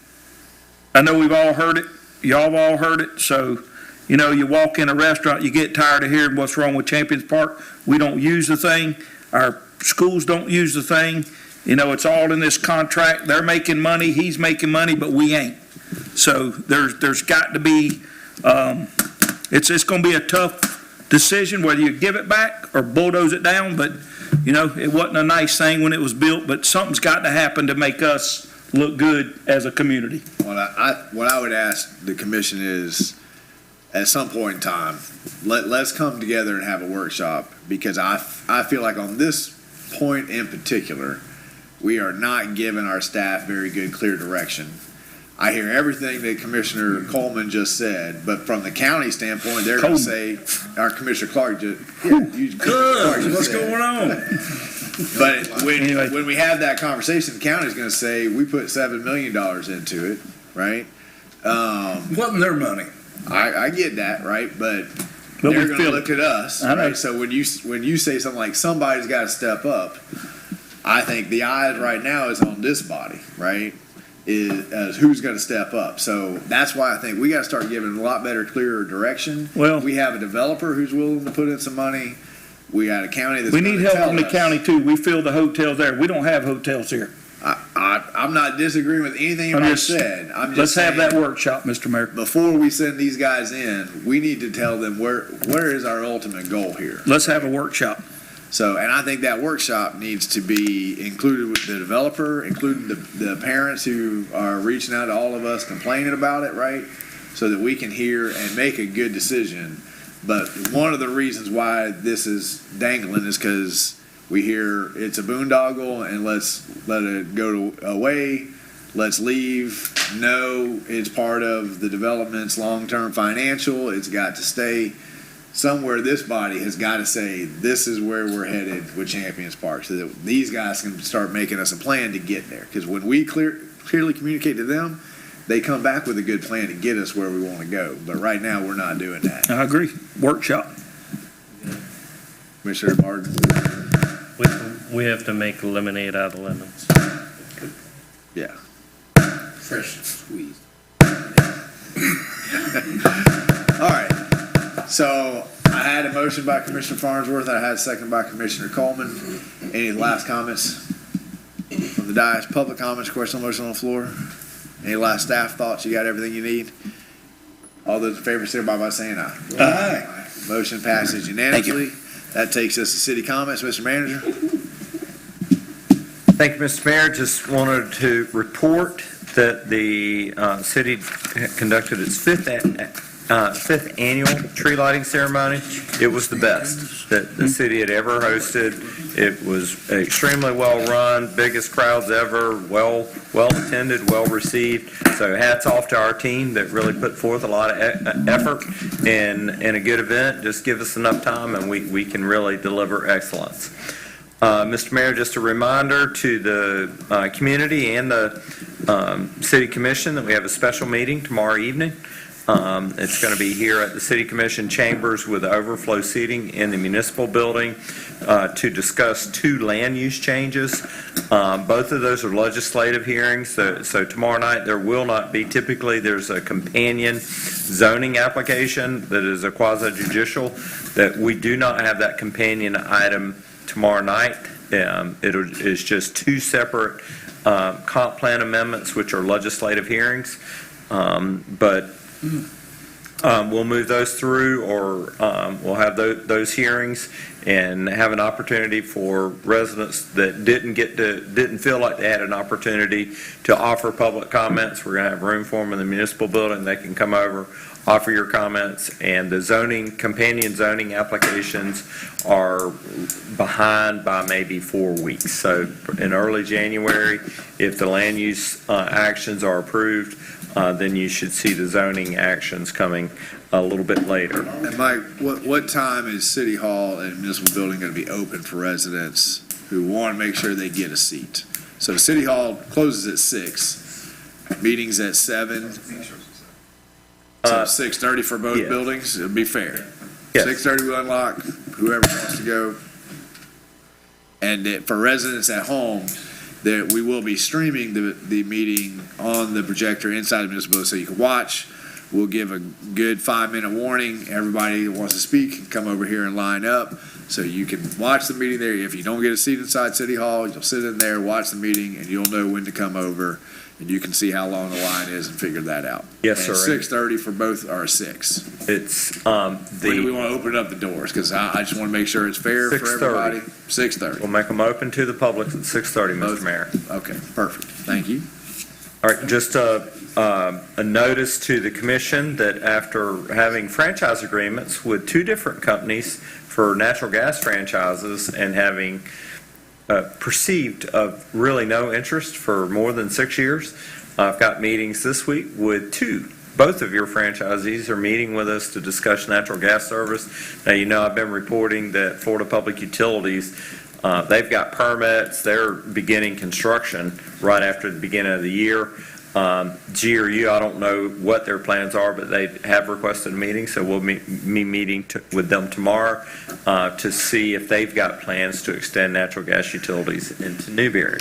I know we've all heard it. Y'all have all heard it. So, you walk in a restaurant, you get tired of hearing what's wrong with Champions Park. We don't use the thing. Our schools don't use the thing. It's all in this contract. They're making money, he's making money, but we ain't. So there's got to be, it's going to be a tough decision whether you give it back or bulldoze it down, but, it wasn't a nice thing when it was built, but something's got to happen to make us look good as a community. What I would ask the commission is, at some point in time, let's come together and have a workshop, because I feel like on this point in particular, we are not giving our staff very good, clear direction. I hear everything that Commissioner Coleman just said, but from the county standpoint, they're going to say, our Commissioner Clark just, Good. What's going on? But when we have that conversation, the county's going to say, we put $7 million into it, right? Wasn't their money. I get that, right? But But they're we going to feel look at us, I know. right? So when you say something like somebody's got to step up, I think the eyes right now is on this body, right? Is who's going to step up. So that's why I think we got to start giving a lot better, clearer direction. Well, we have a developer who's willing to put in some money. We got a county that's we need gonna help tell from the us. county too. We fill the hotels there. We don't have hotels here. I'm not disagreeing with anything I'm you just- said. I'm just Let's have that saying, workshop, Mr. Mayor. before we send these guys in, we need to tell them where is our ultimate goal here. Let's have a workshop. So, and I think that workshop needs to be included with the developer, including the parents who are reaching out to all of us complaining about it, right? So that we can hear and make a good decision. But one of the reasons why this is dangling is because we hear it's a boondoggle and let's let it go away. Let's leave. No, it's part of the development's long-term financial. It's got to stay. Somewhere this body has got to say, this is where we're headed with Champions Park, so that these guys can start making us a plan to get there. Because when we clearly communicate to them, they come back with a good plan to get us where we want to go. But right now, we're not doing that. I agree. Workshop. Commissioner Martin? We have to make lemonade out of lemons. Yeah. Fresh squeezed. All right. So I had a motion by Commissioner Farnsworth. I had a second by Commissioner Coleman. Any last comments from the dais? Public comments, question on motion on the floor? Any last staff thoughts? You got everything you need? All those in favor, signify by saying aye. Aye. Motion passes unanimously. That takes us to city comments. Mr. Manager? Thank you, Mr. Mayor. Just wanted to report that the city conducted its fifth annual tree lighting ceremony. It was the best that the city had ever hosted. It was extremely well-run, biggest crowds ever, well-attended, well-received. So hats off to our team that really put forth a lot of effort in a good event. Just give us enough time and we can really deliver excellence. Mr. Mayor, just a reminder to the community and the City Commission that we have a special meeting tomorrow evening. It's going to be here at the City Commission chambers with overflow seating in the municipal building to discuss two land use changes. Both of those are legislative hearings, so tomorrow night there will not be. Typically, there's a companion zoning application that is a quasi-judicial, that we do not have that companion item tomorrow night. It is just two separate comp plan amendments, which are legislative hearings. But we'll move those through, or we'll have those hearings and have an opportunity for residents that didn't feel like they had an opportunity to offer public comments. We're going to have room for them in the municipal building. They can come over, offer your comments, and the companion zoning applications are behind by maybe 4 weeks. So in early January, if the land use actions are approved, then you should see the zoning actions coming a little bit later. And Mike, what time is City Hall and Municipal Building going to be open for residents who want to make sure they get a seat? So City Hall closes at 6, meetings at 7. So 6:30 for both yeah. buildings, it'd be fair. Yes. 6:30 we unlock, whoever wants to go. And for residents at home, that we will be streaming the meeting on the projector inside the municipal building so you can watch. We'll give a good 5-minute warning. Everybody who wants to speak can come over here and line up so you can watch the meeting there. If you don't get a seat inside City Hall, you'll sit in there, watch the meeting, and you'll know when to come over. And you can see how long the line is and figure that out. Yes, and sir. 6:30 for both, or 6. It's When do we want to open up the doors? Because I just want to make sure it's fair for 6:30. everybody. 6:30. We'll make them open to the public at 6:30, Mr. Mayor. Okay, perfect. Thank you. All right, just a notice to the commission that after having franchise agreements with two different companies for natural gas franchises and having perceived of really no interest for more than 6 years, I've got meetings this week with both of your franchisees are meeting with us to discuss natural gas service. Now, you know, I've been reporting that Florida Public Utilities, they've got permits, they're beginning construction right after the beginning of the year. GRU, I don't know what their plans are, but they have requested a meeting, so we'll be meeting with them tomorrow to see if they've got plans to extend natural gas utilities into Newberry.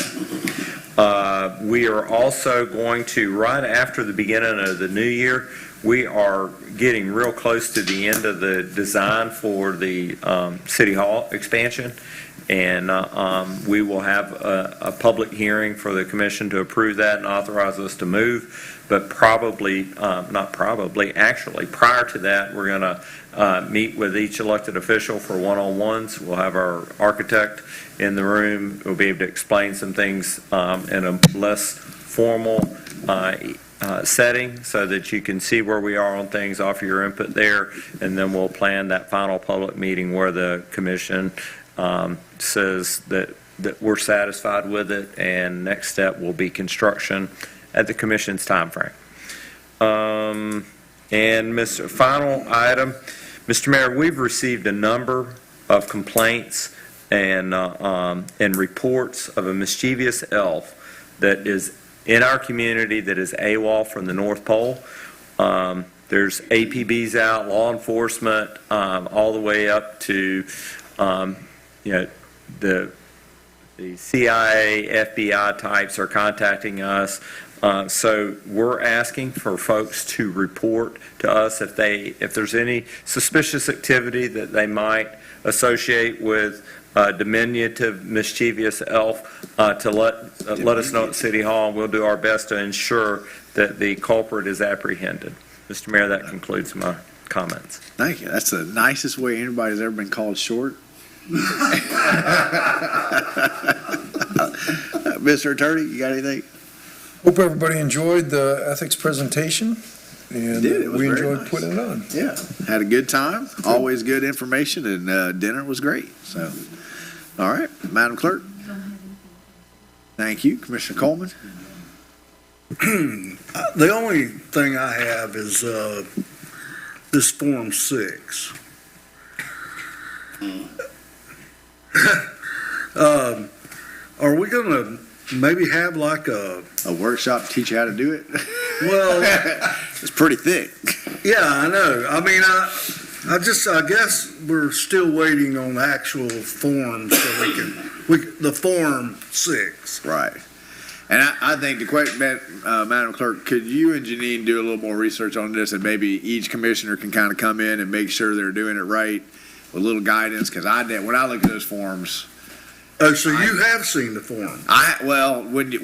We are also going to, right after the beginning of the new year, we are getting real close to the end of the design for the City Hall expansion, and we will have a public hearing for the commission to approve that and authorize us to move, but actually, prior to that, we're going to meet with each elected official for one-on-ones. We'll have our architect in the room. We'll be able to explain some things in a less formal setting so that you can see where we are on things, offer your input there, and then we'll plan that final public meeting where the commission says that we're satisfied with it, and next step will be construction at the commission's timeframe. And final item, Mr. Mayor, we've received a number of complaints and reports of a mischievous elf that is in our community that is AWOL from the North Pole. There's APBs out, law enforcement, all the way up to the CIA, FBI types are contacting us. So we're asking for folks to report to us if there's any suspicious activity that they might associate with diminutive, mischievous elf, to let us know at City Hall, and we'll do our best to ensure that the culprit is apprehended. Mr. Mayor, that concludes my comments. Thank you. That's the nicest way anybody's ever been called short. Mr. Attorney, you got anything? Hope everybody enjoyed the ethics presentation, and we enjoyed putting it on. Yeah, had a good time. Always good information, and dinner was great. So, all right, Madam Clerk. Thank you, Commissioner Coleman. The only thing I have is this Form 6. Are we going to maybe have like a workshop to teach you how to do it? Well, it's pretty thick. Yeah, I know. I mean, I guess we're still waiting on actual forms so the Form 6. Right. And I think the question, Madam Clerk, could you and Janine do a little more research on this, and maybe each commissioner can kind of come in and make sure they're doing it right with a little guidance? Because when I look at those forms. Oh, so you have seen the form?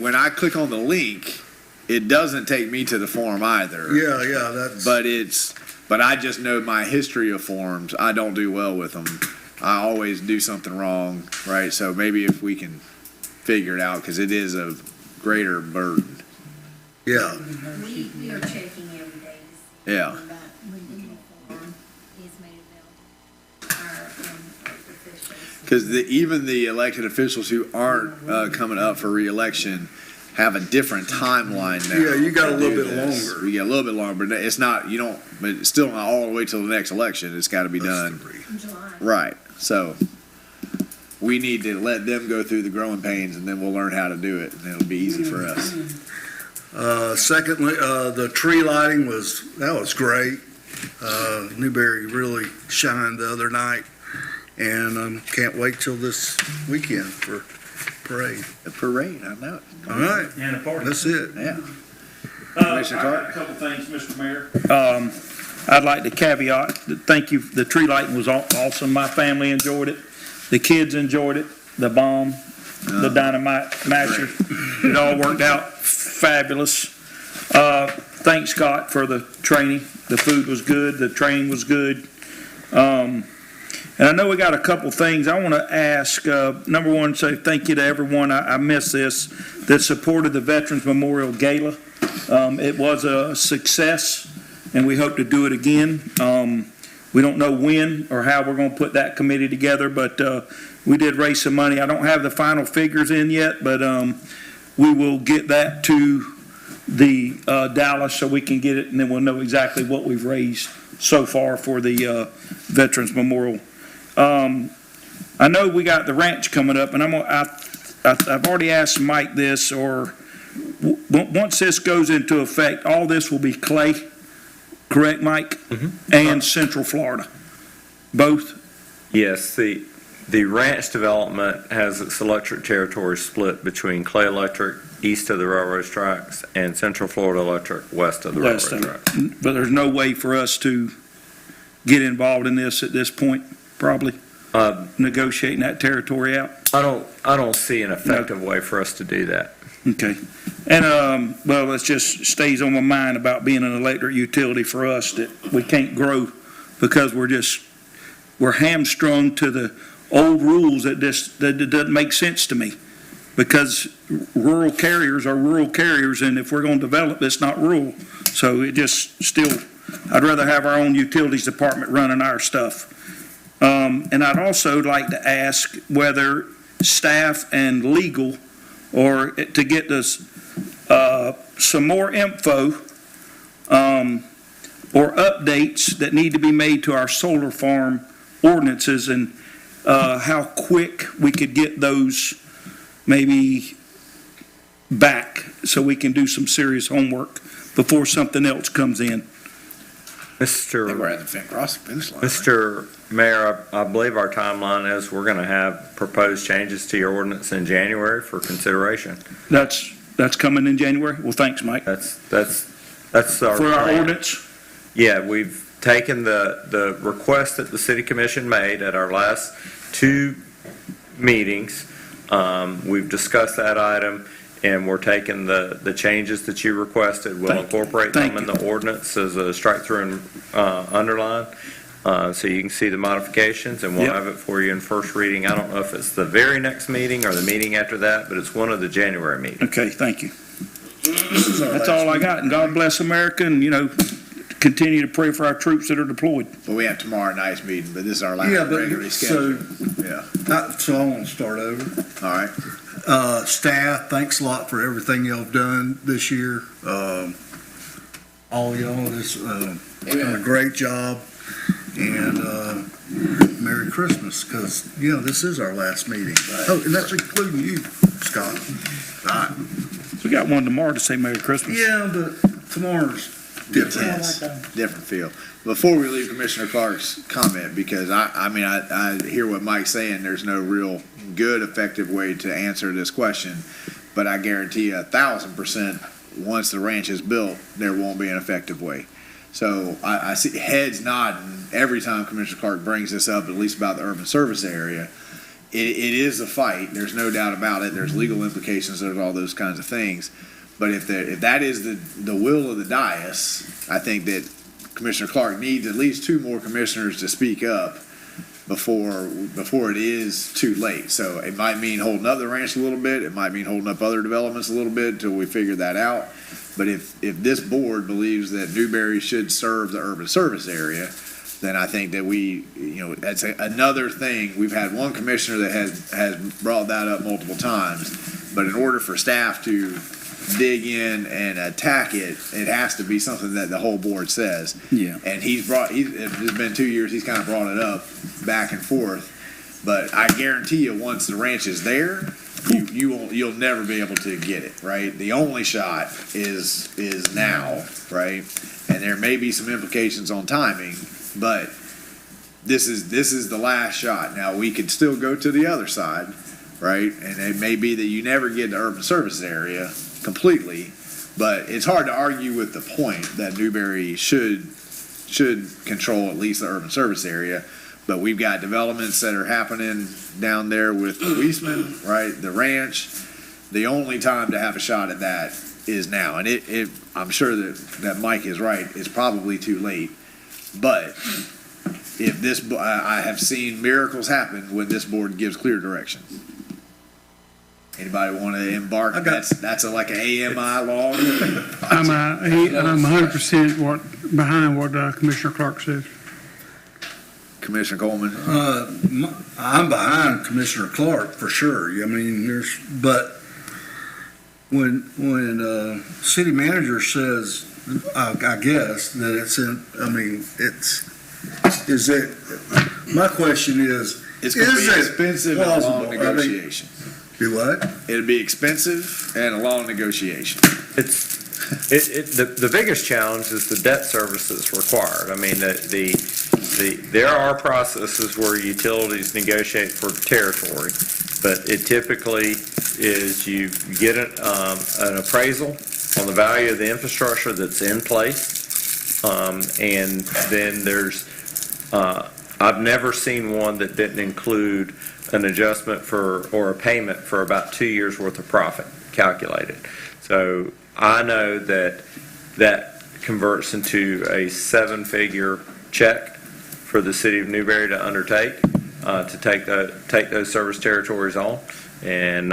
When I click on the link, it doesn't take me to the form either. Yeah, that's. But I just know my history of forms. I don't do well with them. I always do something wrong, right? So maybe if we can figure it out, because it is a greater burden. Yeah. We are checking every day to see Yeah. when the form is made available to our officials. Because even the elected officials who aren't coming up for re-election have a different timeline now. Yeah, you got a little bit longer. You got a little bit longer, but it's not, but it's still not all the way till the next election. It's got to be done. In July. Right. So we need to let them go through the growing pains, and then we'll learn how to do it, and it'll be easy for us. Secondly, the tree lighting was great. Newberry really shined the other night, and can't wait till this weekend for parade. The parade, I know it. All right. And a party. That's it. Yeah. I got a couple things, Mr. Mayor. I'd like to caveat, thank you, the tree lighting was awesome. My family enjoyed it. The kids enjoyed it. The bomb, the dynamite masher, it all worked out fabulous. Thanks, Scott, for the training. The food was good. The training was good. And I know we got a couple things. I want to ask, number one, say thank you to everyone, I missed this, that supported the Veterans Memorial Gala. It was a success, and we hope to do it again. We don't know when or how we're going to put that committee together, but we did raise some money. I don't have the final figures in yet, but we will get that to the Dallas so we can get it, and then we'll know exactly what we've raised so far for the Veterans Memorial. I know we got the ranch coming up, and I've already asked Mike this, or once this goes into effect, all this will be clay, correct, Mike? And Central Florida, both? Yes, the ranch development has its electric territory split between Clay Electric east of the railroad tracks and Central Florida Electric west of the railroad tracks. But there's no way for us to get involved in this at this point, probably, negotiating that territory out? I don't see an effective way for us to do that. Okay. And, well, it just stays on my mind about being an electric utility for us, that we can't grow because we're hamstrung to the old rules that it doesn't make sense to me. Because rural carriers are rural carriers, and if we're going to develop, it's not rural. So it just still, I'd rather have our own utilities department running our stuff. And I'd also like to ask whether staff and legal, or to get us some more info or updates that need to be made to our solar farm ordinances, and how quick we could get those maybe back so we can do some serious homework before something else comes in. We're at the finish line. Mr. Mayor, I believe our timeline is we're going to have proposed changes to your ordinance in January for consideration. That's coming in January? Well, thanks, Mike. That's our For our plan. ordinance? Yeah, we've taken the request that the city commission made at our last two meetings. We've discussed that item, and we're taking the changes that you requested. We'll incorporate them in the ordinance as a strike through and underline, so you can see the modifications, and we'll have it for you in first reading. I don't know if it's the very next meeting or the meeting after that, but it's one of the January meetings. Okay, thank you. That's all I got, and God bless America, and, continue to pray for our troops that are deployed. Well, we have tomorrow night's meeting, but this is our last regularly so, scheduled. so I want to start over. All right. Staff, thanks a lot for everything y'all have done this year. All y'all, done a great job. And Merry Christmas, because, this is our last meeting. Oh, and that's including you, Scott. All right. We got one tomorrow to say Merry Christmas. Yeah, but tomorrow's different. Yes, different feel. Before we leave Commissioner Clark's comment, because I hear what Mike's saying, there's no real good, effective way to answer this question, but I guarantee you 1,000%, once the ranch is built, there won't be an effective way. So I see heads nodding every time Commissioner Clark brings this up, at least about the urban service area. It is a fight. There's no doubt about it. There's legal implications. There's all those kinds of things. But if that is the will of the dais, I think that Commissioner Clark needs at least two more commissioners to speak up before it is too late. So it might mean holding up the ranch a little bit. It might mean holding up other developments a little bit until we figure that out. But if this board believes that Newberry should serve the urban service area, then I think that that's another thing. We've had one commissioner that has brought that up multiple times. But in order for staff to dig in and attack it, it has to be something that the whole board says. Yeah. And it's been 2 years, he's kind of brought it up back and forth. But I guarantee you, once the ranch is there, you'll never be able to get it, right? The only shot is now, right? And there may be some implications on timing, but this is the last shot. Now, we could still go to the other side, right? And it may be that you never get the urban service area completely, but it's hard to argue with the point that Newberry should control at least the urban service area. But we've got developments that are happening down there with Weisman, right? The ranch. The only time to have a shot at that is now. And I'm sure that Mike is right. It's probably too late. But I have seen miracles happen when this board gives clear direction. Anybody want to embark? That's like an AMI law. I'm 100% behind what Commissioner Clark says. Commissioner Coleman? I'm behind Commissioner Clark for sure. But when city manager says, I guess that my question is, it's going to be expensive and long negotiation. Do what? It'd be expensive and a long negotiation. The biggest challenge is the debt services required. I mean, there are processes where utilities negotiate for territory, but it typically is you get an appraisal on the value of the infrastructure that's in place, and then there's, I've never seen one that didn't include an adjustment or a payment for about 2 years' worth of profit calculated. So I know that converts into a seven-figure check for the city of Newberry to undertake, to take those service territories on. And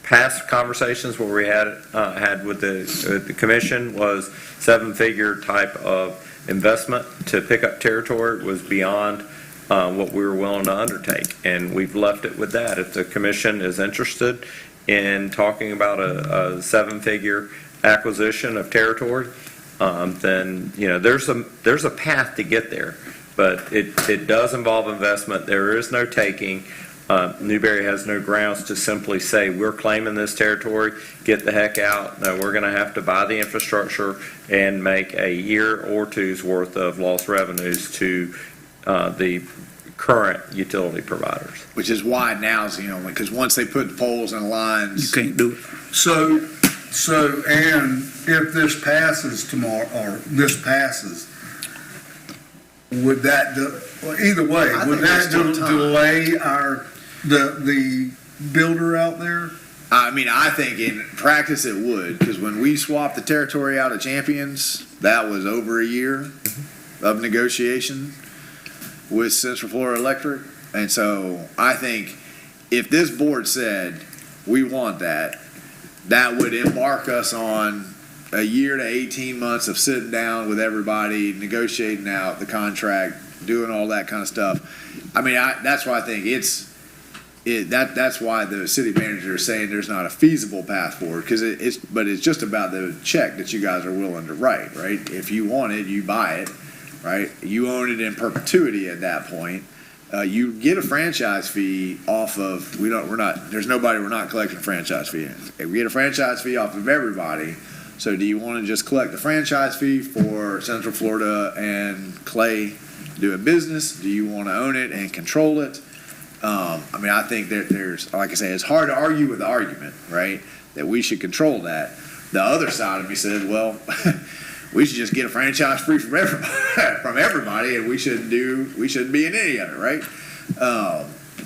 past conversations where we had with the commission was seven-figure type of investment to pick up territory was beyond what we were willing to undertake, and we've left it with that. If the commission is interested in talking about a seven-figure acquisition of territory, then there's a path to get there, but it does involve investment. There is no taking. Newberry has no grounds to simply say we're claiming this territory, get the heck out. No, we're going to have to buy the infrastructure and make a year or two's worth of lost revenues to the current utility providers. Which is why now's, because once they put the poles and lines. You can't do it. So, and if this passes tomorrow, or this passes, would that, either way, would that delay the builder out there? I mean, I think in practice it would, because when we swapped the territory out of Champions, that was over a year of negotiation with Central Florida Electric. And so I think if this board said, we want that, that would embark us on a year to 18 months of sitting down with everybody, negotiating out the contract, doing all that kind of stuff. I mean, that's why I think that's why the city manager is saying there's not a feasible path forward, because but it's just about the check that you guys are willing to write, right? If you want it, you buy it, right? You own it in perpetuity at that point. You get a franchise fee off of, there's nobody we're not collecting a franchise fee. We get a franchise fee off of everybody. So do you want to just collect the franchise fee for Central Florida and Clay doing business? Do you want to own it and control it? I mean, I think there's, like I say, it's hard to argue with the argument, right? That we should control that. The other side of me says, well, we should just get a franchise fee from everybody, and we shouldn't be in any of it, right?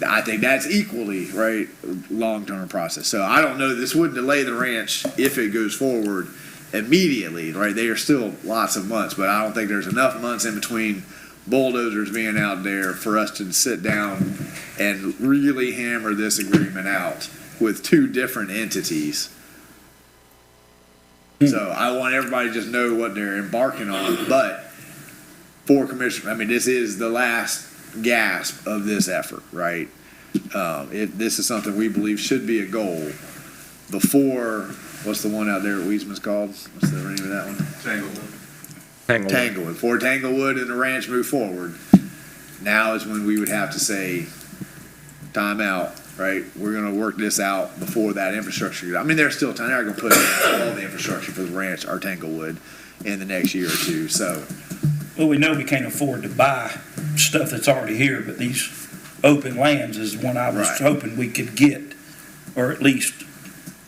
I think that's equally, right, long-term process. So I don't know, this wouldn't delay the ranch if it goes forward immediately, right? They are still lots of months, but I don't think there's enough months in between bulldozers being out there for us to sit down and really hammer this agreement out with two different entities. So I want everybody to just know what they're embarking on, but for commission, I mean, this is the last gasp of this effort, right? This is something we believe should be a goal before, what's the one out there at Weisman's called? What's the name of that one? Tanglewood. Before Tanglewood and the ranch move forward, now is when we would have to say, time out, right? We're going to work this out before that infrastructure. I mean, there's still time. They're not going to put in all the infrastructure for the ranch or Tanglewood in the next year or two. So, well, we know we can't afford to buy stuff that's already here, but these open lands is one I was hoping we could get, or at least,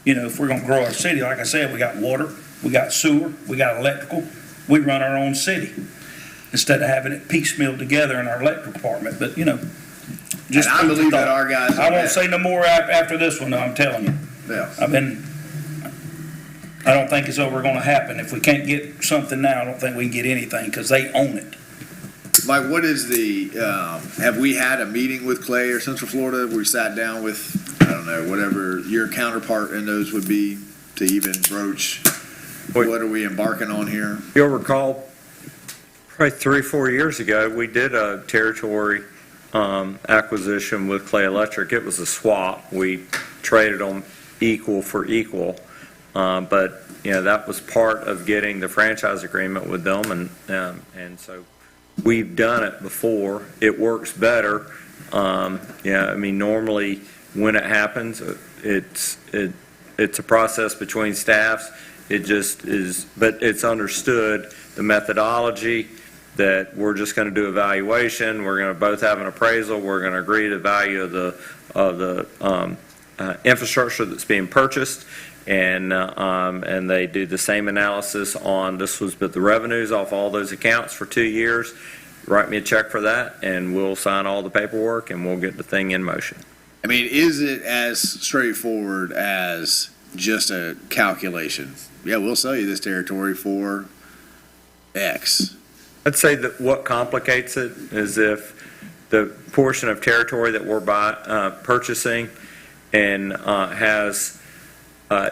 if we're going to grow our city, like I said, we got water, we got sewer, we got electrical. We run our own city instead of having it piecemeal together in our electric department. But, just and I believe that our guys. I won't say no more after this one, though, I'm telling you. Yeah. I don't think it's ever going to happen. If we can't get something now, I don't think we can get anything because they own it. Mike, what is have we had a meeting with Clay or Central Florida where we sat down with, I don't know, whatever your counterpart in those would be to even broach what are we embarking on here? You'll recall, probably 3 or 4 years ago, we did a territory acquisition with Clay Electric. It was a swap. We traded them equal for equal, but that was part of getting the franchise agreement with them, and so we've done it before. It works better. I mean, normally when it happens. It's a process between staffs. It just is, but it's understood the methodology that we're just going to do evaluation. We're going to both have an appraisal. We're going to agree to the value of the infrastructure that's being purchased, and they do the same analysis on but the revenues off all those accounts for 2 years. Write me a check for that, and we'll sign all the paperwork, and we'll get the thing in motion. I mean, is it as straightforward as just a calculation? Yeah, we'll sell you this territory for X. I'd say that what complicates it is if the portion of territory that we're purchasing and has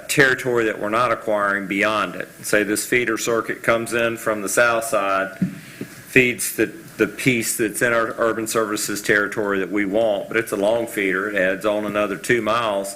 territory that we're not acquiring beyond it. Say this feeder circuit comes in from the south side, feeds the piece that's in our urban services territory that we want, but it's a long feeder. It adds on another 2 miles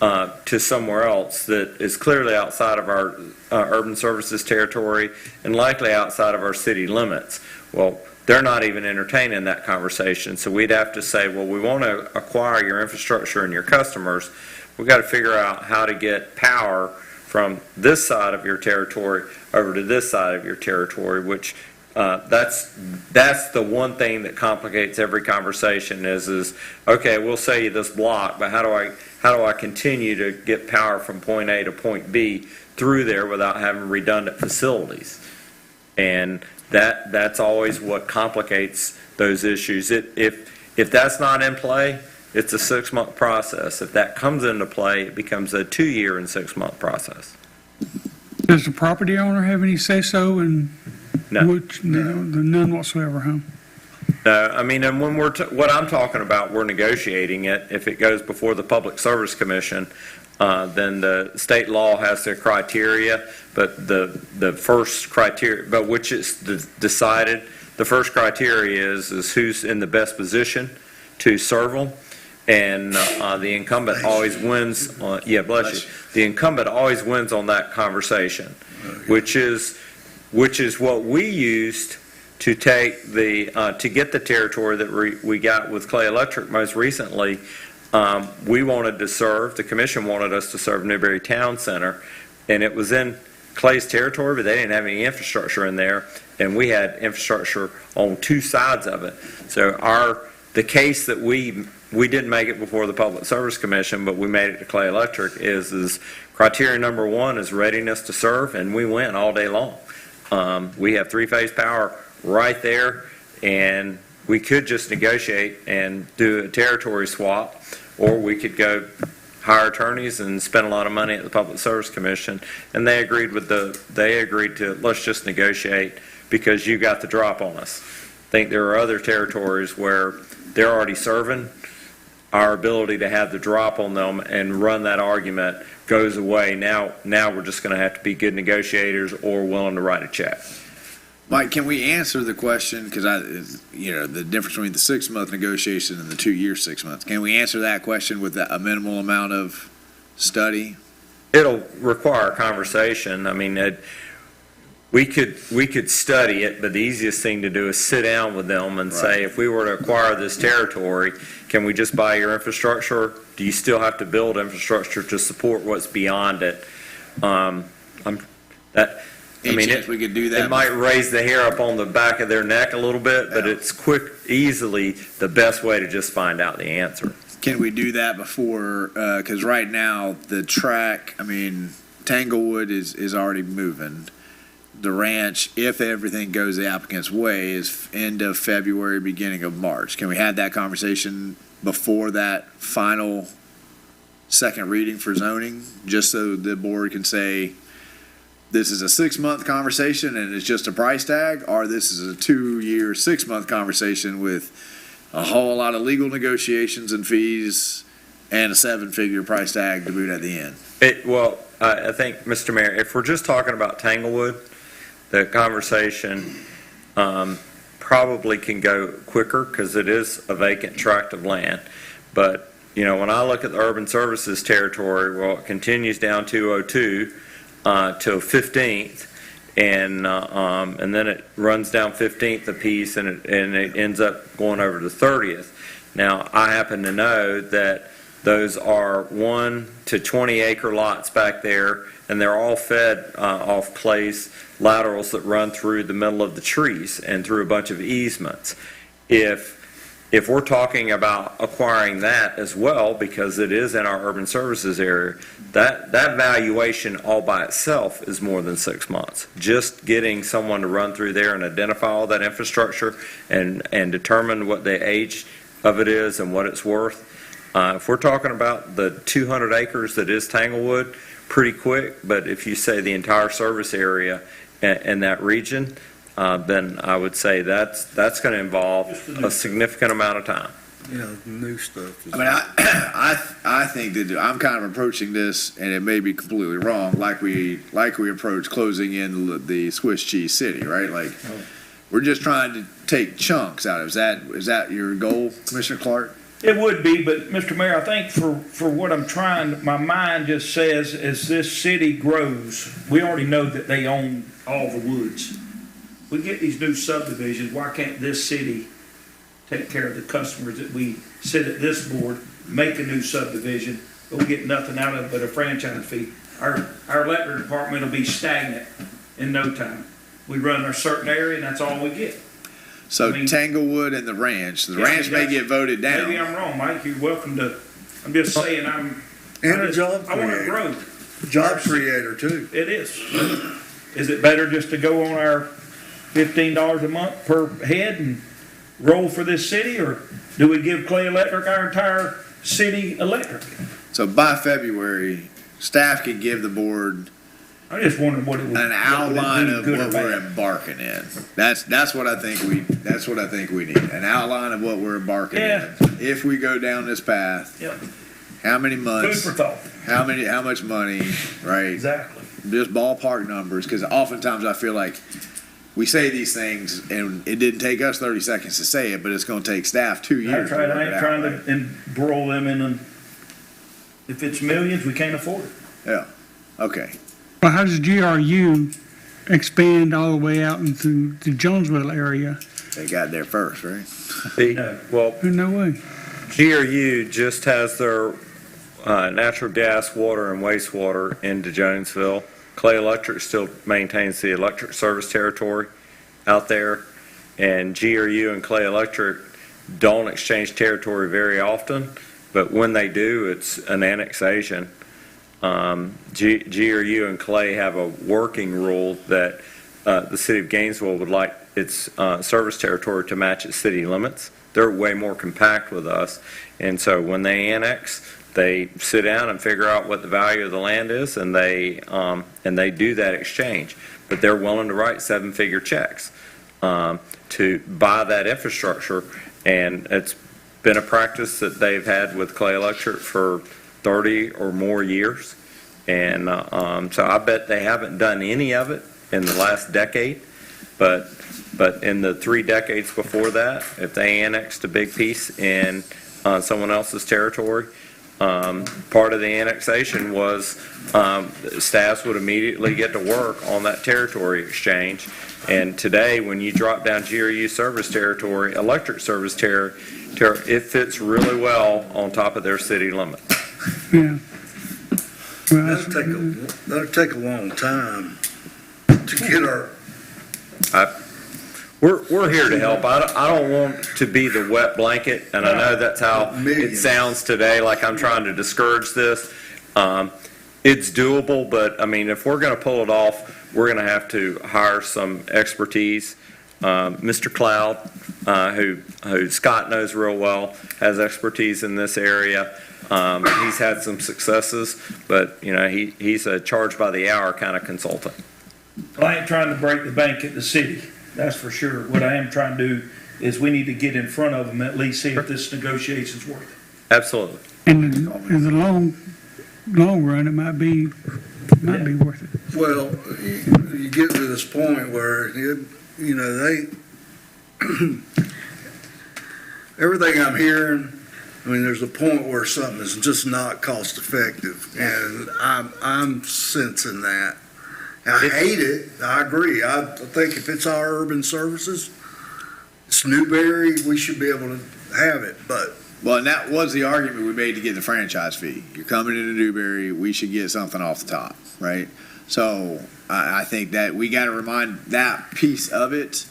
to somewhere else that is clearly outside of our urban services territory and likely outside of our city limits. Well, they're not even entertaining that conversation. So we'd have to say, well, we want to acquire your infrastructure and your customers. We've got to figure out how to get power from this side of your territory over to this side of your territory, which that's the one thing that complicates every conversation is okay, we'll sell you this block, but how do I continue to get power from point A to point B through there without having redundant facilities? And that's always what complicates those issues. If that's not in play, it's a 6-month process. If that comes into play, it becomes a 2-year and 6-month process. Does the property owner have any say-so in No. which, none whatsoever, huh? No, I mean, and when what I'm talking about, we're negotiating it. If it goes before the Public Service Commission, then the state law has their criteria, but the first criteria, but which is decided, the first criteria is who's in the best position to serve them, and the incumbent always wins. Bless you. The incumbent always wins on that conversation, which is what we used to take to get the territory that we got with Clay Electric most recently. We wanted to serve, the commission wanted us to serve Newberry Town Center, and it was in Clay's territory, but they didn't have any infrastructure in there, and we had infrastructure on 2 sides of it. So the case that we didn't make it before the Public Service Commission, but we made it to Clay Electric is criteria number 1 is readiness to serve, and we win all day long. We have 3-phase power right there, and we could just negotiate and do a territory swap, or we could go hire attorneys and spend a lot of money at the Public Service Commission, and they agreed to let's just negotiate because you got the drop on us. I think there are other territories where they're already serving. Our ability to have the drop on them and run that argument goes away. Now we're just going to have to be good negotiators or willing to write a check. Mike, can we answer the question, because the difference between the 6-month negotiation and the 2-year 6 months, can we answer that question with a minimal amount of study? It'll require a conversation. I mean, we could study it, but the easiest thing to do is sit down with them and say, if we were to acquire this territory, can we just buy your infrastructure? Do you still have to build infrastructure to support what's beyond it? We could do that. It might raise the hair up on the back of their neck a little bit, but it's easily the best way to just find out the answer. Can we do that before, because right now, the track, Tanglewood is already moving. The ranch, if everything goes the applicant's way, is end of February, beginning of March. Can we have that conversation before that final second reading for zoning, just so the board can say, this is a 6-month conversation and it's just a price tag, or this is a 2-year, 6-month conversation with a whole lot of legal negotiations and fees and a 7-figure price tag to boot at the end? I think, Mr. Mayor, if we're just talking about Tanglewood, the conversation probably can go quicker because it is a vacant tract of land. But, when I look at the urban services territory, it continues down 202 till 15th, and then it runs down 15th a piece, and it ends up going over to 30th. Now, I happen to know that Those are 1 to 20 acre lots back there, and they're all fed off clays laterals that run through the middle of the trees and through a bunch of easements. If we're talking about acquiring that as well, because it is in our urban services area, that valuation all by itself is more than 6 months. Just getting someone to run through there and identify all that infrastructure and determine what the age of it is and what it's worth. If we're talking about the 200 acres that is Tanglewood, pretty quick, but if you say the entire service area in that region, then I would say that's going to involve a significant amount of time. New stuff. I mean, I think that I'm kind of approaching this, and it may be completely wrong, like we approach closing in the Swiss cheese city, right? Like, we're just trying to take chunks out of it. Is that your goal, Commissioner Clark? It would be, but Mr. Mayor, I think for what I'm trying, my mind just says as this city grows, we already know that they own all the woods. We get these new subdivisions, why can't this city take care of the customers that we sit at this board, make a new subdivision, but we get nothing out of it but a franchise fee? Our electric department will be stagnant in no time. We run a certain area and that's all we get. So Tanglewood and the ranch ranch may get voted down. Maybe I'm wrong, Mike, you're welcome to, I'm just saying I want to grow. Job creator too. It is. Is it better just to go on our $15 a month per head and roll for this city, or do we give Clay Electric our entire city electric? So by February, staff can give the board I just wondered what it was. An outline of what we're embarking in. That's what I think we need. An outline of what we're embarking in. If we go down this path, how many months? Food for thought. How much money? Right. Exactly. Just ballpark numbers, because oftentimes I feel like we say these things and it didn't take us 30 seconds to say it, but it's going to take staff 2 years. That's right. I ain't trying to embroil them in them. If it's millions, we can't afford it. Yeah. Okay. Well, how does GRU expand all the way out into the Jonesville area? They got there first, right? Well, no way. GRU just has their natural gas, water, and wastewater into Jonesville. Clay Electric still maintains the electric service territory out there, and GRU and Clay Electric don't exchange territory very often, but when they do, it's an annexation. GRU and Clay have a working rule that the city of Gainesville would like its service territory to match its city limits. They're way more compact with us, and so when they annex, they sit down and figure out what the value of the land is, and they do that exchange. But they're willing to write 7-figure checks to buy that infrastructure, and it's been a practice that they've had with Clay Electric for 30 or more years, and so I bet they haven't done any of it in the last decade, but in the 3 decades before that, if they annexed a big piece in someone else's territory, part of the annexation was staffs would immediately get to work on that territory exchange. And today, when you drop down GRU service territory, electric service territory, it fits really well on top of their city limit. Yeah. Well, That'll take a long time to get our. We're here to help. I don't want to be the wet blanket, and I know that's how it sounds today, like I'm trying to discourage this. It's doable, but I mean, if we're going to pull it off, we're going to have to hire some expertise. Mr. Cloud, who Scott knows real well, has expertise in this area. He's had some successes, but he's a charge by the hour kind of consultant. Well, I ain't trying to break the bank at the city, that's for sure. What I am trying to do is we need to get in front of them, at least see if this negotiation's worth it. Absolutely. In the long run, it might be worth it. Well, you get to this point where everything I'm hearing. I mean, there's a point where something is just not cost effective, and I'm sensing that. I hate it. I agree. I think if it's our urban services, it's Newberry, we should be able to have it. But Well, and that was the argument we made to get the franchise fee. You're coming into Newberry, we should get something off the top, right? So I think that we got to remind that piece of it.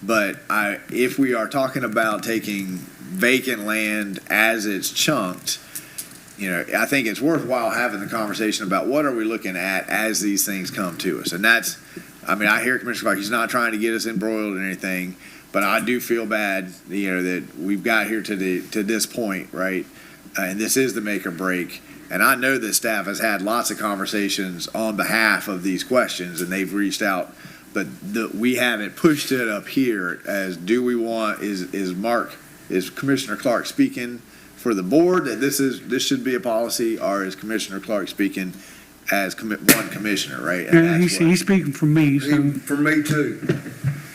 But if we are talking about taking vacant land as it's chunked, I think it's worthwhile having the conversation about what are we looking at as these things come to us. And that's, I hear Commissioner Clark, he's not trying to get us embroiled in anything, but I do feel bad, that we've got here to this point, right? And this is the make or break. And I know that staff has had lots of conversations on behalf of these questions, and they've reached out, but we haven't pushed it up here as do we want, is Commissioner Clark speaking for the board that this should be a policy, or is Commissioner Clark speaking as one commissioner, right? And He's speaking for me, so. For me too.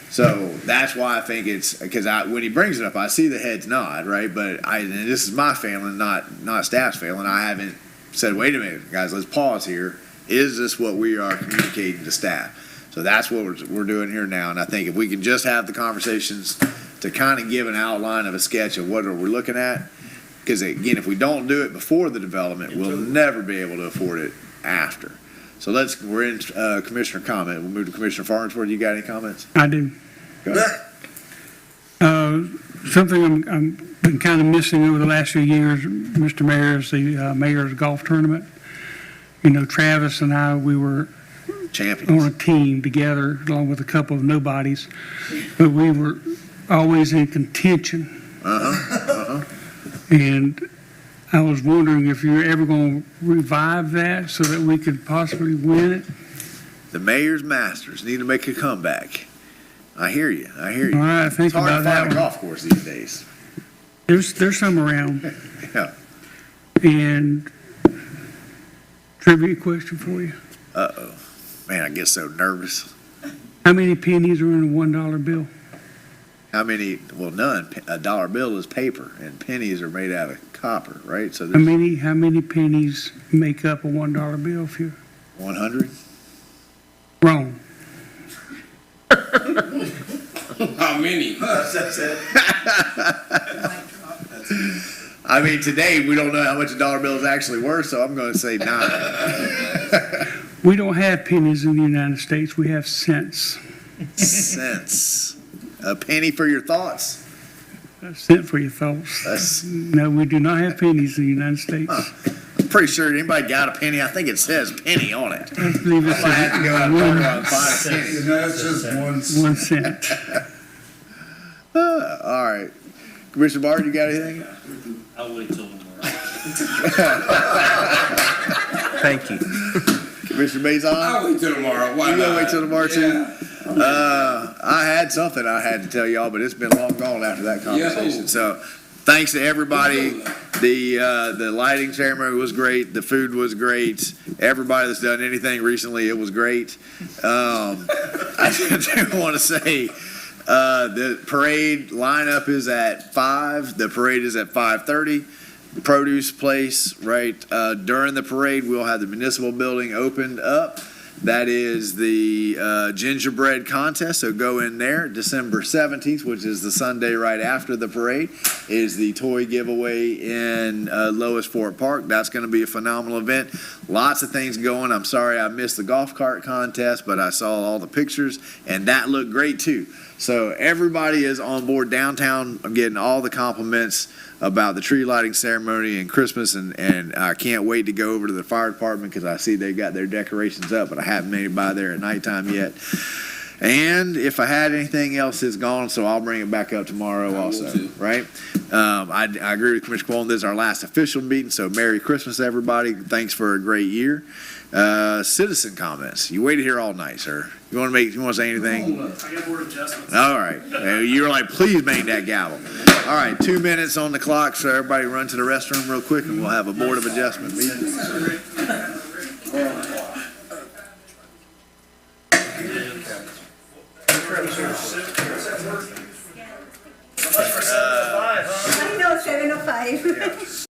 So that's why I think it's, because when he brings it up, I see the heads nod, right? But and this is my failing, not staff's failing. I haven't said, wait a minute, guys, let's pause here. Is this what we are communicating to staff? So that's what we're doing here now. And I think if we can just have the conversations to kind of give an outline of a sketch of what are we looking at, because again, if we don't do it before the development, we'll never be able to afford it after. So we're in commissioner comment. We'll move to Commissioner Farnsworth. You got any comments? I do. Go ahead. Something I'm been kind of missing over the last few years, Mr. Mayor, is the mayor's golf tournament. Travis and I, we were champions on a team together, along with a couple of nobodies, but we were always in contention. And I was wondering if you're ever going to revive that so that we could possibly win it. The Mayor's Masters need to make a comeback. I hear you. All right, think about that It's hard to find a one. golf course these days. There's some around. Yeah. And trivia question for you. Uh-oh. Man, I get so nervous. How many pennies are in a $1 bill? How many? Well, none. A dollar bill is paper, and pennies are made out of copper, right? So How many pennies make up a $1 bill? If you're 100? wrong. How many? That's it. Today we don't know how much a dollar bill is actually worth, so I'm going to say 9. We don't have pennies in the United States. We have cents. Cents. A penny for your thoughts. A cent for your thoughts. No, we do not have pennies in the United States. I'm pretty sure anybody got a penny. I think it says penny on it. I believe it I might have to go out and find a penny. That's just one. 1 cent. All right. Commissioner Barton, you got anything? I'll wait till tomorrow. Thank you. Commissioner Mazon? I'll wait till tomorrow. Why You gonna not? wait till tomorrow too? I had something I had to tell y'all, but it's been long gone after that conversation. Yo. So thanks to everybody. The lighting ceremony was great. The food was great. Everybody that's done anything recently, it was great. I do want to say, the parade lineup is at 5. The parade is at 5:30. Produce place, right? During the parade, we'll have the municipal building opened up. That is the gingerbread contest, so go in there. December 17th, which is the Sunday right after the parade, is the toy giveaway in Lois Fort Park. That's going to be a phenomenal event. Lots of things going. I'm sorry I missed the golf cart contest, but I saw all the pictures, and that looked great too. So everybody is on board downtown. I'm getting all the compliments about the tree lighting ceremony and Christmas, and I can't wait to go over to the fire department because I see they've got their decorations up, but I haven't made it by there at nighttime yet. And if I had anything else, it's gone, so I'll bring it back up tomorrow also, right? I agree with Commissioner Quillen. This is our last official meeting, so Merry Christmas, everybody. Thanks for a great year. Citizen comments. You waited here all night, sir. You want to say anything? I got board adjustments. All right. You were like, please make that gavel. All right, 2 minutes on the clock, so everybody run to the restroom real quick, and we'll have a board of adjustment meeting. I know, 7:05.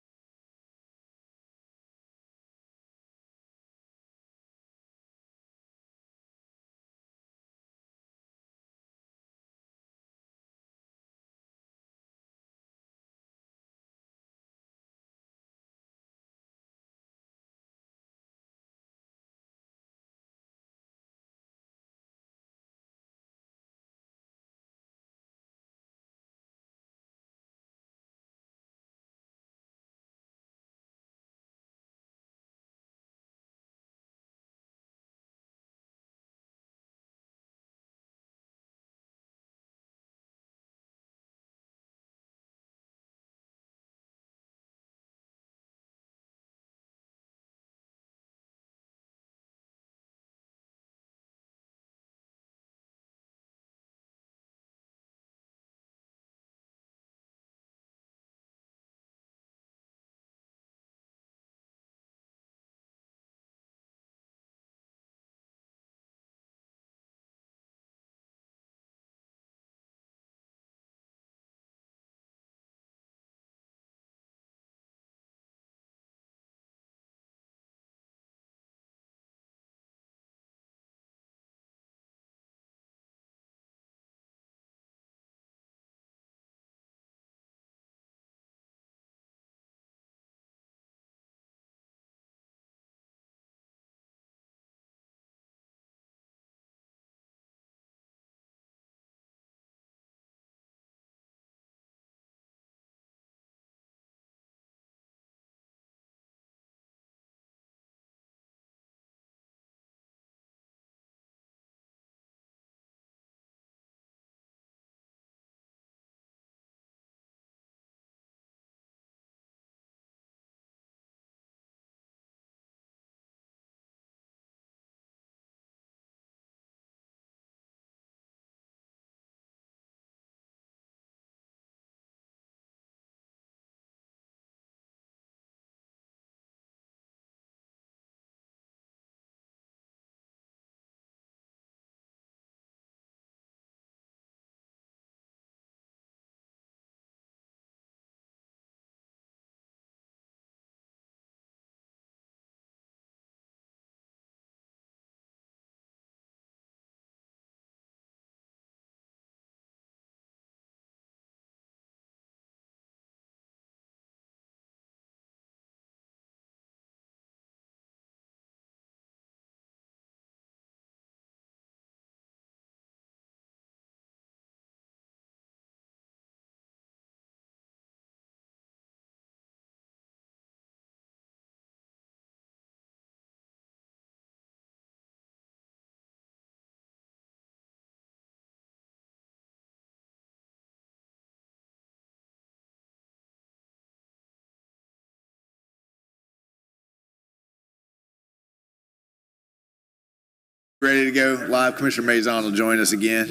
Ready to go live. Commissioner Mazon will join us again.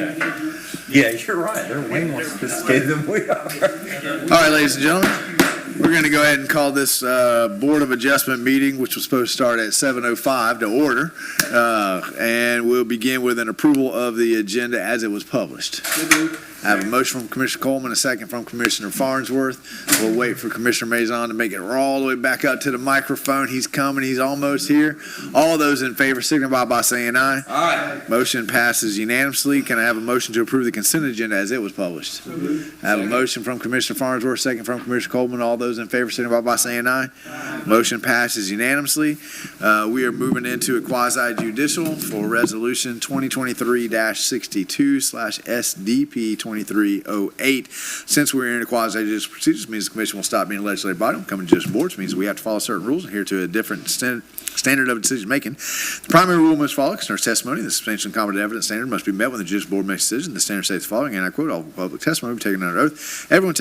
Yeah, you're right. They're way more sophisticated than we are. All right, ladies and gentlemen, we're going to go ahead and call this Board of Adjustment meeting, which was supposed to start at 7:05, to order. And we'll begin with an approval of the agenda as it was published. I have a motion from Commissioner Coleman, a second from Commissioner Farnsworth. We'll wait for Commissioner Mazon to make it all the way back up to the microphone. He's coming. He's almost here. All those in favor signify by saying aye. Aye. Motion passes unanimously. Can I have a motion to approve the consent agenda as it was published? I have a motion from Commissioner Farnsworth, second from Commissioner Coleman. All those in favor signify by saying aye. Motion passes unanimously. We are moving into a quasi-judicial for Resolution 2023-62/SDP 2308. Since we're in a quasi-judicial procedures, means the commission will stop being a legislative body and become a judicial board, which means we have to follow certain rules and adhere to a different standard of decision-making. The primary rule must follow concerns testimony. The substantial and competent evidence standard must be met when the judicial board makes a decision. The standard states the following, and I quote, all public testimony will be taken under oath. Everyone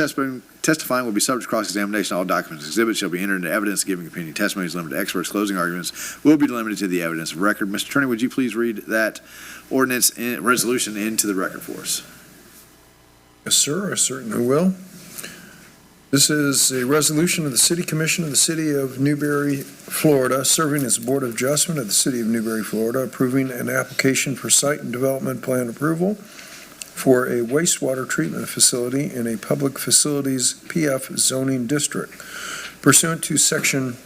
testifying will be subject to cross-examination. All documents and exhibits shall be entered into evidence. Giving opinion testimony is limited to experts. Closing arguments will be limited to the evidence of record. Mr. Attorney, would you please read that ordinance resolution into the record for us? Yes, sir, I certainly will. This is a resolution of the City Commission of the City of Newberry, Florida, serving as Board of Adjustment of the City of Newberry, Florida, approving an application for site and development plan approval for a wastewater treatment facility in a public facilities PF zoning district pursuant to Section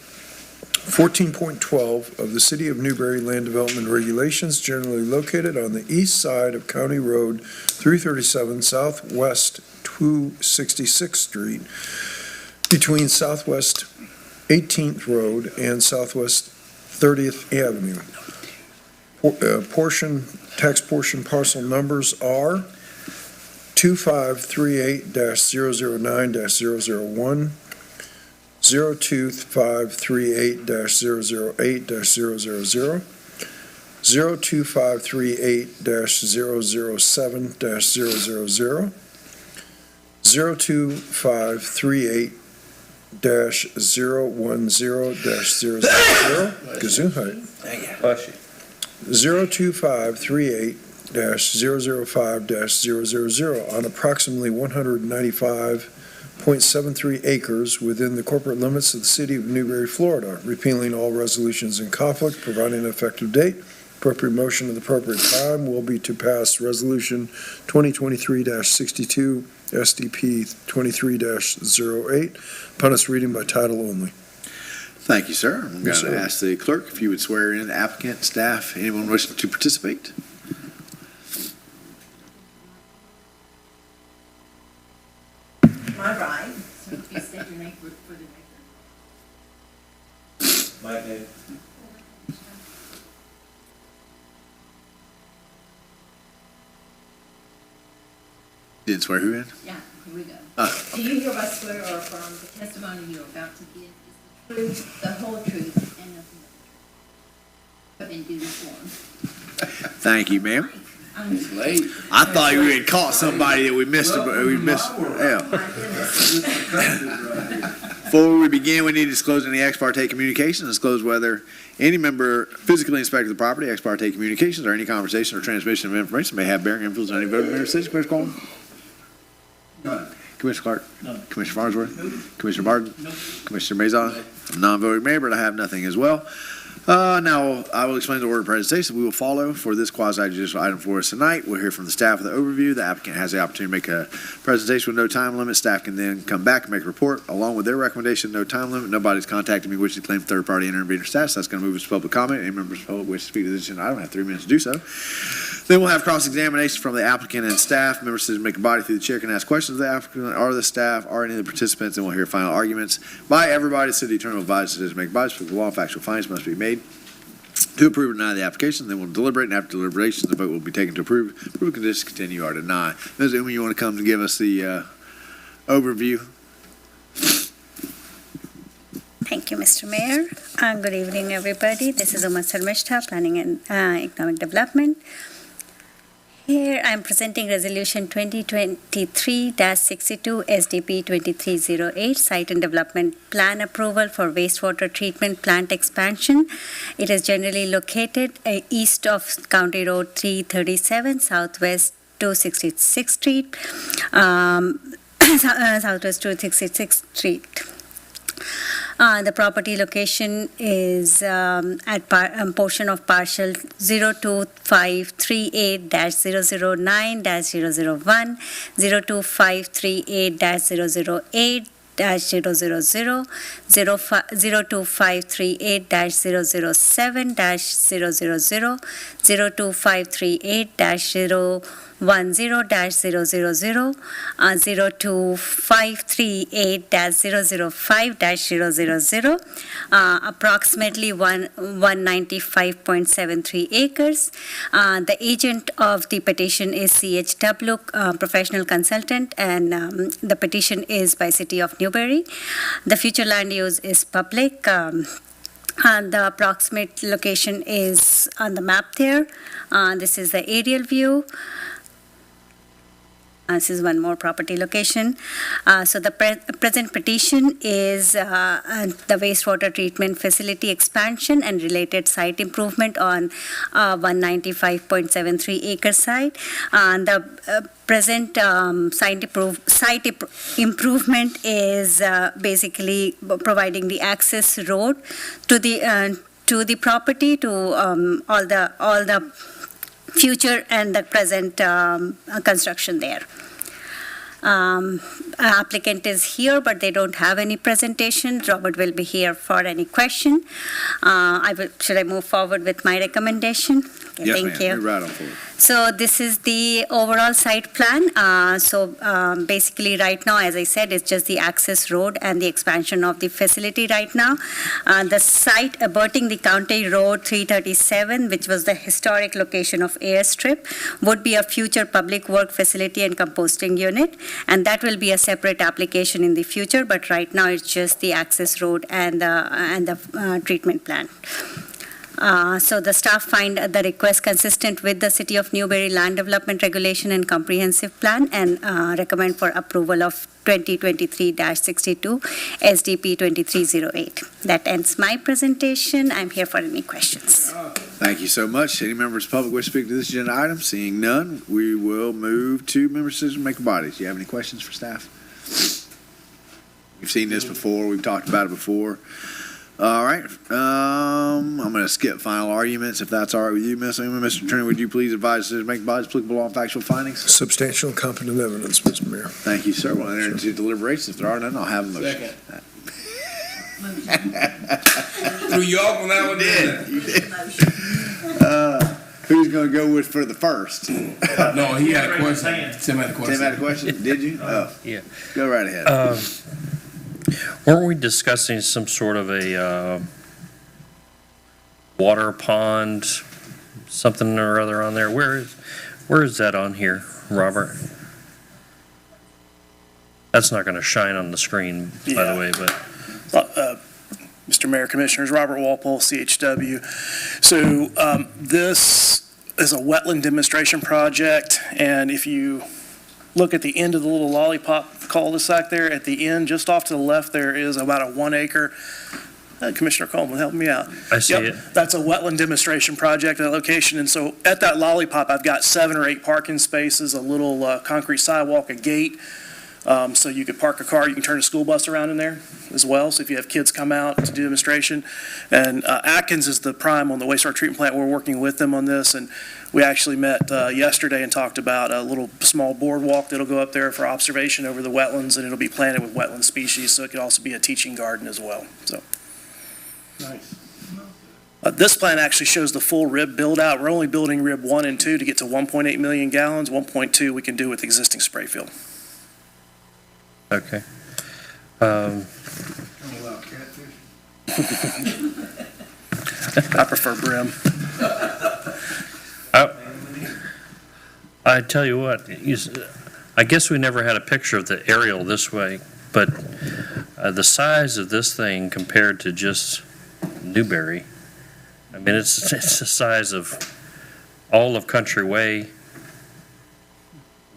14.12 of the City of Newberry Land Development Regulations, generally located on the east side of County Road 337 Southwest 266th Street, between Southwest 18th Road and Southwest 30th Avenue. Tax portion parcel numbers are 2538-009-001, 02538-008-000, 02538-007-000, 02538-010-000, Gesundheit. 02538-005-000 on approximately 195.73 acres within the corporate limits of the City of Newberry, Florida, repealing all resolutions in conflict, providing an effective date. Appropriate motion at the appropriate time will be to pass Resolution 2023-62 SDP 23-08 upon its reading by title only. Thank you, sir. I'm Yes, going to sir. ask the clerk if you would swear in the applicant, staff, anyone wishing to participate. My right, so if you state your name for the record. My name. Didn't swear who in? Yeah, here we go. Oh, Do you hereby swear or affirm the testimony you are about to give is the truth, the whole truth, and nothing but the truth? And do this one. Thank you, ma'am. I'm late. I thought we had caught somebody that we missed. Yeah. Before we begin, we need to disclose any ex parte communications, disclose whether any member physically inspected the property, ex parte communications, or any conversation or transmission of information may have bearing influence on any voter member decision. Commissioner Coleman? None. Commissioner Clark? None. Commissioner Farnsworth? Commissioner Martin? Commissioner Mazon? Non-voting member, I have nothing as well. Now, I will explain the order of presentation we will follow for this quasi-judicial item for us tonight. We'll hear from the staff with the overview. The applicant has the opportunity to make a presentation with no time limit. Staff can then come back and make a report along with their recommendation, no time limit. Nobody's contacted me wishing to claim third-party intervener status. That's going to move us to public comment. Any members of the public wish to speak to this agenda item have 3 minutes to do so. Then we'll have cross-examination from the applicant and staff. Members to make a body through the chair can ask questions of the applicant or the staff or any of the participants, and we'll hear final arguments by everybody. City attorney will advise us to make bodies for the law and factual findings must be made to approve or deny the application. Then we'll deliberate, and after deliberation, the vote will be taken to approve conditions, continue, or deny. Ms. Umi, you want to come and give us the overview? Thank you, Mr. Mayor. Good evening, everybody. This is Uma Sarmishta, Planning and Economic Development. Here, I'm presenting Resolution 2023-62 SDP 2308, Site and Development Plan Approval for Wastewater Treatment Plant Expansion. It is generally located east of County Road 337, southwest 266th Street, southwest 266th Street. The property location is at portion of parcel 02538-009-001, 02538-008, 000, 02538-007-000, 02538-010-000, 02538-005-000, approximately 195.73 acres. The agent of the petition is CHW, professional consultant, and the petition is by City of Newberry. The future land use is public. And the approximate location is on the map there. This is the aerial view. This is one more property location. So the present petition is the wastewater treatment facility expansion and related site improvement on 195.73 acre site. The present site improvement is basically providing the access road to the property, to all the future and the present construction there. Applicant is here, but they don't have any presentation. Robert will be here for any question. Should I move forward with my recommendation? Okay, Yes, thank ma'am. you. You're right on forward. So this is the overall site plan. Basically right now, as I said, it's just the access road and the expansion of the facility right now. The site abutting the County Road 337, which was the historic location of airstrip, would be a future public work facility and composting unit, and that will be a separate application in the future, but right now it's just the access road and the treatment plant. So the staff find the request consistent with the City of Newberry Land Development Regulation and Comprehensive Plan, and recommend for approval of 2023-62 SDP 2308. That ends my presentation. I'm here for any questions. Thank you so much. Any members of the public wish to speak to this agenda item? Seeing none, we will move to member decision-making bodies. Do you have any questions for staff? We've seen this before. We've talked about it before. All right. I'm going to skip final arguments, if that's all right with you, Ms. Newman. Mr. Attorney, would you please advise decision-making bodies applicable on factual findings? Substantial and competent evidence, Mr. Mayor. Thank you, sir. We'll enter into deliberations. If there are none, I'll have a motion. Threw you off on that one, didn't You did. Who's going to go with for the first? No, he had a question. Tim had a question. Tim had a question? Did you? Oh, Yeah. go right ahead. Weren't we discussing some sort of a water pond, something or other on there? Where is that on here, Robert? That's not going to shine on the screen, by the way, but. Mr. Mayor, Commissioners, Robert Walpole, CHW. So this is a wetland demonstration project, and if you look at the end of the little lollipop cul-de-sac there, at the end, just off to the left, there is about a 1 acre. Commissioner Coleman, help me out. I see it. That's a wetland demonstration project at that location, and so at that lollipop, I've got 7 or 8 parking spaces, a little concrete sidewalk, a gate, so you could park a car, you can turn a school bus around in there as well, so if you have kids come out to do demonstration. And Atkins is the prime on the wastewater treatment plant. We're working with them on this, and we actually met yesterday and talked about a little small boardwalk that'll go up there for observation over the wetlands, and it'll be planted with wetland species, so it could also be a teaching garden as well. So. Nice. This plan actually shows the full rib build out. We're only building rib 1 and 2 to get to 1.8 million gallons. 1.2 we can do with existing spray field. Okay. I prefer brim. I tell you what, I guess we never had a picture of the aerial this way, but the size of this thing compared to just Newberry, I mean, it's the size of all of Country Way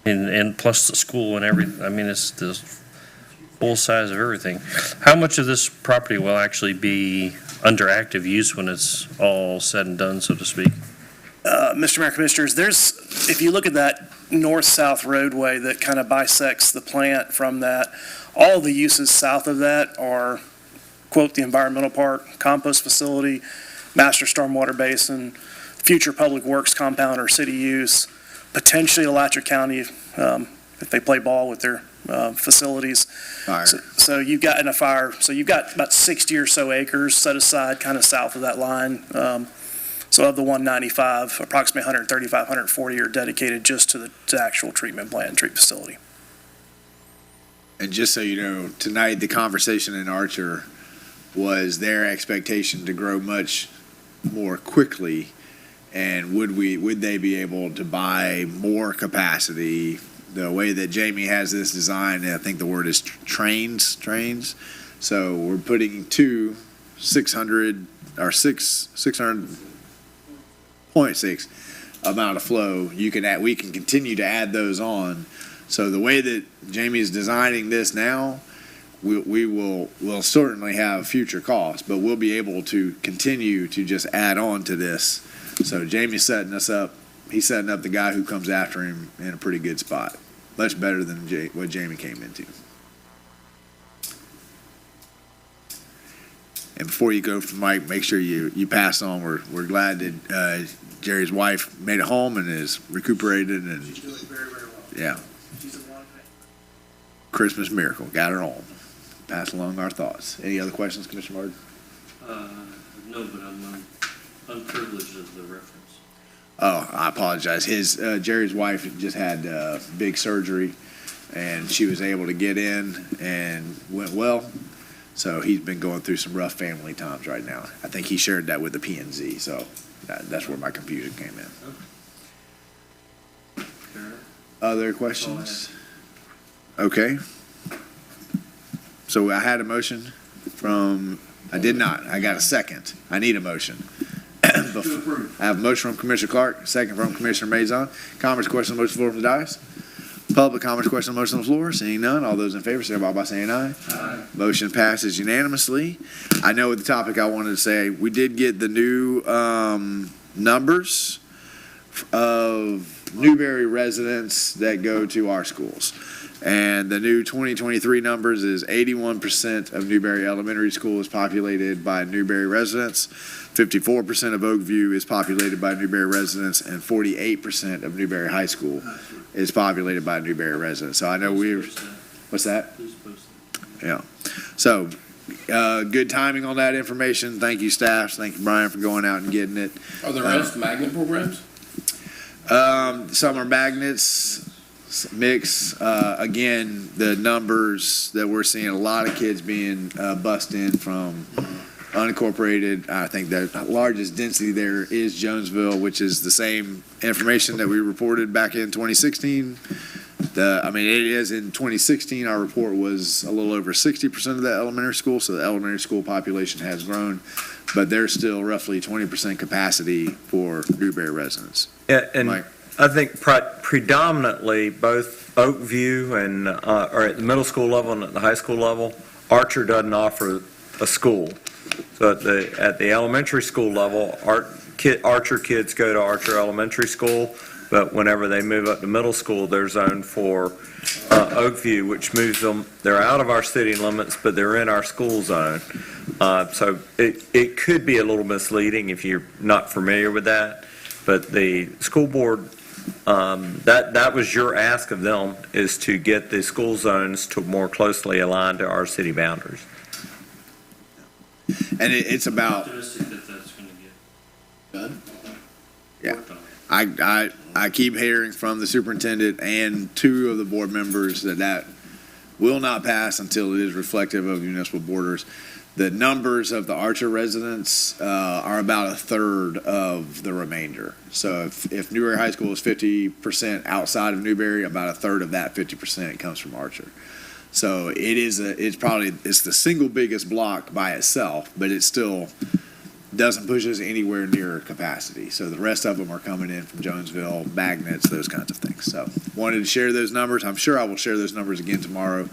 And plus the school and everything, I mean, it's the full size of everything. How much of this property will actually be under active use when it's all said and done, so to speak? Mr. Mayor, Commissioners, if you look at that north-south roadway that kind of bisects the plant from that, all the uses south of that are, quote, the environmental park, compost facility, master stormwater basin, future public works compound or city use, potentially Alachua County, if they play ball with their facilities. Fire. So you've got, in a fire, so you've got about 60 or so acres set aside kind of south of that line. So of the 195, approximately 135, 140 are dedicated just to the actual treatment plant and treat facility. And just so you know, tonight, the conversation in Archer was their expectation to grow much more quickly. And would they be able to buy more capacity? The way that Jamie has this design, I think the word is trains. So we're putting 600.6 amount of flow. We can continue to add those on. So the way that Jamie is designing this now, we'll certainly have future costs, but we'll be able to continue to just add on to this. So Jamie's setting us up. He's setting up the guy who comes after him in a pretty good spot. Much better than what Jamie came into. And before you go, Mike, make sure you pass on. We're glad that Jerry's wife made it home and is recuperated. And she's doing very, very well. Yeah. She's a lot of pain. Christmas miracle. Got her home. Pass along our thoughts. Any other questions, Commissioner Martin? No, but I'm unprivileged of the reference. Oh, I apologize. Jerry's wife just had big surgery, and she was able to get in and went well. So he's been going through some rough family times right now. I think he shared that with the P&Z, so that's where my confusion came in. Other questions? Okay. So I had a motion I did not. I got a second. I need a motion. I have a motion from Commissioner Clark, a second from Commissioner Mazon. Comments, questions, motion floor from the dais. Public comments, questions, motion on the floor. Seeing none, all those in favor, signify by saying aye. Aye. Motion passes unanimously. I know with the topic I wanted to say, we did get the new numbers of Newberry residents that go to our schools. And the new 2023 numbers is 81% of Newberry Elementary School is populated by Newberry residents, 54% of Oakview is populated by Newberry residents, and 48% of Newberry High School is populated by Newberry residents. So I know what's that? Yeah. So good timing on that information. Thank you, staff. Thank you, Brian, for going out and getting it. Are the rest magnet programs? Some are magnets. Mix. Again, the numbers that we're seeing, a lot of kids being bussed in from unincorporated. I think the largest density there is Jonesville, which is the same information that we reported back in 2016. It is in 2016, our report was a little over 60% of the elementary school, so the elementary school population has grown, but there's still roughly 20% capacity for Newberry residents. Yeah, and Mike? I think predominantly both Oakview and, or at the middle school level and at the high school level, Archer doesn't offer a school. So at the elementary school level, Archer kids go to Archer Elementary School, but whenever they move up to middle school, they're zoned for Oakview, which moves them, they're out of our city limits, but they're in our school zone. So it could be a little misleading if you're not familiar with that, but the school board, that was your ask of them, is to get the school zones to more closely align to our city boundaries. And it's about, Optimistic that that's going to get yeah. I keep hearing from the superintendent and two of the board members that will not pass until it is reflective of municipal borders. The numbers of the Archer residents are about a third of the remainder. So if Newberry High School is 50% outside of Newberry, about a third of that 50% comes from Archer. So it's the single biggest block by itself, but it's still doesn't push us anywhere near capacity. So the rest of them are coming in from Jonesville, magnets, those kinds of things. So wanted to share those numbers. I'm sure I will share those numbers again tomorrow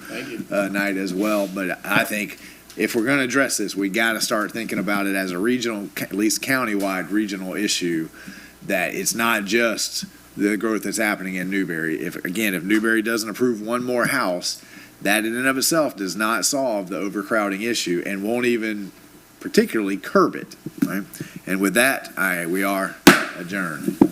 night as well. But I think if we're going to address this, we got to start thinking about it as a regional, at least countywide regional issue, that it's not just the growth that's happening in Newberry. If Newberry doesn't approve one more house, that in and of itself does not solve the overcrowding issue and won't even particularly curb it. Right? And with that, we are adjourned.